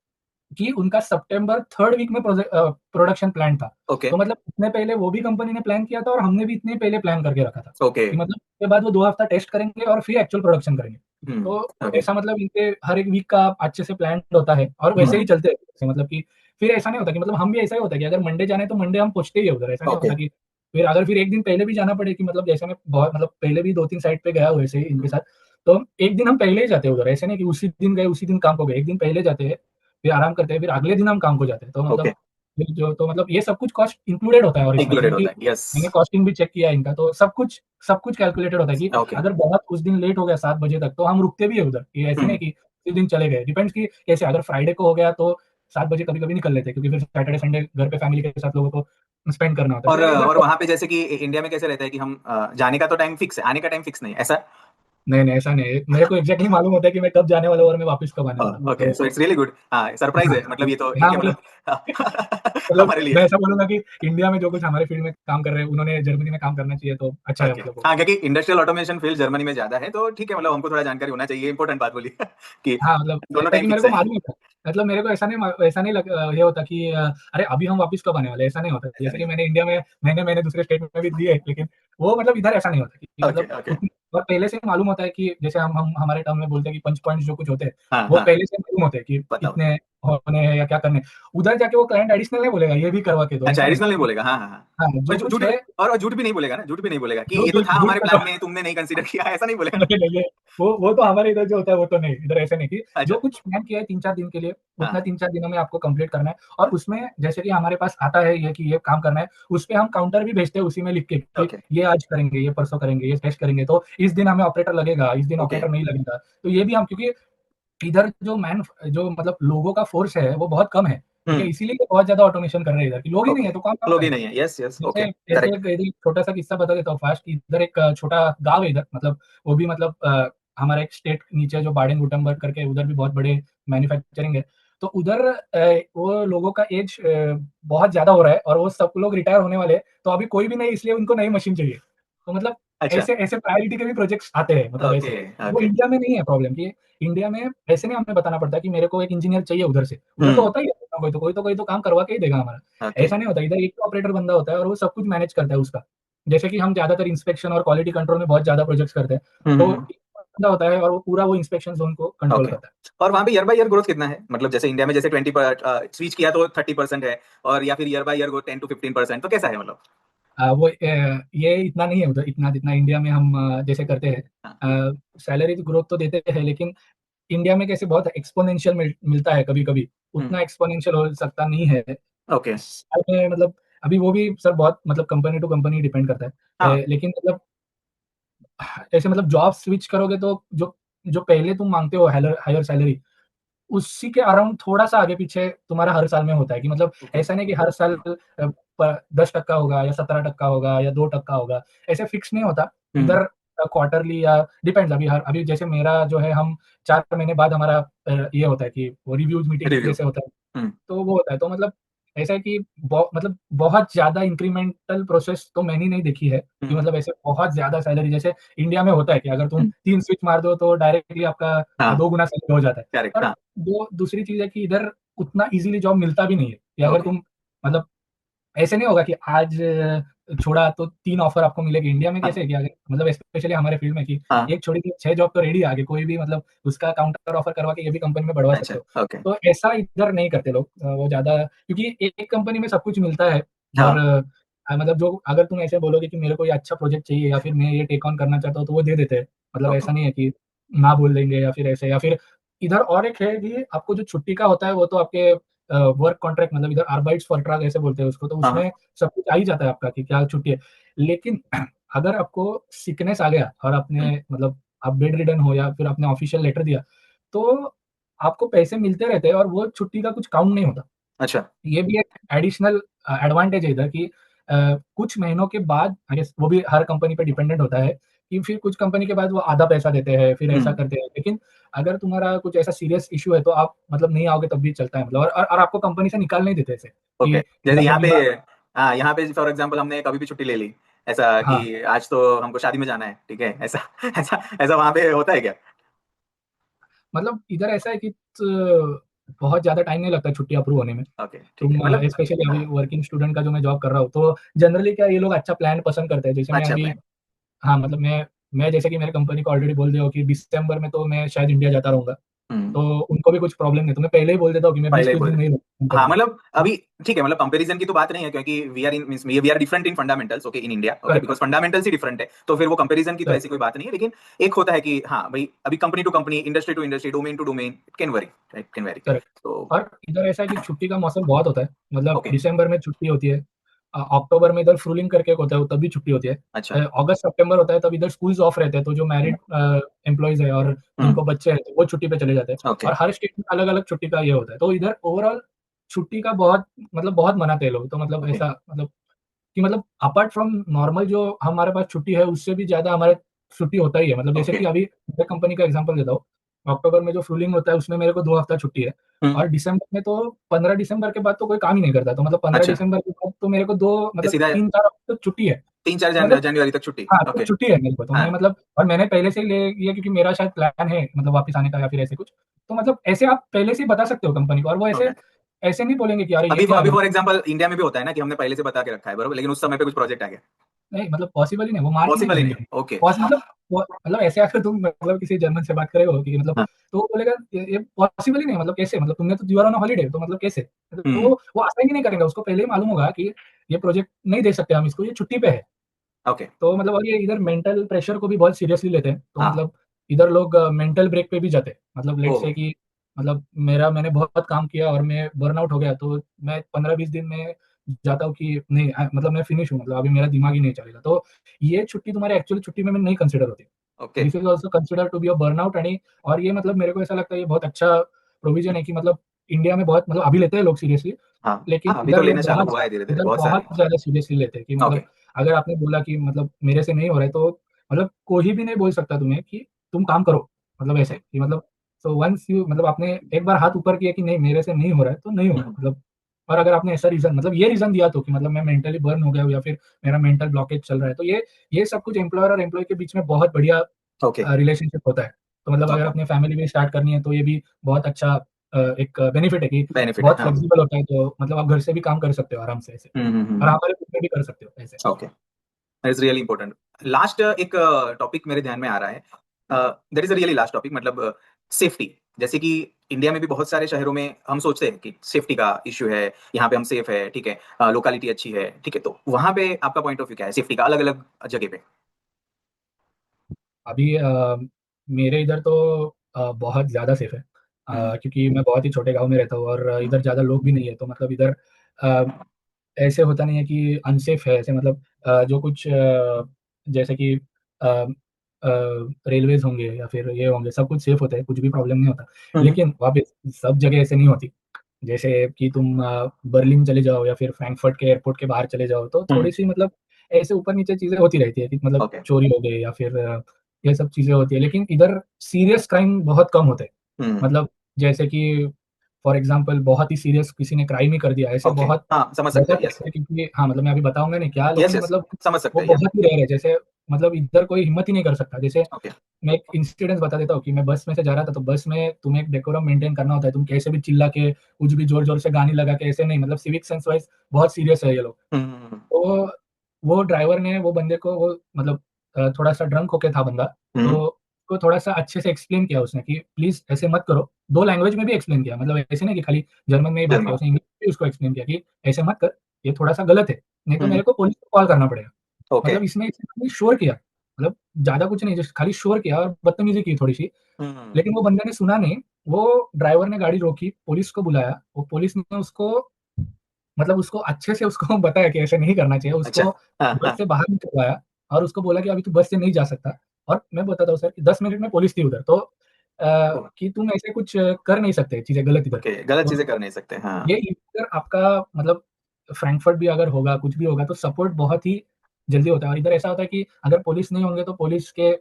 कि उनका सितंबर 3rd वीक में प्रोडक्शन प्लान था। ओके, तो मतलब इतने पहले वो भी कंपनी ने प्लान किया था और हमने भी इतने पहले प्लान करके रखा था, ओके, कि मतलब उसके बाद वो 2 हफ्ता टेस्ट करेंगे और फिर एक्चुअल प्रोडक्शन करेंगे। हुँ, तो ओके, ऐसा मतलब इनके हर एक वीक का अच्छे से प्लान्ड होता है और हुँ, वैसे ही हुँ, चलते हैं। जैसे मतलब कि फिर ऐसा नहीं होता कि मतलब हम भी ऐसा ही होता है कि अगर मंडे जाना है तो मंडे हम पहुँचते ही है उधर, ऐसा नहीं ओके, होता कि फिर अगर फिर 1 दिन पहले भी जाना पड़े कि मतलब जैसे मैं बहुत मतलब पहले भी 2-3 साइट पे गया हूँ ऐसे ही इनके हुँ, साथ, तो 1 दिन हम पहले ही जाते हैं उधर, ऐसे नहीं कि उसी दिन गए, उसी दिन काम को गए, 1 दिन पहले जाते हैं, फिर आराम करते हैं, फिर अगले दिन हम काम को जाते हैं। तो ओके, मतलब फिर जो तो मतलब ये सब कुछ कॉस्ट इंक्लूडेड होता है और इसमें, इंक्लूडेड क्योंकि होता है, यस, मैंने कॉस्टिंग भी चेक किया है इनका, तो सब कुछ कैलकुलेटेड होता है कि ओके, अगर बहुत उस दिन लेट हो गया 7 बजे तक, तो हम रुकते भी है उधर। ये ऐसे हुँ। नहीं कि उसी दिन चले गए, डिपेंड्स कि कैसे, अगर फ्राइडे को हो गया तो 7 बजे कभी-कभी निकल लेते हैं, क्योंकि फिर सैटरडे, संडे घर पे फैमिली के साथ लोगों को स्पेंड करना होता है। तो इधर और वहाँ पे जैसे कि इंडिया में कैसे रहता है कि हम जाने का तो टाइम फिक्स है, आने का टाइम फिक्स नहीं है, ऐसा? नहीं नहीं, ऐसा नहीं है, मेरे को एग्जैक्टली मालूम होता है कि मैं कब जाने वाला हूँ और मैं वापस कब आने वाला हूँ, ओके, सो तो इट्स रियली गुड। हाँ, सरप्राइज हाँ है मतलब ये तो ठीक हाँ है मतलब मतलब। हाँ, मतलब हमारे लिए। मैं ऐसा बोलूंगा कि इंडिया में जो कुछ हमारे फील्ड में काम कर रहे हैं उन्होंने जर्मनी में काम करना चाहिए, तो अच्छा है ओके, मतलब वो। हाँ, क्योंकि इंडस्ट्रियल ऑटोमेशन फील्ड जर्मनी में ज्यादा है, तो ठीक है मतलब हमको थोड़ा जानकारी होना चाहिए, इंपॉर्टेंट बात बोली कि हाँ, मतलब दोनों ऐसा है टाइम कि मेरे फिक्स को है। मालूम होता है, मतलब मेरे को ऐसा नहीं ये होता कि अरे अभी हम वापस कब आने वाले हैं, ऐसा नहीं होता। ऐसा जैसे नहीं कि मैंने इंडिया में महीने दूसरे स्टेट में भी दिए, लेकिन वो मतलब इधर ऐसा नहीं होता कि होता। ओके मतलब ओके। उतनी, और पहले से मालूम होता है कि जैसे हम हमारे टर्म में बोलते हैं कि पंच पॉइंट्स जो कुछ होते हैं, हाँ वो हाँ, पहले से मालूम होते हैं कि पता होता इतने है। होने हैं या क्या करने हैं। उधर जाके वो क्लाइंट एडिशनल नहीं बोलेगा ये भी करवा के दो, अच्छा, ऐसा नहीं। एडिशनल नहीं बोलेगा, हाँ हाँ हाँ। हाँ, और जो कुछ झूठ भी, है, और झूठ भी नहीं बोलेगा ना, झूठ भी नहीं बोलेगा कि जो ये तो झूठ था झूठ हमारे का प्लान तो में, तुमने नहीं कंसीडर किया, ऐसा नहीं बोलेगा ना। नहीं नहीं, ये वो तो हमारे इधर जो होता है वो तो नहीं, इधर ऐसे नहीं कि अच्छा। जो कुछ प्लान किया है 3-4 दिन के लिए, उतना हाँ। 3-4 दिनों में आपको कंप्लीट करना है। और उसमें जैसे कि हमारे पास आता है ये कि ये काम करना है, उसपे हम काउंटर भी भेजते हैं उसी में लिख के कि ओके ये आज करेंगे, ये परसों करेंगे, ये टेस्ट करेंगे, तो इस दिन हमें ऑपरेटर लगेगा, इस दिन ओके। ऑपरेटर नहीं लगेगा। तो ये भी हम, क्योंकि इधर जो मतलब लोगों का फोर्स है वो बहुत कम है, ठीक है? हम्म। इसीलिए ये बहुत ज़्यादा ऑटोमेशन कर रहे हैं इधर, कि लोग ही नहीं ओके, है तो काम कहाँ लोग ही करेगा? नहीं है, यस यस, जैसे ओके, ऐसे करेक्ट। एक छोटा-सा किस्सा बता देता हूँ फास्ट, कि इधर एक छोटा गाँव है इधर, मतलब वो भी मतलब हमारा एक स्टेट नीचे जो बाडेन-वुर्टtemberग करके, उधर भी बहुत बड़े मैन्युफैक्चरिंग है। तो उधर वो लोगों का एज बहुत ज़्यादा हो रहा है और वो सब लोग रिटायर होने वाले हैं, तो अभी कोई भी नहीं, इसलिए उनको नई मशीन चाहिए। तो मतलब अच्छा। ऐसे ऐसे प्रायोरिटी के भी प्रोजेक्ट्स आते हैं, मतलब ओके ऐसे। वो ओके। इंडिया में नहीं है प्रॉब्लम, कि इंडिया में ऐसे नहीं हमें बताना पड़ता कि मेरे को एक इंजीनियर चाहिए उधर से। उधर तो हम्म। होता ही है, कोई तो काम करवा के ही देगा हमारा। ओके। ऐसा नहीं होता, इधर एक तो ऑपरेटर बंदा होता है और वो सब कुछ मैनेज करता है उसका। जैसे कि हम ज़्यादातर इंस्पेक्शन और क्वालिटी कंट्रोल में बहुत ज़्यादा प्रोजेक्ट्स करते हैं, तो हम्म। एक बंदा होता है और वो पूरा वो इंस्पेक्शन ज़ोन को कंट्रोल ओके। करता है। और वहाँ पे ईयर बाय ईयर ग्रोथ कितना है? मतलब जैसे इंडिया में जैसे 20 पर स्विच किया तो 30% है, और या फिर year by year growth 10 to 15%, तो कैसा है मतलब? ये इतना नहीं है उधर, इतना जितना इंडिया में हम जैसे करते हैं। हाँ। सैलरी तो ग्रोथ तो देते हैं, लेकिन इंडिया में कैसे बहुत एक्स्पोनेंशियल मिलता है कभी-कभी, हुँ। उतना एक्स्पोनेंशियल हो सकता नहीं है। ओके। साल में मतलब अभी वो भी सर बहुत मतलब कंपनी टू कंपनी डिपेंड करता है। हाँ। लेकिन मतलब ऐसे मतलब जॉब स्विच करोगे तो जो जो पहले तुम माँगते हो हायर हायर सैलरी, उसी के अराउंड थोड़ा-सा आगे-पीछे तुम्हारा हर साल में होता है, कि मतलब ओके। ऐसा नहीं कि हर साल प 10% होगा या 17% होगा या 2% होगा, ऐसे फिक्स नहीं होता। हुँ। इधर क्वार्टरली या डिपेंड्स, अभी जैसे मेरा जो है, हम 4 महीने बाद हमारा ये होता है कि वो रिव्यूज़ मीटिंग रिव्यू। जैसे होता है। हुँ। तो वो होता है, तो मतलब ऐसा है कि मतलब बहुत ज़्यादा इंक्रीमेंटल प्रोसेस तो मैंने नहीं देखी है, कि हुँ। मतलब ऐसे बहुत ज़्यादा सैलरी जैसे इंडिया में होता है कि अगर तुम हुँ। 3 स्विच मार दो तो डायरेक्टली आपका हाँ, 2 गुना सैलरी हो जाता है। करेक्ट, और हाँ। दो दूसरी चीज़ है कि इधर उतना ईज़िली जॉब मिलता भी नहीं है, कि अगर ओके। तुम मतलब ऐसे नहीं होगा कि आज छोड़ा तो 3 ऑफर आपको मिलेगी। इंडिया में हाँ, कैसे है कि अगर मतलब स्पेशली हमारे फील्ड में, कि हाँ। एक छोड़ी तो 6 जॉब तो रेडी है आगे, कोई भी मतलब उसका काउंटर ऑफर करवा के ये भी कंपनी में बढ़वा अच्छा, सकते हो। ओके। तो ऐसा इधर नहीं करते लोग, वो ज़्यादा, क्योंकि एक कंपनी में सब कुछ मिलता है। और हाँ, मतलब जो अगर तुम ऐसे बोलोगे कि मेरे को ये अच्छा प्रोजेक्ट चाहिए या फिर मैं ये टेक ऑन करना चाहता हूँ, तो वो दे देते हैं। मतलब ओके। ऐसा नहीं है कि ना बोल देंगे या फिर ऐसे, या फिर इधर और एक है कि आपको जो छुट्टी का होता है वो तो आपके वर्क कॉन्ट्रैक्ट, मतलब इधर आर्बाइट्सवर्trag ऐसे बोलते हैं उसको, तो हाँ, हाँ। उसमें सब कुछ आ ही जाता है आपका कि क्या छुट्टी है। लेकिन अगर आपको सिकनेस आ गया और हुँ। आपने मतलब आप बेड रिडन हो या फिर आपने ऑफिशियल लेटर दिया, तो आपको पैसे मिलते रहते हैं और वो छुट्टी का कुछ काउंट नहीं होता। अच्छा। ये भी एक एडिशनल एडवांटेज है इधर, कि कुछ महीनों के बाद, आई गेस वो भी हर कंपनी पे डिपेंडेंट होता है, कि फिर कुछ कंपनी के बाद वो आधा पैसा देते हैं, फिर ऐसा हुँ। करते हैं। लेकिन अगर तुम्हारा कुछ ऐसा सीरियस इश्यू है तो आप मतलब नहीं आओगे तब भी चलता है, मतलब और आपको कंपनी से निकाल नहीं देते ऐसे, ओके। कि जैसे मतलब यहाँ पे, यहाँ हाँ, यहाँ पे फॉर एग्ज़ाम्पल हमने कभी भी छुट्टी ले ली, ऐसा हाँ, कि आज तो हमको शादी में जाना है, ठीक है? ऐसा ऐसा ऐसा वहाँ पे होता है क्या? मतलब इधर ऐसा है कि बहुत ज़्यादा टाइम नहीं लगता छुट्टी अप्रूव होने में। ओके, ठीक तुम है। मतलब स्पेशली अभी हाँ, वर्किंग स्टूडेंट का जो मैं जॉब कर रहा हूँ, तो जनरली क्या ये लोग अच्छा प्लान पसंद करते हैं। जैसे मैं अच्छा अभी, प्लान। हाँ, मतलब मैं जैसे कि मेरे कंपनी को ऑलरेडी बोल दिया हो कि दिसंबर में तो मैं शायद इंडिया जाता रहूँगा, हुँ। तो उनको भी कुछ प्रॉब्लम नहीं है, तो मैं पहले ही बोल देता हूँ कि मैं पहले ही 20-30 बोल दिन दें। नहीं रहूँगा हाँ, कंपनी में। मतलब अभी ठीक है, मतलब कंपैरिज़न की तो बात नहीं है, क्योंकि we are different in fundamentals, okay, in India, okay, correct, because fundamentals ही डिफरेंट है। तो फिर वो कंपैरिज़न की तो करेक्ट, ऐसी कोई बात नहीं है, लेकिन एक होता है कि हाँ, भई अभी company to company, industry to industry, domain to domain, it can very, right, can very. Correct. तो और इधर ऐसा है कि छुट्टी का मौसम बहुत होता है, मतलब ओके, दिसंबर में छुट्टी होती है। अक्टूबर में इधर फ्रूलिंग करके एक होता है, तब भी छुट्टी होती है। अच्छा। अगस्त सितंबर होता है, तब इधर स्कूल्स ऑफ रहते हैं, तो जो हुँ, मैरिड एम्प्लॉइज़ है और हुँ, जिनको बच्चे हैं, तो वो छुट्टी पे चले जाते हैं। ओके, और हर स्टेट में अलग-अलग छुट्टी का ये होता है। तो इधर ओवरऑल छुट्टी का बहुत मतलब बहुत मनाते हैं लोग। तो मतलब ओके, ऐसा मतलब कि मतलब अपार्ट फ्रॉम नॉर्मल जो हमारे पास छुट्टी है, उससे भी ज़्यादा हमारे छुट्टी होता ही है, मतलब जैसे ओके। कि अभी मैं कंपनी का एग्जांपल देता हूँ, अक्टूबर में जो फ्रूलिंग होता है उसमें मेरे को 2 हफ्ता छुट्टी है, हुँ, और दिसंबर में तो 15 दिसंबर के बाद तो कोई काम ही नहीं करता, तो मतलब 15 अच्छा, दिसंबर के बाद तो मेरे को 2 ये मतलब सीधा 3-4 हफ्ते तक छुट्टी है। 3-4 तो मतलब जनवरी तक छुट्टी। हाँ, तो ओके, छुट्टी है मेरे को, तो मैं हाँ, मतलब और मैंने पहले से ही ले लिया क्योंकि मेरा शायद प्लान है मतलब वापस आने का या फिर ऐसे कुछ। तो मतलब ऐसे आप पहले से ही बता सकते हो कंपनी को, और वो ऐसे ओके। ऐसे नहीं बोलेंगे कि अरे ये क्या अभी मतलब फॉर एग्ज़ाम्पल इंडिया में भी होता है ना कि हमने पहले से बता के रखा है, बरोबर? लेकिन उस समय पे कुछ प्रोजेक्ट आ गया। नहीं मतलब पॉसिबल ही नहीं, वो मार्क ही नहीं पॉसिबल ही नहीं करेंगे। है। ओके, मतलब वो मतलब ऐसे अगर तुम मतलब किसी जर्मन से बात कर रहे हो कि मतलब, हाँ, तो वो बोलेगा ये पॉसिबल ही नहीं है, मतलब कैसे? मतलब तुमने तो यू आर ऑन हॉलिडे, तो मतलब कैसे? तो हुँ, वो असाइन ही नहीं करेंगे, उसको पहले ही मालूम होगा कि ये प्रोजेक्ट नहीं दे सकते हम इसको, ये छुट्टी पे है। ओके, तो मतलब और ये इधर मेंटल प्रेशर को भी बहुत सीरियसली लेते हैं। तो हाँ, मतलब इधर लोग मेंटल ब्रेक पे भी जाते हैं। मतलब लेट्स ओह! से कि मतलब मैंने बहुत काम किया और मैं बर्नआउट हो गया, तो मैं 15-20 दिन में जाता हूँ कि नहीं मतलब मैं फिनिश हूँ, मतलब अभी मेरा दिमाग ही नहीं चलेगा। तो ये छुट्टी तुम्हारी एक्चुअली छुट्टी में नहीं कंसीडर होती। Okay, this is also considered to be a burnout, और ये मतलब मेरे को ऐसा लगता है ये बहुत अच्छा प्रोविज़न है कि मतलब इंडिया में बहुत मतलब अभी लेते हैं लोग सीरियसली, हाँ, लेकिन हाँ, अभी तो लेना चालू हुआ है धीरे-धीरे इधर बहुत बहुत सारे। ज़्यादा सीरियसली लेते हैं कि ओके, मतलब अगर आपने बोला कि मतलब मेरे से नहीं हो रहा है, तो मतलब कोई भी नहीं बोल सकता तुम्हें कि तुम काम करो। मतलब ऐसे ओके, कि मतलब सो वन्स यू मतलब आपने एक बार हाथ ऊपर किया कि नहीं मेरे से नहीं हो रहा है, तो नहीं हो रहा है हुँ, मतलब। और अगर आपने ऐसा रीज़न मतलब ये रीज़न दिया तो कि मतलब मैं मेंटली बर्न हो गया हूँ या फिर मेरा मेंटल ब्लॉकेज चल रहा है, तो ये सब कुछ एम्प्लॉयर और एम्प्लॉयी के बीच में बहुत बढ़िया ओके, रिलेशनशिप होता है। तो मतलब अगर ओके, अपनी फैमिली भी स्टार्ट करनी है तो ये भी बहुत अच्छा एक बेनिफिट है कि बेनिफिट है, बहुत हाँ। फ्लेक्सिबल होता है, तो मतलब आप घर से भी काम कर सकते हो आराम से ऐसे, हुँ, हुँ, और हुँ, हमारे खुद में भी कर सकते हो ऐसे। Okay, that's really important. Last एक टॉपिक मेरे ध्यान में आ रहा है। That is a really last topic मतलब सेफ्टी। जैसे कि इंडिया में भी बहुत सारे शहरों में हम सोचते हैं कि सेफ्टी का इश्यू है, यहाँ पे हम सेफ है, ठीक है, लोकेलिटी अच्छी है, ठीक है, तो वहाँ पे आपका पॉइंट ऑफ व्यू क्या है सेफ्टी का अलग-अलग जगह पे? अभी मेरे इधर तो बहुत ज़्यादा सेफ है, हुँ, क्योंकि मैं बहुत ही छोटे गाँव में रहता हूँ और हुँ, इधर ज़्यादा लोग भी नहीं है, तो मतलब इधर अ, ऐसे होता नहीं है कि अनसेफ है, ऐसे मतलब जो कुछ जैसे कि अ अ, रेलवेज़ होंगे या फिर ये होंगे, सब कुछ सेफ होता है, कुछ भी प्रॉब्लम नहीं होता। हुँ, हुँ, लेकिन वापिस सब जगह ऐसे नहीं होती। जैसे कि तुम बर्लिन चले जाओ या फिर फ्रैंकफर्ट के एयरपोर्ट के बाहर चले जाओ, तो हुँ, थोड़ी-सी मतलब ऐसे ऊपर-नीचे चीज़ें होती रहती है कि मतलब ओके, चोरी हो गई या फिर ये सब चीज़ें होती है। लेकिन इधर सीरियस क्राइम बहुत कम होते हैं। हुँ, मतलब जैसे कि फॉर एग्ज़ाम्पल बहुत ही सीरियस किसी ने क्राइम ही कर दिया, ऐसे ओके, बहुत हाँ, समझ सकते हैं, बहुत यस, रेयर है, क्योंकि हाँ, मतलब मैं अभी बताऊँगा नहीं क्या, यस, लेकिन यस, मतलब समझ वो सकते हैं, यस, बहुत ही रेयर है। जैसे मतलब इधर कोई हिम्मत ही नहीं कर सकता। जैसे ओके, मैं एक इंसिडेंस बता देता हूँ कि मैं बस में से जा रहा था, तो बस में तुम्हें एक डेकोरम मेंटेन करना होता है। तुम कैसे भी चिल्ला के, कुछ भी ज़ोर-ज़ोर से गाने लगा के ऐसे नहीं, मतलब सिविक सेंस वाइज़ बहुत सीरियस है ये लोग। हुँ, हुँ, हुँ, तो वो ड्राइवर ने वो बंदे को वो मतलब थोड़ा-सा ड्रंक होके था बंदा, हुँ, तो हुँ, उसको थोड़ा-सा अच्छे से एक्सप्लेन किया उसने कि प्लीज़ ऐसे मत करो। 2 लैंग्वेज में भी एक्सप्लेन किया, मतलब ऐसे नहीं कि खाली जर्मन में ही बात किया, जर्मन, उसने इंग्लिश में भी उसको एक्सप्लेन किया कि ऐसे मत कर, ये थोड़ा-सा गलत है, नहीं तो हुँ, मेरे को पुलिस को कॉल करना पड़ेगा। ओके, मतलब इसमें इसने खाली शोर किया, मतलब ज़्यादा कुछ नहीं, जस्ट खाली शोर किया और बदतमीज़ी की थोड़ी-सी। हुँ, लेकिन वो बंदे ने सुना नहीं, वो ड्राइवर ने गाड़ी रोकी, पुलिस को बुलाया, वो पुलिस ने उसको मतलब उसको अच्छे से उसको बताया कि ऐसे नहीं करना चाहिए, अच्छा, उसको हाँ, बस हाँ, से बाहर निकलवाया और उसको बोला कि अभी तू बस से नहीं जा सकता। और मैं बताता हूँ सर कि 10 मिनट में पुलिस थी उधर, तो ओह, कि तुम ऐसे कुछ कर नहीं सकते चीज़ें गलत इधर। ओके, गलत तो चीज़ें कर नहीं सकते, ये हाँ, इधर आपका मतलब फ्रैंकफर्ट भी अगर होगा, कुछ भी होगा, तो सपोर्ट बहुत ही जल्दी होता है, और इधर ऐसा होता है कि अगर पुलिस नहीं होंगे तो पुलिस के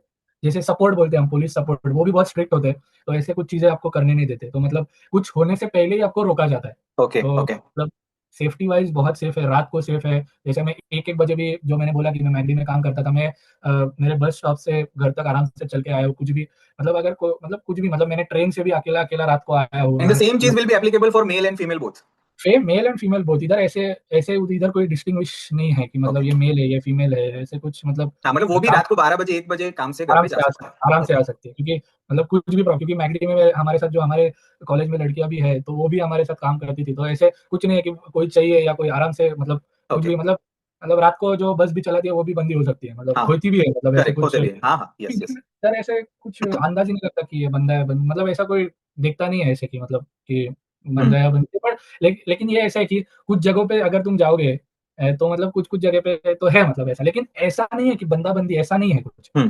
जैसे सपोर्ट बोलते हैं हम, पुलिस सपोर्ट, वो भी बहुत स्ट्रिक्ट होते हैं। तो ऐसे कुछ चीज़ें आपको करने नहीं देते। तो मतलब कुछ होने से पहले ही आपको रोका जाता है। ओके, तो ओके, मतलब सेफ्टी वाइज़ बहुत सेफ है, रात को सेफ है। जैसे मैं 1-1 बजे भी, जो मैंने बोला कि मैं मैकडी में काम करता था, मैं मेरे बस स्टॉप से घर तक आराम से चल के आया हूँ, कुछ भी मतलब अगर को मतलब कुछ भी मतलब मैंने ट्रेन से भी अकेला-अकेला रात को आया हूँ, एंड द और सेम चीज़ मतलब will be applicable for male and female both, same male and female both, इधर ऐसे ऐसे इधर कोई डिस्टिंग्विश नहीं है कि मतलब ओके, ये मेल है, ये फीमेल है, ऐसे कुछ मतलब हाँ, मतलब वो भी काम रात को 12 बजे, 1 बजे काम से घर पे जा सकता है, आराम से ओके, आ सकती है, क्योंकि मतलब कुछ भी क्योंकि मैकडी में हमारे साथ जो हमारे कॉलेज में लड़कियाँ भी है, तो वो भी हमारे साथ काम करती थी। तो ऐसे कुछ नहीं है कि कोई चाहिए या कोई आराम से मतलब कुछ ओके, भी मतलब रात को जो बस भी चलाती है वो भी बंद ही हो सकती है, मतलब हाँ, होती भी है, मतलब ऐसे करेक्ट, कुछ होते भी हैं, हाँ, हाँ, यस, यस, सर ऐसे कुछ अंदाज़ ही नहीं लगता कि ये बंदा है बंद, मतलब ऐसा कोई दिखता नहीं है ऐसे कि मतलब कि हुँ, बंदा है बंदी है, पर लेकिन ये ऐसा है कि कुछ जगहों पे अगर तुम जाओगे तो मतलब कुछ-कुछ जगह पे तो है मतलब ऐसा, लेकिन ऐसा नहीं है कि बंदा-बंदी ऐसा नहीं है कुछ। हुँ,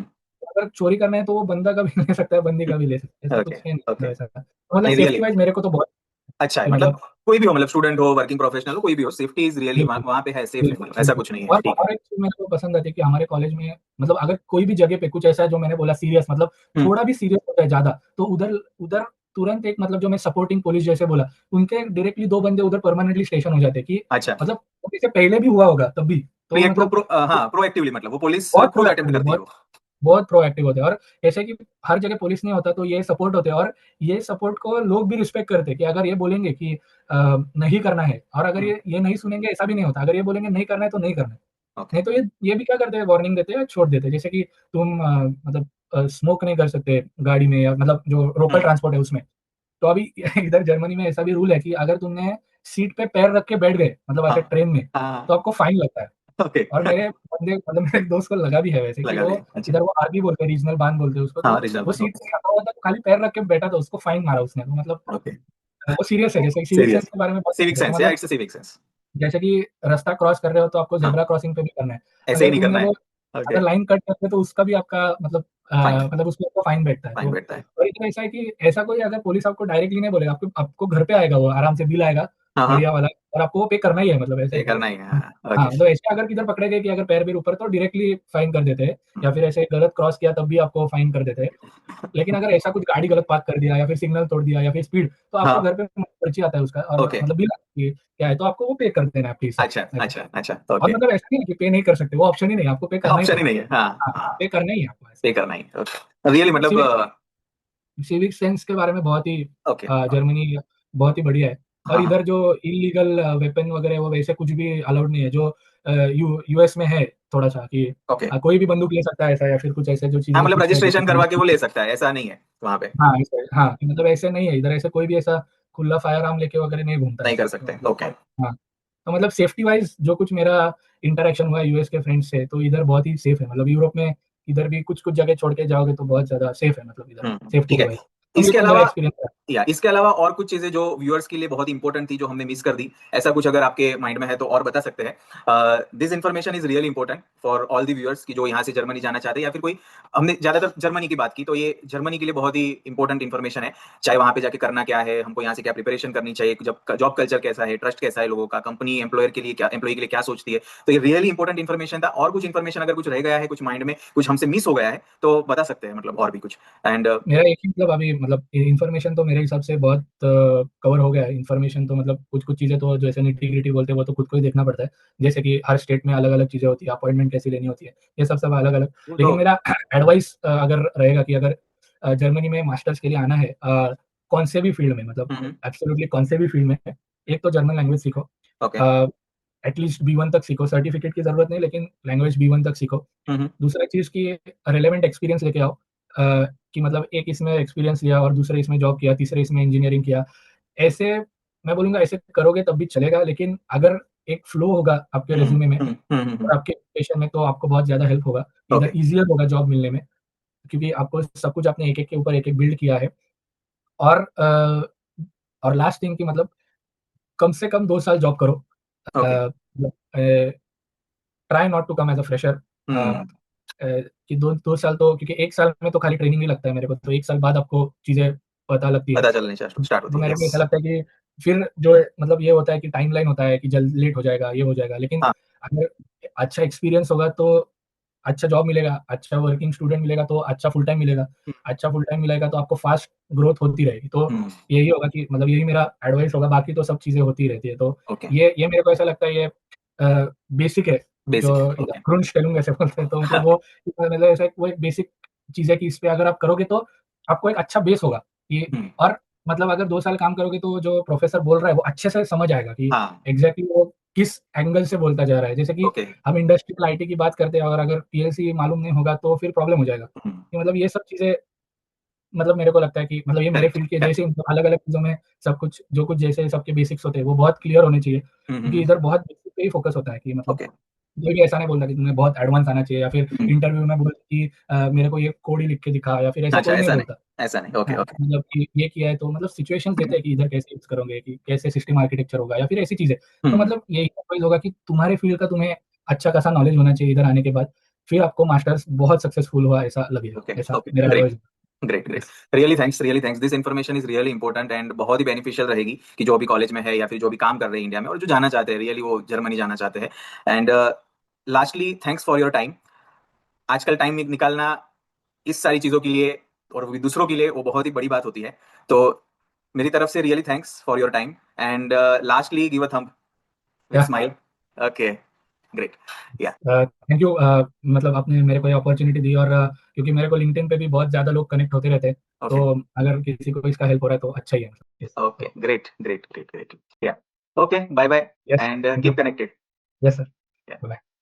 अगर चोरी करना है तो वो बंदा का भी ले सकता है, बंदी का भी ले सकता है, ऐसा ओके, कुछ है नहीं ओके, मतलब ऐसा। तो मतलब नहीं सेफ्टी रियली वाइज़ मेरे को तो बहुत अच्छा है कि मतलब मतलब कोई भी हो, मतलब स्टूडेंट हो, वर्किंग प्रोफेशनल हो, कोई भी हो, सेफ्टी इज रियली बिल्कुल, वहाँ पे है, सेफ है, बिल्कुल, मतलब ऐसा बिल्कुल। कुछ नहीं है, ठीक है। और एक चीज़ मेरे को पसंद आती है कि हमारे कॉलेज में मतलब अगर कोई भी जगह पे कुछ ऐसा है जो मैंने बोला सीरियस मतलब हम्म। थोड़ा भी सीरियस हो जाए ज़्यादा, तो उधर उधर तुरंत एक मतलब जो मैं सपोर्टिंग पुलिस जैसे बोला, उनके डायरेक्टली 2 बंदे उधर परमानेंटली स्टेशन हो जाते हैं कि अच्छा। मतलब इससे पहले भी हुआ होगा तब भी, तो मतलब हाँ, प्रोएक्टिवली, मतलब वो पुलिस बहुत खुद अटेम्प्ट प्रोएक्टिव है, करती है वो। बहुत प्रोएक्टिव होते हैं और जैसे कि हर जगह पुलिस नहीं होता तो ये सपोर्ट होते हैं और ये सपोर्ट को लोग भी रिस्पेक्ट करते हैं कि अगर ये बोलेंगे कि नहीं करना है और अगर हम्म। ये नहीं सुनेंगे ऐसा भी नहीं होता। अगर ये बोलेंगे नहीं करना है तो नहीं करना है। ओके। नहीं तो ये भी क्या करते हैं वार्निंग देते हैं, छोड़ देते हैं। जैसे कि तुम मतलब स्मोक नहीं कर सकते गाड़ी में या मतलब जो लोकल हम्म। ट्रांसपोर्ट है उसमें। तो अभी इधर जर्मनी में ऐसा भी रूल है कि अगर तुमने सीट पे पैर रख के बैठ गए मतलब हाँ ऐसे ट्रेन में, तो हाँ। आपको फाइन लगता है। ओके। और मेरे बंदे मतलब मेरे दोस्त को लगा भी है वैसे कि लगा वो दिया, अच्छा। इधर वो आरबी बोलते हैं, रीजनल बान बोलते हैं उसको, हाँ, तो रीजनल वो वन, सीट ओके। पे रखा हुआ था, खाली पैर रख के बैठा था, उसको फाइन मारा उसने। तो मतलब ओके। वो सीरियस है, जैसे सिविक सेंस सीरियस। के बारे में बात सिविक करते हैं, तो सेंस, या मतलब इट्स सिविक सेंस। जैसे कि रास्ता क्रॉस कर रहे हो तो आपको हाँ, ज़ेब्रा क्रॉसिंग पे भी करना है। ऐसे ही अगर नहीं तुमने करना है। वो ओके। अगर लाइन कट करते तो उसका भी आपका मतलब फाइन। मतलब उसमें आपको फाइन बैठता है। फाइन तो बैठता है। और इतना ऐसा है कि ऐसा कोई अगर पुलिस आपको डायरेक्टली नहीं बोलेगा, आपको आपको घर पे आएगा वो आराम से बिल आएगा, हाँ हाँ। बढ़िया वाला और आपको वो पे करना ही है मतलब ऐसे ये करना ही है, हाँ, हाँ, ओके। मतलब ऐसे अगर किधर पकड़े गए कि अगर पैर भी ऊपर तो डायरेक्टली फाइन कर देते हैं या फिर ऐसे गलत क्रॉस किया तब भी आपको फाइन कर देते हैं। लेकिन अगर ऐसा कुछ गाड़ी गलत पार्क कर दिया या फिर सिग्नल तोड़ दिया या फिर स्पीड तो आपको हाँ। घर पे पर्ची आता है उसका और ओके। मतलब बिल आता है कि क्या है तो आपको वो पे कर देना है प्लीज़ सर, अच्छा ऐसा। अच्छा अच्छा, और ओके। मतलब ऐसा नहीं है कि पे नहीं कर सकते, वो ऑप्शन ही नहीं है, आपको पे करना ही ऑप्शन ही पड़ेगा। नहीं है, हाँ। हाँ, पे हाँ, करना ही है आपको ऐसा। पे करना ही, ओके, रियली तो मतलब सिविक सेंस के बार में बहुत ही ओके। जर्मनी बहुत ही बढ़िया है। और हाँ हाँ। इधर जो इल्लीगल वेपन वगैरह वो वैसे कुछ भी अलाउड नहीं है जो यूएस में है थोड़ा-सा कि ओके। कोई भी बंदूक ले सकता है ऐसा या फिर कुछ ऐसे जो हाँ, चीज़ें मतलब फिक्स है रजिस्ट्रेशन जैसे करवा के वो ले सकता है, ऐसा नहीं है वहाँ पे। हाँ, ऐसे हाँ, कि मतलब ऐसे नहीं है इधर ऐसे कोई भी ऐसा खुला फायर आर्म लेके वगैरह नहीं घूमता है नहीं ऐसा। कर तो सकते, मतलब ओके। हाँ, तो मतलब सेफ्टी वाइज़ जो कुछ मेरा इंटरैक्शन हुआ है यूएस के फ्रेंड्स से तो इधर बहुत ही सेफ है। मतलब यूरोप में इधर भी कुछ-कुछ जगह छोड़ के जाओगे तो बहुत ज़्यादा सेफ है मतलब इधर सेफ्टी ठीक के है। वाइज़। तो ये इसके तो मेरा अलावा एक्सपीरियंस था। इसके अलावा और कुछ चीज़ें जो व्यूअर्स के लिए बहुत इंपॉर्टेंट थी, जो हमने मिस कर दी, ऐसा कुछ अगर आपके माइंड में है तो और बता सकते हैं। This information is really important for all the viewers कि जो यहाँ से जर्मनी जाना चाहते हैं या फिर कोई, हमने ज़्यादातर जर्मनी की बात की, तो ये जर्मनी के लिए बहुत ही इंपॉर्टेंट इन्फॉर्मेशन है। चाहे वहाँ पे जाके करना क्या है, हमको यहाँ से क्या प्रिपरेशन करनी चाहिए, जब जॉब कल्चर कैसा है, ट्रस्ट कैसा है लोगों का, कंपनी एम्प्लॉयर के लिए क्या, एम्प्लॉय के लिए क्या सोचती है। तो ये रियली इंपॉर्टेंट इन्फॉर्मेशन था। और कुछ इन्फॉर्मेशन अगर कुछ रह गया है, कुछ माइंड में कुछ हमसे मिस हो गया है, तो बता सकते हैं, मतलब और भी कुछ। एंड मेरा एक ही मतलब अभी मतलब इन्फॉर्मेशन तो मेरे हिसाब से बहुत कवर हो गया है। इन्फॉर्मेशन तो मतलब कुछ-कुछ चीज़ें तो जैसे निटी-ग्रिटी बोलते हैं वो तो खुद को ही देखना पड़ता है। जैसे कि हर स्टेट में अलग-अलग चीज़ें होती है, अपॉइंटमेंट कैसी लेनी होती है, ये सब अलग-अलग। वो तो लेकिन मेरा एडवाइस अगर रहेगा कि अगर जर्मनी में मास्टर्स के लिए आना है कौन से भी फील्ड में मतलब हुँ, हुँ। एब्सोल्यूटली कौन से भी फील्ड में, एक तो जर्मन लैंग्वेज सीखो। ओके। अ, एटलीस्ट बी1 तक सीखो, सर्टिफिकेट की ज़रूरत नहीं लेकिन लैंग्वेज बी1 तक सीखो। हुँ, हुँ। दूसरा चीज़ कि रिलेवेंट एक्सपीरियंस लेके आओ कि मतलब एक इसमें एक्सपीरियंस लिया और दूसरे इसमें जॉब किया, तीसरे इसमें इंजीनियरिंग किया। ऐसे मैं बोलूँगा ऐसे करोगे तब भी चलेगा लेकिन अगर एक फ्लो होगा आपके हुँ, रिज़्यूमे में हुँ, हुँ, हुँ, हुँ। और आपके एप्लीकेशन में तो आपको बहुत ज़्यादा हेल्प होगा। इधर ओके। ईज़ियर होगा जॉब मिलने में क्योंकि आपको सब कुछ आपने एक-एक के ऊपर एक-एक बिल्ड किया है और और लास्ट थिंग कि मतलब कम से कम 2 साल जॉब करो। ओके। मतलब try not to come as a fresher uh हुँ, कि 2 साल तो क्योंकि 1 साल में तो खाली ट्रेनिंग ही लगता है मेरे को, तो 1 साल बाद आपको चीज़ें पता लगती है। पता चलनी स्टार्ट तो होती है, मेरे को यस। ऐसा लगता है कि फिर जो है मतलब ये होता है कि टाइमलाइन होता है कि जल्द लेट हो जाएगा, ये हो जाएगा। लेकिन हाँ। अगर अच्छा एक्सपीरियंस होगा तो अच्छा जॉब मिलेगा, अच्छा वर्किंग स्टूडेंट मिलेगा तो अच्छा फुल टाइम मिलेगा। हुँ, अच्छा फुल टाइम मिलेगा तो आपको फास्ट ग्रोथ होती रहेगी। तो हुँ, यही होगा कि मतलब यही मेरा एडवाइस होगा, बाकी तो सब चीज़ें होती रहती है। तो ओके। ये मेरे को ऐसा लगता है ये बेसिक है, बेसिक है, जो इधर ओके। ग्रुंटstellung ऐसे बोलते हैं। तो मतलब वो मतलब ऐसा वो एक बेसिक चीज़ है कि इस पे अगर आप करोगे तो आपको एक अच्छा बेस होगा कि हुँ, और मतलब अगर 2 साल काम करोगे तो जो प्रोफ़ेसर बोल रहा है वो अच्छे से समझ आएगा कि हाँ, एग्ज़ैक्टली वो किस एंगल से बोलता जा रहा है। जैसे कि ओके। हम इंडस्ट्रियल आईटी की बात करते हैं और अगर पीएलसी मालूम नहीं होगा तो फिर प्रॉब्लम हो जाएगा। हुँ, कि मतलब ये सब चीज़ें मतलब मेरे को लगता है कि मतलब ये मेरे करेक्ट, फ़ील्ड के जैसे करेक्ट। अलग-अलग चीज़ों में सब कुछ जो कुछ जैसे सबके बेसिक्स होते हैं वो बहुत क्लियर होने चाहिए। हुँ, हुँ, क्योंकि हुँ, इधर बहुत बेसिक पे ही फ़ोकस होता है कि मतलब ओके। कोई भी ऐसा नहीं बोलता कि तुम्हें बहुत एडवांस आना चाहिए या फिर हुँ, इंटरव्यू में बोल कि मेरे को ये कोड ही लिख के दिखा या फिर ऐसा अच्छा, कोई नहीं बोलता। ऐसा नहीं, ओके, हाँ, ओके। मतलब कि ये किया है तो मतलब सिचुएशंस देते हैं कि इधर कैसे यूज़ करोगे, कि कैसे सिस्टम आर्किटेक्चर होगा या फिर ऐसी चीज़ें। तो हुँ, मतलब यही एडवाइस होगा कि तुम्हारे फ़ील्ड का तुम्हें अच्छा खासा नॉलेज होना चाहिए इधर आने के बाद, फिर आपको मास्टर्स बहुत सक्सेसफुल हुआ ऐसा लगेगा, ओके, ऐसा ओके, मेरा great. Advice great great. Yes. Really thanks, this information is really important and बहुत ही बेनिफिशियल रहेगी कि जो अभी कॉलेज में है या फिर जो भी काम कर रहे हैं इंडिया में और जो जाना चाहते हैं रियली वो जर्मनी जाना चाहते हैं। And lastly thanks for your time. आजकल टाइम निकालना इस सारी चीजों के लिए और वो भी दूसरों के लिए वो बहुत ही बड़ी बात होती है। तो मेरी तरफ से really thanks for your time and lastly give a thumb with या स्माइल। Okay, great. या थैंक यू। मतलब आपने मेरे को ये अपॉर्चुनिटी दी, और क्योंकि मेरे को लिंक्डइन पे भी बहुत ज़्यादा लोग कनेक्ट होते रहते हैं, ओके, तो अगर किसी को इसका हेल्प हो रहा है तो अच्छा ही है। Yes. Okay, great great great great. Yeah okay, bye bye yes. And thank you. Keep connected. Yes sir. Bye.